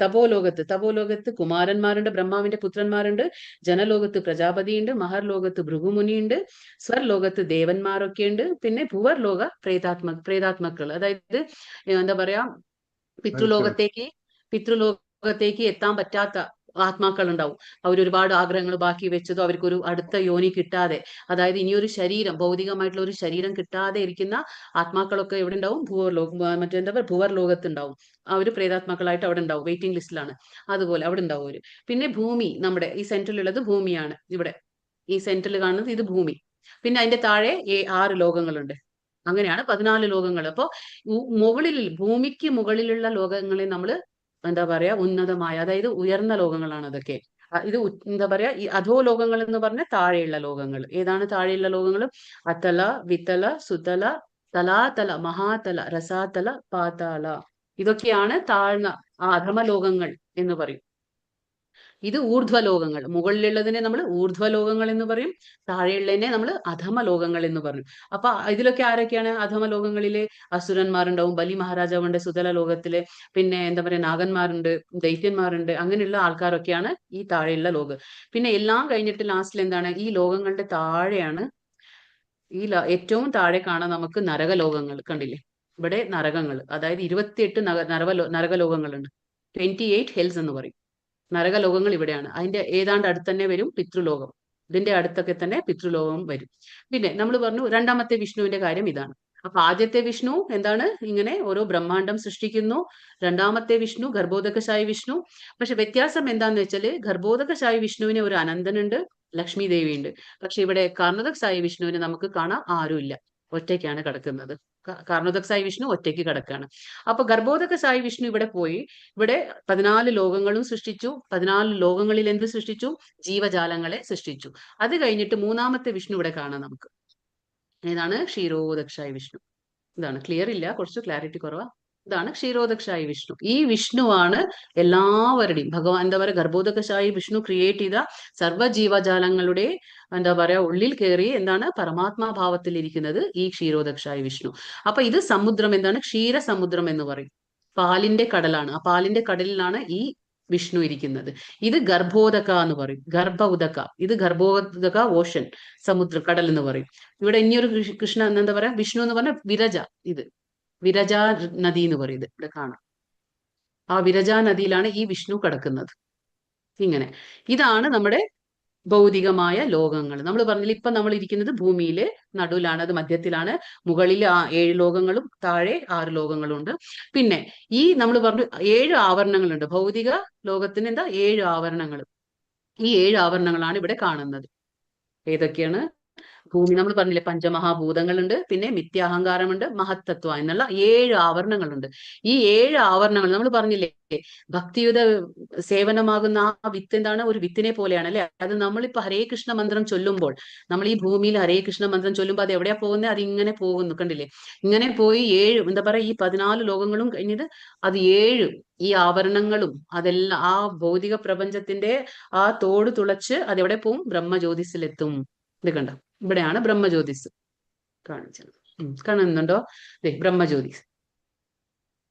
തപോലോകത്ത് കുമാരന്മാരുണ്ട്, ബ്രഹ്മാവിന്റെ പുത്രന്മാരുണ്ട്. ജനലോകത്ത് പ്രജാപതിയുണ്ട്, മഹർലോകത്ത് ഭൃഗുമുനിയുണ്ട്, സ്വർലോകത്ത് ദേവന്മാരൊക്കെ ഉണ്ട്. പിന്നെ ഭുവർലോക പ്രേതാത്മക്കൾ, അതായത് എന്താ പറയാ, പിതൃലോകത്തേക്ക് എത്താൻ പറ്റാത്ത ആത്മാക്കൾ ഉണ്ടാവും. അവരൊരുപാട് ആഗ്രഹങ്ങൾ ബാക്കി വെച്ചതോ അവർക്കൊരു അടുത്ത യോനി കിട്ടാതെ, അതായത് ഇനിയൊരു ശരീരം, ഭൗതികമായിട്ടുള്ള ഒരു ശരീരം കിട്ടാതെ ഇരിക്കുന്ന ആത്മാക്കളൊക്കെ എവിടെ ഉണ്ടാവും? മറ്റെന്താ പറയുക, ഭുവർലോകത്ത് ഉണ്ടാവും. അവർ പ്രേതാത്മാക്കളായിട്ട് അവിടെ ഉണ്ടാവും, വെയിറ്റിംഗ് ലിസ്റ്റിലാണ്. അതുപോലെ അവിടെ ഉണ്ടാവും അവര്. പിന്നെ ഭൂമി, നമ്മുടെ ഈ സെന്ററിലുള്ളത് ഭൂമിയാണ്. ഇവിടെ ഈ സെന്ററിൽ കാണുന്നത് ഇത് ഭൂമി. പിന്നെ അതിന്റെ താഴെ 6 ലോകങ്ങളുണ്ട്. അങ്ങനെയാണ് 14 ലോകങ്ങൾ. അപ്പോ ഭൂമിക്ക് മുകളിലുള്ള ലോകങ്ങളെ നമ്മൾ എന്താ പറയാ, ഉന്നതമായ, അതായത് ഉയർന്ന ലോകങ്ങളാണ് അതൊക്കെ. ഇത് എന്താ പറയാ, ഈ അധോ ലോകങ്ങൾ എന്ന് പറഞ്ഞ താഴെയുള്ള ലോകങ്ങൾ. ഏതാണ് താഴെയുള്ള ലോകങ്ങൾ? അതല, വിതല, സുതല, തലാതല, മഹാതല, രസാതല, പാതാള. ഇതൊക്കെയാണ് താഴ്ന്ന അധമ ലോകങ്ങൾ എന്ന് പറയും. ഇത് ഊർധ്വലോകങ്ങൾ. മുകളിലുള്ളതിനെ നമ്മൾ ഊർധ്വലോകങ്ങൾ എന്ന് പറയും, താഴെയുള്ളതിനെ നമ്മൾ അധമ ലോകങ്ങൾ എന്ന് പറയും. അപ്പൊ ഇതിലൊക്കെ ആരൊക്കെയാണ് അധമ ലോകങ്ങളിലെ? അസുരന്മാരുണ്ടാവും, ബലി മഹാരാജാവുണ്ട് സുതല ലോകത്തില്, പിന്നെ എന്താ പറയാ, നാഗന്മാരുണ്ട്, ദൈത്യന്മാരുണ്ട്, അങ്ങനെയുള്ള ആൾക്കാരൊക്കെയാണ് ഈ താഴെയുള്ള ലോകം. പിന്നെ എല്ലാം കഴിഞ്ഞിട്ട് ലാസ്റ്റിൽ എന്താണ്? ഈ ലോകങ്ങളുടെ താഴെയാണ്, ഏറ്റവും താഴെ കാണാൻ നമുക്ക് നരകലോകങ്ങൾ. കണ്ടില്ലേ ഇവിടെ നരകങ്ങൾ, അതായത് 28 നരകലോകങ്ങളുണ്ട്. 28 ഹെൽസ് എന്ന് പറയും. നരകലോകങ്ങൾ ഇവിടെയാണ്. അതിന്റെ ഏതാണ്ട് അടുത്ത് തന്നെ വരും പിതൃലോകം. ഇതിന്റെ അടുത്തൊക്കെ തന്നെ പിതൃലോകം വരും. പിന്നെ നമ്മൾ പറഞ്ഞു രണ്ടാമത്തെ വിഷ്ണുവിന്റെ കാര്യം ഇതാണ്. അപ്പൊ ആദ്യത്തെ വിഷ്ണു എന്താണ്? ഇങ്ങനെ ഓരോ ബ്രഹ്മാണ്ടം സൃഷ്ടിക്കുന്നു. രണ്ടാമത്തെ വിഷ്ണു ഗർഭോദകശായി വിഷ്ണു. പക്ഷെ വ്യത്യാസം എന്താന്ന് വെച്ചാല്, ഗർഭോദകശായി വിഷ്ണുവിന് ഒരു അനന്തനുണ്ട്, ലക്ഷ്മി ദേവി ഉണ്ട്. പക്ഷെ ഇവിടെ കാർണോദകശായി വിഷ്ണുവിനെ നമുക്ക് കാണാൻ ആരുമില്ല, ഒറ്റയ്ക്കാണ് കിടക്കുന്നത്. കാർണോദകശായി വിഷ്ണു ഒറ്റയ്ക്ക് കിടക്കുകയാണ്. അപ്പൊ ഗർഭോദകശായി വിഷ്ണു ഇവിടെ പോയി, ഇവിടെ 14 ലോകങ്ങളും സൃഷ്ടിച്ചു. 14 ലോകങ്ങളിൽ എന്ത് സൃഷ്ടിച്ചു? ജീവജാലങ്ങളെ സൃഷ്ടിച്ചു. അത് കഴിഞ്ഞിട്ട് മൂന്നാമത്തെ വിഷ്ണു ഇവിടെ കാണാം നമുക്ക്. ഏതാണ്? ക്ഷീരോദകശായി വിഷ്ണു. ഇതാണ്. ക്ലിയർ ഇല്ല, കുറച്ച് ക്ലാരിറ്റി കുറവാ. ഇതാണ് ക്ഷീരോദകശായി വിഷ്ണു. ഈ വിഷ്ണുവാണ് എല്ലാവരുടെയും എന്താ പറയാ, ഗർഭോദകശായി വിഷ്ണു ക്രിയേറ്റ് ചെയ്ത സർവ്വജീവജാലങ്ങളുടെ എന്താ പറയാ ഉള്ളിൽ കയറി എന്താണ് പരമാത്മാഭാവത്തിൽ ഇരിക്കുന്നത് ഈ ക്ഷീരോദകശായി വിഷ്ണു. അപ്പൊ ഇത് സമുദ്രം, എന്താണ്? ക്ഷീരസമുദ്രം എന്ന് പറയും. പാലിന്റെ കടലാണ്. ആ പാലിന്റെ കടലിലാണ് ഈ വിഷ്ണു ഇരിക്കുന്നത്. ഇത് ഗർഭോദക എന്ന് പറയും, ഉദക. ഇത് ഗർഭോദക ഓഷൻ, സമുദ്ര കടൽ എന്ന് പറയും. ഇവിടെ ഇനിയൊരു കൃഷ്ണ എന്താ പറയാ, വിഷ്ണു എന്ന് പറഞ്ഞ വിരജ. ഇത് വിരജാ നദി എന്ന് പറയുന്നത് ഇവിടെ കാണാം. ആ വിരജാ നദിയിലാണ് ഈ വിഷ്ണു കിടക്കുന്നത്. ഇങ്ങനെ ഇതാണ് നമ്മുടെ ഭൗതികമായ ലോകങ്ങൾ. നമ്മൾ പറഞ്ഞില്ല, ഇപ്പൊ നമ്മൾ ഇരിക്കുന്നത് ഭൂമിയിലെ നടുവിലാണ്, അത് മധ്യത്തിലാണ്. മുകളിൽ 7 ലോകങ്ങളും താഴെ 6 ലോകങ്ങളും ഉണ്ട്. പിന്നെ ഈ നമ്മൾ പറഞ്ഞു 7 ആവരണങ്ങളുണ്ട്. ഭൗതിക ലോകത്തിന് എന്താ 7 ആവരണങ്ങൾ. ഈ 7 ആവരണങ്ങളാണ് ഇവിടെ കാണുന്നത്. ഏതൊക്കെയാണ്? ഭൂമി നമ്മൾ പറഞ്ഞില്ലേ, പഞ്ചമഹാഭൂതങ്ങളുണ്ട്, പിന്നെ മിഥ്യാഹങ്കാരമുണ്ട്, മഹത്തത്വ എന്നുള്ള 7 ആവരണങ്ങളുണ്ട്. ഈ 7 ആവരണങ്ങൾ നമ്മൾ പറഞ്ഞില്ലേ, ഭക്തിയുത സേവനമാകുന്ന ആ വിത്ത് എന്താണ്? ഒരു വിത്തിനെ പോലെയാണ് അല്ലെ. അത് നമ്മളിപ്പോ ഹരേ കൃഷ്ണ മന്ത്രം ചൊല്ലുമ്പോൾ, നമ്മൾ ഈ ഭൂമിയിൽ ഹരേ കൃഷ്ണ മന്ത്രം ചൊല്ലുമ്പോൾ അത് എവിടെയാ പോകുന്നത്? അത് ഇങ്ങനെ പോകുന്നു, കണ്ടില്ലേ? ഇങ്ങനെ പോയി 7 എന്താ പറയാ, ഈ 14 ലോകങ്ങളും കഴിഞ്ഞത് അത് 7 ഈ ആവരണങ്ങളും അതെല്ലാം ആ ഭൗതിക പ്രപഞ്ചത്തിന്റെ ആ തോട് തുളച്ച് അതെവിടെ പോവും? ബ്രഹ്മജ്യോതിസിലെത്തും. ഇത് കണ്ടോ, ഇവിടെയാണ് ബ്രഹ്മജ്യോതിസ് കാണിച്ചത്. കാണുന്നുണ്ടോ? ബ്രഹ്മജ്യോതിസ്,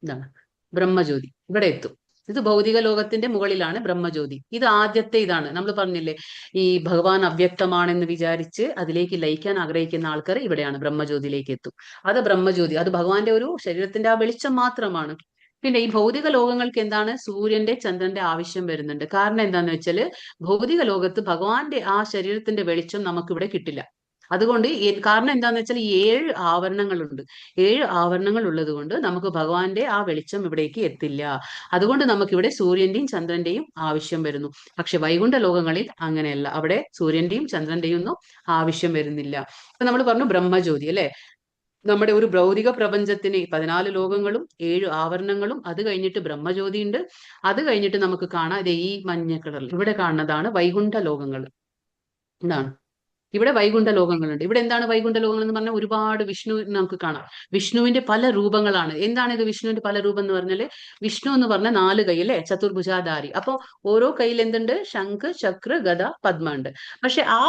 ഇതാണ് ബ്രഹ്മജ്യോതി. ഇവിടെ എത്തും. ഇത് ഭൗതിക ലോകത്തിന്റെ മുകളിലാണ് ബ്രഹ്മജ്യോതി. ഇത് ആദ്യത്തെ ഇതാണ്. നമ്മൾ പറഞ്ഞില്ലേ, ഈ ഭഗവാൻ അവ്യക്തമാണെന്ന് വിചാരിച്ച് അതിലേക്ക് ലയിക്കാൻ ആഗ്രഹിക്കുന്ന ആൾക്കാർ ഇവിടെയാണ് ബ്രഹ്മജ്യോതിയിലേക്ക് എത്തും. അത് ബ്രഹ്മജ്യോതി, അത് ഭഗവാന്റെ ഒരു ശരീരത്തിന്റെ ആ വെളിച്ചം മാത്രമാണ്. പിന്നെ ഈ ഭൗതിക ലോകങ്ങൾക്ക് എന്താണ്? സൂര്യന്റെ ചന്ദ്രന്റെ ആവശ്യം വരുന്നുണ്ട്. കാരണം എന്താന്ന് വെച്ചാല്, ഭൗതിക ലോകത്ത് ഭഗവാന്റെ ആ ശരീരത്തിന്റെ വെളിച്ചം നമുക്ക് ഇവിടെ കിട്ടില്ല. അതുകൊണ്ട് കാരണം എന്താന്ന് വെച്ചാൽ ഈ 7 ആവരണങ്ങളുണ്ട്. 7 ആവരണങ്ങൾ ഉള്ളത് കൊണ്ട് നമുക്ക് ഭഗവാന്റെ ആ വെളിച്ചം ഇവിടേക്ക് എത്തില്ല. അതുകൊണ്ട് നമുക്കിവിടെ സൂര്യന്റെയും ചന്ദ്രന്റെയും ആവശ്യം വരുന്നു. പക്ഷെ വൈകുണ്ഠ ലോകങ്ങളിൽ അങ്ങനെയല്ല. അവിടെ സൂര്യന്റെയും ചന്ദ്രന്റെയും ഒന്നും ആവശ്യം വരുന്നില്ല. ഇപ്പൊ നമ്മൾ പറഞ്ഞു ബ്രഹ്മജ്യോതി അല്ലെ. നമ്മുടെ ഒരു ഭൗതിക പ്രപഞ്ചത്തിന് 14 ലോകങ്ങളും 7 ആവരണങ്ങളും, അത് കഴിഞ്ഞിട്ട് ബ്രഹ്മജ്യോതി ഉണ്ട്. അത് കഴിഞ്ഞിട്ട് നമുക്ക് കാണാം ഈ മഞ്ഞ കളറിൽ ഇവിടെ കാണുന്നതാണ് വൈകുണ്ഠ ലോകങ്ങൾ. എന്താണ്? ഇവിടെ വൈകുണ്ഠ ലോകങ്ങളുണ്ട്. ഇവിടെ എന്താണ് വൈകുണ്ഠ ലോകങ്ങൾ എന്ന് പറഞ്ഞാൽ? ഒരുപാട് വിഷ്ണു നമുക്ക് കാണാം. വിഷ്ണുവിന്റെ പല രൂപങ്ങളാണ്. എന്താണ് ഇത് വിഷ്ണുവിന്റെ പല രൂപം എന്ന് പറഞ്ഞാല്? വിഷ്ണു എന്ന് പറഞ്ഞാൽ 4 കൈ അല്ലെ, ചതുർഭുജാധാരി. അപ്പൊ ഓരോ കയ്യിൽ എന്തുണ്ട്? ശംഖ്, ചക്ര, ഗദ, പദ്മ ഉണ്ട്. പക്ഷെ ആ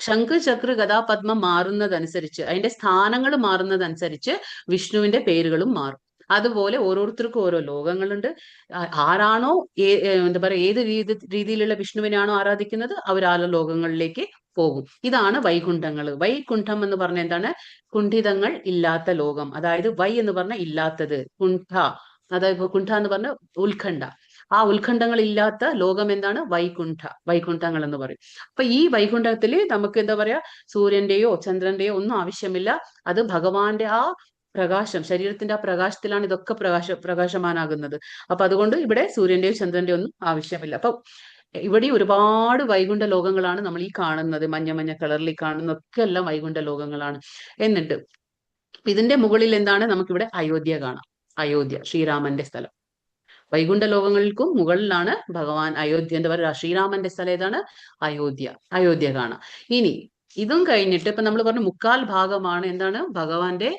ശംഖ്, ചക്ര, ഗദ, പദ്മം മാറുന്നതനുസരിച്ച്, അതിന്റെ സ്ഥാനങ്ങൾ മാറുന്നതനുസരിച്ച് വിഷ്ണുവിന്റെ പേരുകളും മാറും. അതുപോലെ ഓരോരുത്തർക്കും ഓരോ ലോകങ്ങളുണ്ട്. ആരാണോ എന്താ പറയാ ഏത് രീതിയിലുള്ള വിഷ്ണുവിനാണോ ആരാധിക്കുന്നത് അവർ ആ ലോകങ്ങളിലേക്ക് പോകും. ഇതാണ് വൈകുണ്ഠങ്ങൾ. വൈകുണ്ഠം എന്ന് പറഞ്ഞ എന്താണ്? കുണ്ഠിതങ്ങൾ ഇല്ലാത്ത ലോകം. അതായത് വൈ എന്ന് പറഞ്ഞ ഇല്ലാത്തത്, കുണ്ഠ അതായത് കുണ്ഠ എന്ന് പറഞ്ഞ ഉത്കണ്ഠ. ആ ഉത്കണ്ഠങ്ങൾ ഇല്ലാത്ത ലോകം എന്താണ്? വൈകുണ്ഠ, വൈകുണ്ഠങ്ങൾ എന്ന് പറയും. അപ്പൊ ഈ വൈകുണ്ഠത്തില് നമുക്ക് എന്താ പറയാ, സൂര്യന്റെയോ ചന്ദ്രന്റെയോ ഒന്നും ആവശ്യമില്ല. അത് ഭഗവാന്റെ ആ പ്രകാശം, ശരീരത്തിന്റെ ആ പ്രകാശത്തിലാണ് ഇതൊക്കെ പ്രകാശമാനാകുന്നത്. അപ്പൊ അതുകൊണ്ട് ഇവിടെ സൂര്യന്റെയോ ചന്ദ്രന്റെയോ ഒന്നും ആവശ്യമില്ല. അപ്പൊ ഇവിടെ ഒരുപാട് വൈകുണ്ഠ ലോകങ്ങളാണ് നമ്മൾ ഈ കാണുന്നത്. മഞ്ഞ മഞ്ഞ കളറിൽ കാണുന്ന ഒക്കെ എല്ലാം വൈകുണ്ഠ ലോകങ്ങളാണ്. എന്നിട്ട് ഇതിന്റെ മുകളിൽ എന്താണ്? നമുക്കിവിടെ അയോധ്യ കാണാം. അയോധ്യ ശ്രീരാമന്റെ സ്ഥലം. വൈകുണ്ഠ ലോകങ്ങൾക്കും മുകളിലാണ് ഭഗവാൻ അയോധ്യ, എന്താ പറയുക, ശ്രീരാമന്റെ സ്ഥലം ഏതാണ്? അയോധ്യ. അയോധ്യ കാണാം. ഇനി ഇതും കഴിഞ്ഞിട്ട് ഇപ്പൊ നമ്മൾ പറഞ്ഞു മുക്കാൽ ഭാഗമാണ് എന്താണ്? ഭഗവാന്റെ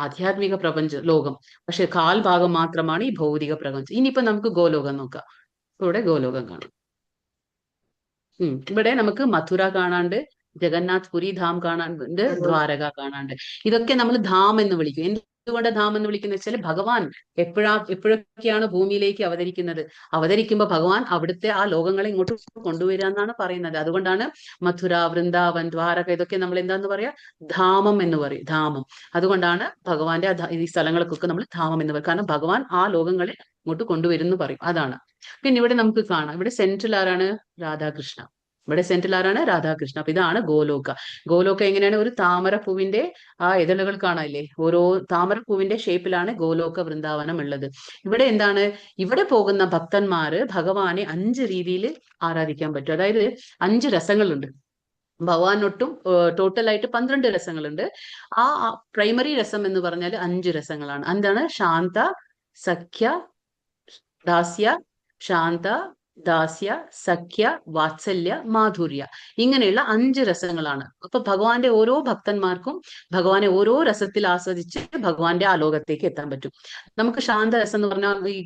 ആധ്യാത്മിക പ്രപഞ്ച ലോകം. പക്ഷെ കാൽ ഭാഗം മാത്രമാണ് ഈ ഭൗതിക പ്രപഞ്ചം. ഇനിയിപ്പോ നമുക്ക് ഗോലോകം നോക്കാം. ഇവിടെ ഗോലോകം കാണാം. ഇവിടെ നമുക്ക് മഥുര കാണാണ്ട്, ജഗന്നാഥ് പുരി ധാം കാണാണ്ട്, ദ്വാരക കാണാണ്ട്. ഇതൊക്കെ നമ്മൾ ധാം എന്ന് വിളിക്കും. എന്തുകൊണ്ട് ധാം എന്ന് വിളിക്കുന്നത് വെച്ചാൽ ഭഗവാൻ എപ്പോഴൊക്കെയാണ് ഭൂമിയിലേക്ക് അവതരിക്കുമ്പോൾ ഭഗവാൻ അവിടുത്തെ ആ ലോകങ്ങളെ ഇങ്ങോട്ട് കൊണ്ടുവരിക എന്നാണ് പറയുന്നത്. അതുകൊണ്ടാണ് മഥുര, വൃന്ദാവൻ, ദ്വാരക ഇതൊക്കെ നമ്മൾ എന്താന്ന് പറയാ? ധാമം എന്ന് പറയും. ധാമം. അതുകൊണ്ടാണ് ഭഗവാന്റെ ഈ സ്ഥലങ്ങൾക്കൊക്കെ നമ്മൾ ധാമം എന്ന് പറയും. കാരണം ഭഗവാൻ ആ ലോകങ്ങളെ ഇങ്ങോട്ട് കൊണ്ടുവരുന്നു പറയും. അതാണ്. പിന്നെ ഇവിടെ നമുക്ക് കാണാം, ഇവിടെ സെൻട്രൽ ആരാണ്? രാധാകൃഷ്ണ. ഇവിടെ സെൻട്രൽ ആരാണ്? രാധാകൃഷ്ണ. അപ്പൊ ഇതാണ് ഗോലോക. ഗോലോക എങ്ങനെയാണ്? ഒരു താമരപ്പൂവിന്റെ ആ ഇതളുകൾ കാണാല്ലേ? ഓരോ താമരപ്പൂവിന്റെ ഷേപ്പിലാണ് ഗോലോക വൃന്ദാവനം ഉള്ളത്. ഇവിടെ എന്താണ്? ഇവിടെ പോകുന്ന ഭക്തന്മാര് ഭഗവാനെ 5 രീതിയിൽ ആരാധിക്കാൻ പറ്റും. അതായത് 5 രസങ്ങളുണ്ട് ഭഗവാനൊട്ടും. ടോട്ടലായിട്ട് 12 രസങ്ങളുണ്ട്. ആ പ്രൈമറി രസം എന്ന് പറഞ്ഞാൽ 5 രസങ്ങളാണ്. എന്താണ്? ശാന്ത, സഖ്യ, ദാസ്യ, ശാന്ത, ദാസ്യ, സഖ്യ, വാത്സല്യ, മാധുര്യ. ഇങ്ങനെയുള്ള 5 രസങ്ങളാണ്. അപ്പൊ ഭഗവാന്റെ ഓരോ ഭക്തന്മാർക്കും ഭഗവാനെ ഓരോ രസത്തിൽ ആസ്വദിച്ച് ഭഗവാന്റെ ആ ലോകത്തേക്ക് എത്താൻ പറ്റും. നമുക്ക് ശാന്തരസം എന്ന് പറഞ്ഞാൽ ഈ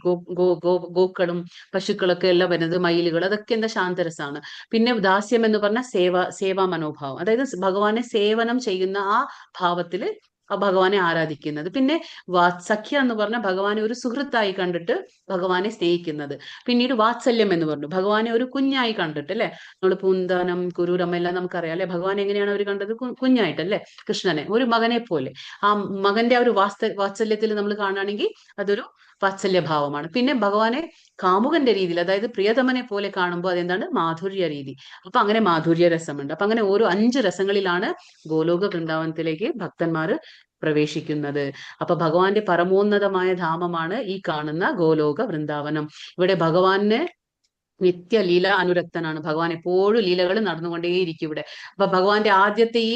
ഗോക്കളും പശുക്കളൊക്കെ എല്ലാം വരുന്നത്, മയിലുകൾ, അതൊക്കെ എന്താ? ശാന്തരസാണ്. പിന്നെ ദാസ്യം എന്ന് പറഞ്ഞാൽ സേവാ മനോഭാവം. അതായത് ഭഗവാനെ സേവനം ചെയ്യുന്ന ആ ഭാവത്തില് ഭഗവാനെ ആരാധിക്കുന്നത്. പിന്നെ സഖ്യ എന്ന് പറഞ്ഞാൽ ഭഗവാനെ ഒരു സുഹൃത്തായി കണ്ടിട്ട് ഭഗവാനെ സ്നേഹിക്കുന്നത്. പിന്നീട് വാത്സല്യം എന്ന് പറഞ്ഞു, ഭഗവാനെ ഒരു കുഞ്ഞായി കണ്ടിട്ട്, അല്ലെ? നമ്മൾ പൂന്താനം, കുരൂരമ്മ എല്ലാം നമുക്കറിയാം, അല്ലെ? ഭഗവാൻ എങ്ങനെയാണ് അവർ കണ്ടത്? കുഞ്ഞായിട്ടല്ലേ? കൃഷ്ണനെ ഒരു മകനെ പോലെ. ആ മകന്റെ ആ ഒരു വാത്സല്യത്തിൽ നമ്മൾ കാണുകയാണെങ്കിൽ അതൊരു വാത്സല്യ ഭാവമാണ്. പിന്നെ ഭഗവാനെ കാമുകന്റെ രീതിയിൽ, അതായത് പ്രിയതമനെ പോലെ കാണുമ്പോൾ അതെന്താണ്? മാധുര്യ രീതി. അപ്പൊ അങ്ങനെ മാധുര്യ രസമുണ്ട്. അപ്പൊ അങ്ങനെ ഓരോ 5 രസങ്ങളിലാണ് ഗോലോക വൃന്ദാവനത്തിലേക്ക് ഭക്തന്മാര് പ്രവേശിക്കുന്നത്. അപ്പൊ ഭഗവാന്റെ പരമോന്നതമായ ധാമമാണ് ഈ കാണുന്ന ഗോലോക വൃന്ദാവനം. ഇവിടെ ഭഗവാന് നിത്യ ലീല അനുരക്തനാണ്. ഭഗവാൻ എപ്പോഴും ലീലകൾ നടന്നുകൊണ്ടേയിരിക്കും ഇവിടെ. അപ്പൊ ഭഗവാന്റെ ആദ്യത്തെ ഈ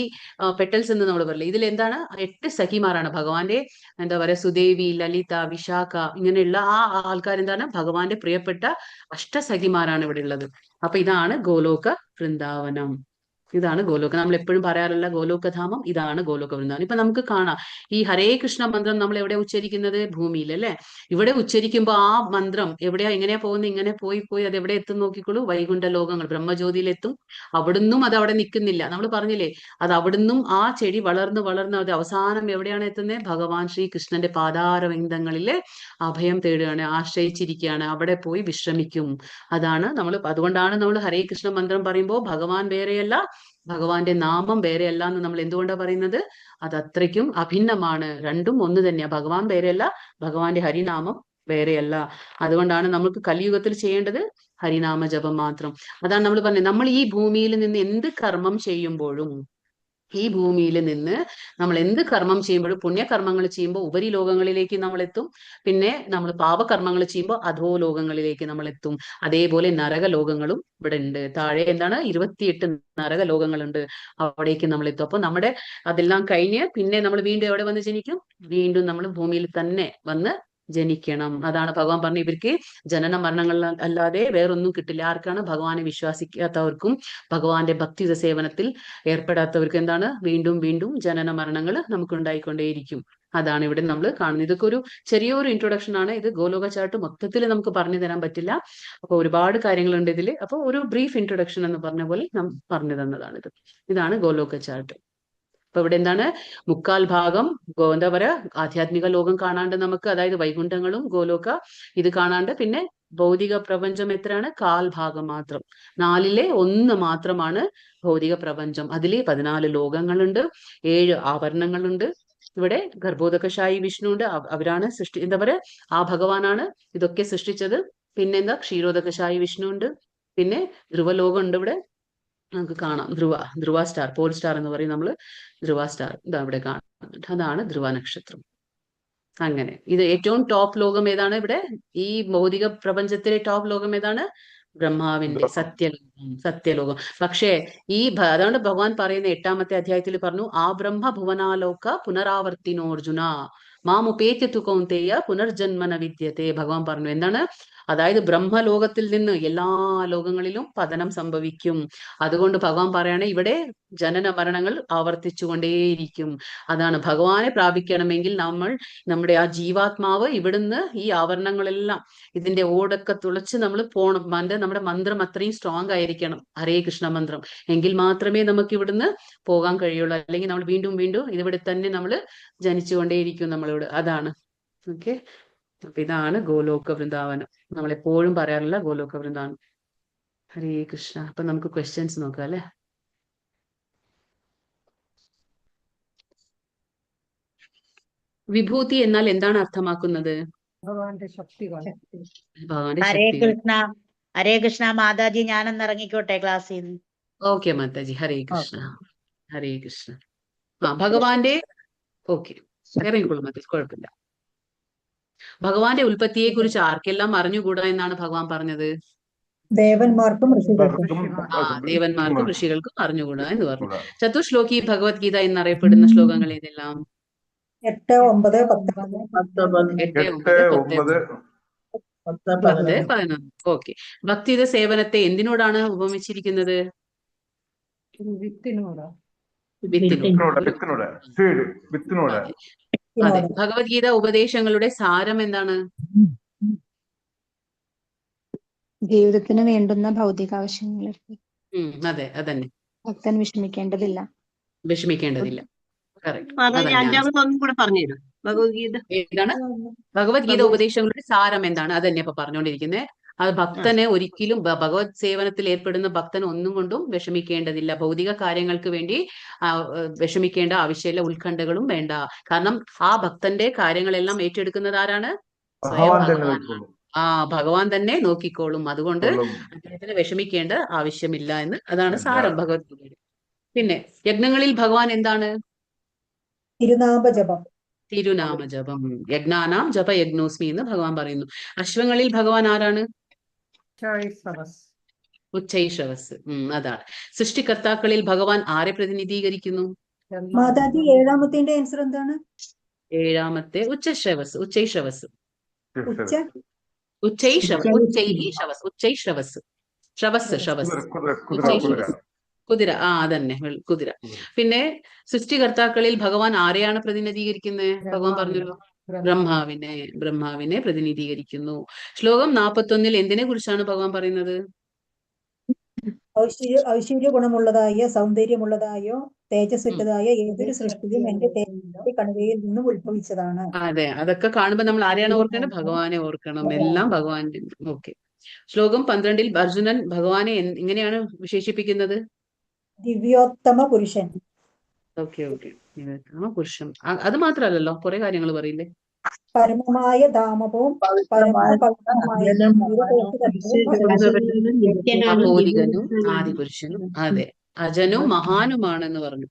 പെട്ടൽസ് എന്ന് നമ്മൾ പറയില്ല, ഇതിൽ എന്താണ്? 8 സഖിമാരാണ് ഭഗവാന്റെ. എന്താ പറയാ, സുദേവി, ലളിത, വിശാഖ, ഇങ്ങനെയുള്ള ആ ആൾക്കാർ എന്താണ്? ഭഗവാന്റെ പ്രിയപ്പെട്ട അഷ്ടസഖിമാരാണ് ഇവിടെ ഉള്ളത്. അപ്പൊ ഇതാണ് ഗോലോക വൃന്ദാവനം. ഇതാണ് ഗോലോക. നമ്മൾ എപ്പോഴും പറയാറുള്ള ഗോലോകധാമം ഇതാണ് ഗോലോക വൃന്ദാവനം. ഇപ്പൊ നമുക്ക് കാണാം, ഈ ഹരേ കൃഷ്ണ മന്ത്രം നമ്മൾ എവിടെ ഉച്ചരിക്കുന്നത്? ഭൂമിയിൽ, അല്ലെ? ഇവിടെ ഉച്ചരിക്കുമ്പോൾ ആ മന്ത്രം എവിടെയാ, എങ്ങനെയാ പോകുന്നത്? ഇങ്ങനെ പോയി അത് എവിടെ എത്തും നോക്കിക്കോളൂ. വൈകുണ്ഠ ലോകങ്ങൾ, ബ്രഹ്മജ്യോതിയിലെത്തും. അവിടുന്നും അത് അവിടെ നിൽക്കുന്നില്ല. നമ്മൾ പറഞ്ഞില്ലേ, അത് അവിടുന്നും ആ ചെടി വളർന്ന് അത് അവസാനം എവിടെയാണ് എത്തുന്നത്? ഭഗവാൻ ശ്രീകൃഷ്ണന്റെ പാതാരവിന്ദങ്ങളിലെ അഭയം തേടുകയാണ്, ആശ്രയിച്ചിരിക്കുകയാണ്. അവിടെ പോയി വിശ്രമിക്കും. അതുകൊണ്ടാണ് നമ്മൾ ഹരേ കൃഷ്ണ മന്ത്രം പറയുമ്പോൾ ഭഗവാൻ വേറെയല്ല, ഭഗവാന്റെ നാമം വേറെയല്ല എന്ന് നമ്മൾ എന്തുകൊണ്ടാണ് പറയുന്നത്? അത് അത്രയ്ക്കും അഭിന്നമാണ്. രണ്ടും ഒന്ന് തന്നെയാ. ഭഗവാൻ വേറെയല്ല, ഭഗവാന്റെ ഹരിനാമം വേറെയല്ല. അതുകൊണ്ടാണ് നമുക്ക് കലിയുഗത്തിൽ ചെയ്യേണ്ടത് ഹരിനാമ ജപം മാത്രം. അതാണ് നമ്മൾ പറഞ്ഞത്, നമ്മൾ ഈ ഭൂമിയിൽ നിന്ന് എന്ത് കർമ്മം ചെയ്യുമ്പോഴും, ഈ ഭൂമിയിൽ നിന്ന് നമ്മൾ എന്ത് കർമ്മം ചെയ്യുമ്പോഴും, പുണ്യകർമ്മങ്ങൾ ചെയ്യുമ്പോൾ ഉപരി ലോകങ്ങളിലേക്ക് നമ്മൾ എത്തും. പിന്നെ നമ്മൾ പാപകർമ്മങ്ങൾ ചെയ്യുമ്പോൾ അധോ ലോകങ്ങളിലേക്ക് നമ്മൾ എത്തും. അതേപോലെ നരക ലോകങ്ങളും ഇവിടെ ഉണ്ട്. താഴെ എന്താണ്? 28 നരക ലോകങ്ങളുണ്ട്. അവിടേക്ക് നമ്മൾ എത്തും. അപ്പൊ നമ്മുടെ അതെല്ലാം കഴിഞ്ഞ് പിന്നെ നമ്മൾ വീണ്ടും എവിടെ വന്ന് ജനിക്കും? വീണ്ടും നമ്മൾ ഭൂമിയിൽ തന്നെ വന്ന് ജനിക്കണം. അതാണ് ഭഗവാൻ പറഞ്ഞു, ഇവർക്ക് ജനന മരണങ്ങൾ അല്ലാതെ വേറൊന്നും കിട്ടില്ല. ആർക്കാണ്? ഭഗവാനെ വിശ്വസിക്കാത്തവർക്കും ഭഗവാന്റെ ഭക്തിയുത സേവനത്തിൽ ഏർപ്പെടാത്തവർക്ക് എന്താണ്? വീണ്ടും വീണ്ടും ജനന മരണങ്ങൾ നമുക്ക് ഉണ്ടായിക്കൊണ്ടേയിരിക്കും. അതാണ് ഇവിടെ നമ്മൾ കാണുന്നത്. ഇതൊക്കെ ഒരു ചെറിയൊരു ഇൻട്രൊഡക്ഷൻ ആണ്. ഇത് ഗോലോക ചാർട്ട് മൊത്തത്തിൽ നമുക്ക് പറഞ്ഞു തരാൻ പറ്റില്ല. അപ്പൊ ഒരുപാട് കാര്യങ്ങളുണ്ട് ഇതിൽ. അപ്പൊ ഒരു ബ്രീഫ് ഇൻട്രൊഡക്ഷൻ എന്ന് പറഞ്ഞ പോലെ പറഞ്ഞു തന്നതാണ് ഇത്. ഇതാണ് ഗോലോക ചാർട്ട്. അപ്പൊ ഇവിടെ എന്താണ് മുക്കാൽ ഭാഗം എന്താ പറയാ ആധ്യാത്മിക ലോകം കാണാണ്ട് നമുക്ക്, അതായത് വൈകുണ്ഠങ്ങളും ഗോലോക ഇത് കാണാണ്ട്, പിന്നെ ഭൗതിക പ്രപഞ്ചം എത്രയാണ്? കാൽ ഭാഗം മാത്രം. 1/4 മാത്രമാണ് ഭൗതിക പ്രപഞ്ചം. അതിൽ 14 ലോകങ്ങളുണ്ട്, 7 ആവരണങ്ങളുണ്ട്. ഇവിടെ ഗർഭോദകശായി വിഷ്ണു ഉണ്ട്. അവരാണ് എന്താ പറയാ, ആ ഭഗവാനാണ് ഇതൊക്കെ സൃഷ്ടിച്ചത്. പിന്നെന്താ ക്ഷീരോദകശായി വിഷ്ണു ഉണ്ട്. പിന്നെ ധ്രുവലോകം ഉണ്ട്. ഇവിടെ നമുക്ക് കാണാം ധ്രുവ സ്റ്റാർ, പോൾ സ്റ്റാർ എന്ന് പറയും നമ്മള്. ധ്രുവ സ്റ്റാർ ഇതാ ഇവിടെ കാണുന്നുണ്ട്. അതാണ് ധ്രുവ നക്ഷത്രം. അങ്ങനെ ഇത് ഏറ്റവും ടോപ്പ് ലോകം ഏതാണ്? ഇവിടെ ഈ ഭൗതിക പ്രപഞ്ചത്തിലെ ടോപ്പ് ലോകം ഏതാണ്? ബ്രഹ്മാവിന്റെ സത്യലോകം. പക്ഷേ അതാണ് ഭഗവാൻ പറയുന്ന 8ാമത്തെ അധ്യായത്തിൽ പറഞ്ഞു, ആ ബ്രഹ്മ ഭുവനാലോക പുനരാവർത്തിനോർജുന മാമുപേത്യതു കൗന്തേയ പുനർജന്മന വിദ്യത്തെ. ഭഗവാൻ പറഞ്ഞു എന്താണ്? അതായത് ബ്രഹ്മലോകത്തിൽ നിന്ന് എല്ലാ ലോകങ്ങളിലും പതനം സംഭവിക്കും. അതുകൊണ്ട് ഭഗവാൻ പറയാണ് ഇവിടെ ജനന മരണങ്ങൾ ആവർത്തിച്ചുകൊണ്ടേയിരിക്കും. അതാണ് ഭഗവാനെ പ്രാപിക്കണമെങ്കിൽ നമ്മുടെ ആ ജീവാത്മാവ് ഇവിടുന്ന് ഈ ആവരണങ്ങളെല്ലാം ഇതിന്റെ ഓടൊക്കെ തുളച്ച് നമ്മൾ പോണം. നമ്മുടെ മന്ത്രം അത്രയും സ്ട്രോങ് ആയിരിക്കണം, ഹരേ കൃഷ്ണ മന്ത്രം. എങ്കിൽ മാത്രമേ നമുക്ക് ഇവിടുന്ന് പോകാൻ കഴിയുള്ളൂ. അല്ലെങ്കിൽ നമ്മൾ വീണ്ടും വീണ്ടും ഇതിവിടെ തന്നെ നമ്മൾ ജനിച്ചുകൊണ്ടേയിരിക്കും നമ്മളിവിടെ. അതാണ് ഓക്കെ. അപ്പൊ ഇതാണ് ഗോലോക വൃന്ദാവനം. നമ്മളെപ്പോഴും പറയാറുള്ള ഗോലോക വൃന്ദാവനം. ഹരേ കൃഷ്ണ. അപ്പൊ നമുക്ക് ക്വസ്റ്റ്യൻസ് നോക്കാം അല്ലെ. വിഭൂതി എന്നാൽ എന്താണ് അർത്ഥമാക്കുന്നത്? ഭഗവാന്റെ ശക്തികൾ. ഭഗവാന്റെ ഹരേ ശക്തികൾ. കൃഷ്ണ, ഹരേ കൃഷ്ണ മാതാജി, ഞാനൊന്ന് ഇറങ്ങിക്കോട്ടെ ക്ലാസ്സിൽ നിന്ന്. ഓക്കെ മാതാജി, ഹരേ കൃഷ്ണ. ഹരേ കൃഷ്ണ. ഭഗവാന്റെ ഓക്കെ ഇറങ്ങിക്കോളൂ മാതാജി, കുഴപ്പമില്ല. ഭഗവാന്റെ ഉൽപ്പത്തിയെ കുറിച്ച് ആർക്കെല്ലാം അറിഞ്ഞുകൂടാ എന്നാണ് ഭഗവാൻ പറഞ്ഞത്? ദേവന്മാർക്കും ഋഷികൾക്കും. ദേവന്മാർക്കും ഋഷികൾക്കും അറിഞ്ഞുകൂടാ എന്ന് പറഞ്ഞു. ചതുശ്ലോകി ഭഗവത്ഗീത എന്നറിയപ്പെടുന്ന ശ്ലോകങ്ങൾ ഏതെല്ലാം? 8, 9, 10. 11. ഓക്കെ. ഭക്തിയുടെ സേവനത്തെ എന്തിനോടാണ് ഉപമിച്ചിരിക്കുന്നത്? വിത്തിനോട്. അതെ. ഭഗവത്ഗീത ഉപദേശങ്ങളുടെ സാരം എന്താണ്? ജീവിതത്തിന് വേണ്ടുന്ന ഭൗതിക ആവശ്യങ്ങൾ അതെ, അതന്നെ. ഭക്തൻ വിഷമിക്കേണ്ടതില്ല. കറക്റ്റ്. അഞ്ചാമതൊന്നും കൂടെ പറഞ്ഞുതരും. ഭഗവത്ഗീത ഏതാണ്? ഭഗവത്ഗീത ഉപദേശങ്ങളുടെ സാരം എന്താണ്? അതന്നെ ഇപ്പൊ പറഞ്ഞുകൊണ്ടിരിക്കുന്നത്. അത് ഭക്തനെ ഒരിക്കലും ഭഗവത് സേവനത്തിൽ ഏർപ്പെടുന്ന ഭക്തൻ ഒന്നും കൊണ്ടും വിഷമിക്കേണ്ടതില്ല. ഭൗതിക കാര്യങ്ങൾക്ക് വേണ്ടി വിഷമിക്കേണ്ട ആവശ്യമില്ല, ഉത്കണ്ഠകളും വേണ്ട. കാരണം ആ ഭക്തന്റെ കാര്യങ്ങളെല്ലാം ഏറ്റെടുക്കുന്നത് ആരാണ്? സ്വയം ഭഗവാനാണ്. ഭഗവാൻ തന്നെ നോക്കിക്കോളും. അതുകൊണ്ട് അദ്ദേഹത്തിന് വിഷമിക്കേണ്ട ആവശ്യമില്ല എന്ന്, അതാണ് സാരം ഭഗവത്ഗീതയുടെ. പിന്നെ യജ്ഞങ്ങളിൽ ഭഗവാൻ എന്താണ്? തിരുനാമജപം. യജ്ഞാനാം ജപ യജ്ഞോസ്മി എന്ന് ഭഗവാൻ പറയുന്നു. അശ്വങ്ങളിൽ ഭഗവാൻ ആരാണ്? ഉച്ചൈഷവസ്. അതാണ്. സൃഷ്ടികർത്താക്കളിൽ ഭഗവാൻ ആരെ പ്രതിനിധീകരിക്കുന്നു? മാതാജി 7ാമത്തെ ആൻസർ എന്താണ്? 7ാമത്തെ ഉച്ചൈഷവസ്. കുതിര. അതന്നെ, കുതിര. പിന്നെ സൃഷ്ടികർത്താക്കളിൽ ഭഗവാൻ ആരെയാണ് പ്രതിനിധീകരിക്കുന്നത്? ഭഗവാൻ പറഞ്ഞല്ലോ, ബ്രഹ്മാവിനെ പ്രതിനിധീകരിക്കുന്നു. ശ്ലോകം 41 എന്തിനെ കുറിച്ചാണ് ഭഗവാൻ പറയുന്നത്? ഐശ്വര്യ ഗുണമുള്ളതായ, സൗന്ദര്യമുള്ളതായോ തേജസ്സുറ്റതായ ഏതൊരു സൃഷ്ടിയും എന്റെ തേജസ്സിന്റെ കണികയിൽ നിന്നും ഉത്ഭവിച്ചതാണ്. അതെ, അതൊക്കെ കാണുമ്പോൾ നമ്മൾ ആരെയാണ് ഓർക്കേണ്ടത്? ഭഗവാനെ ഓർക്കണം. എല്ലാം ഭഗവാന്റെ. ഓക്കെ. ശ്ലോകം 12 അർജുനൻ ഭഗവാനെ എങ്ങനെയാണ് വിശേഷിപ്പിക്കുന്നത്? ദിവ്യോത്തമ പുരുഷൻ. ഓക്കെ. ദിവ്യോത്തമ പുരുഷൻ. അത് മാത്രല്ലല്ലോ, കുറെ കാര്യങ്ങൾ പറയില്ലേ? പരമമായ ധാമവും അബോധികനും ആദിപുരുഷനും. അതെ, അജനും മഹാനുമാണെന്ന് പറഞ്ഞു.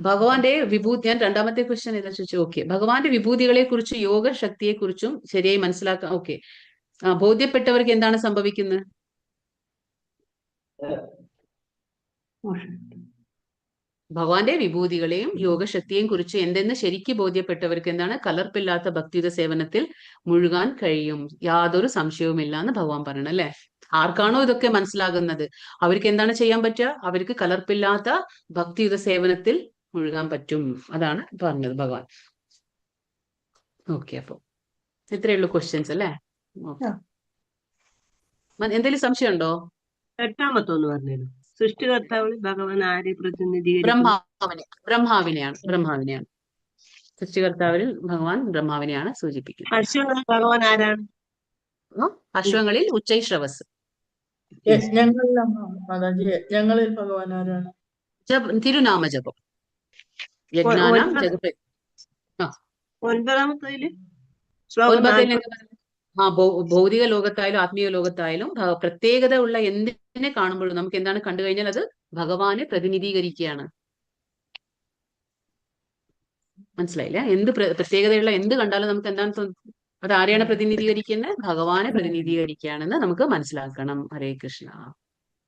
ഭഗവാന്റെ വിഭൂതി, ഞാൻ 2ാമത്തെ ക്വസ്റ്റ്യൻ ഏതാ ചോദിച്ചു. ഓക്കെ. ഭഗവാന്റെ വിഭൂതികളെ കുറിച്ച്, യോഗശക്തിയെ കുറിച്ചും ശരിയായി മനസ്സിലാക്കാം. ഓക്കെ. ബോധ്യപ്പെട്ടവർക്ക് എന്താണ് സംഭവിക്കുന്നത്? ഭഗവാന്റെ വിഭൂതികളെയും യോഗശക്തിയെയും കുറിച്ച് എന്തെന്ന് ശരിക്കും ബോധ്യപ്പെട്ടവർക്ക് എന്താണ്? കലർപ്പില്ലാത്ത ഭക്തിയുത സേവനത്തിൽ മുഴുകാൻ കഴിയും, യാതൊരു സംശയവുമില്ല എന്ന് ഭഗവാൻ പറയണം അല്ലെ. ആർക്കാണോ ഇതൊക്കെ മനസ്സിലാകുന്നത് അവർക്ക് എന്താണ് ചെയ്യാൻ പറ്റുക? അവർക്ക് കലർപ്പില്ലാത്ത ഭക്തിയുത സേവനത്തിൽ മുഴുകാൻ പറ്റും. അതാണ് പറഞ്ഞത് ഭഗവാൻ. ഓക്കെ. അപ്പൊ ഇത്രയുള്ളൂ ക്വസ്റ്റ്യൻസ് അല്ലേ? എന്തെങ്കിലും സംശയം ഉണ്ടോ? 8ാമത്തൊന്ന് പറഞ്ഞു. സൃഷ്ടികർത്താവിൽ ഭഗവാൻ ആരെ പ്രതിനിധീകരിക്കുന്നു? ബ്രഹ്മാവിനെയാണ്. സൃഷ്ടികർത്താവിൽ ഭഗവാൻ ബ്രഹ്മാവിനെയാണ് സൂചിപ്പിക്കുന്നത്. അശ്വങ്ങളിൽ ഭഗവാൻ ആരാണ്? അശ്വങ്ങളിൽ ഉച്ചൈശ്രവസ്. ഞങ്ങളിൽ ഭഗവാൻ ആരാണ്? തിരുനാമ ജപം, യജ്ഞാനം ജപ. 9-ാമത്തേതില് ശ്ലോകം 9 ഭൗതിക ലോകത്തായാലും ആത്മീയ ലോകത്തായാലും പ്രത്യേകത ഉള്ള എന്തിനെ കാണുമ്പോഴും നമുക്ക് എന്താണ് കണ്ടു കഴിഞ്ഞാൽ അത് ഭഗവാനെ പ്രതിനിധീകരിക്കുകയാണ്. മനസ്സിലായില്ല? എന്ത് പ്രത്യേകതയുള്ള എന്ത് കണ്ടാലും നമുക്ക് എന്താണ് അത് ആരെയാണ് പ്രതിനിധീകരിക്കുന്നത്? ഭഗവാനെ പ്രതിനിധീകരിക്കുകയാണെന്ന് നമുക്ക് മനസ്സിലാക്കണം. ഹരേ കൃഷ്ണ.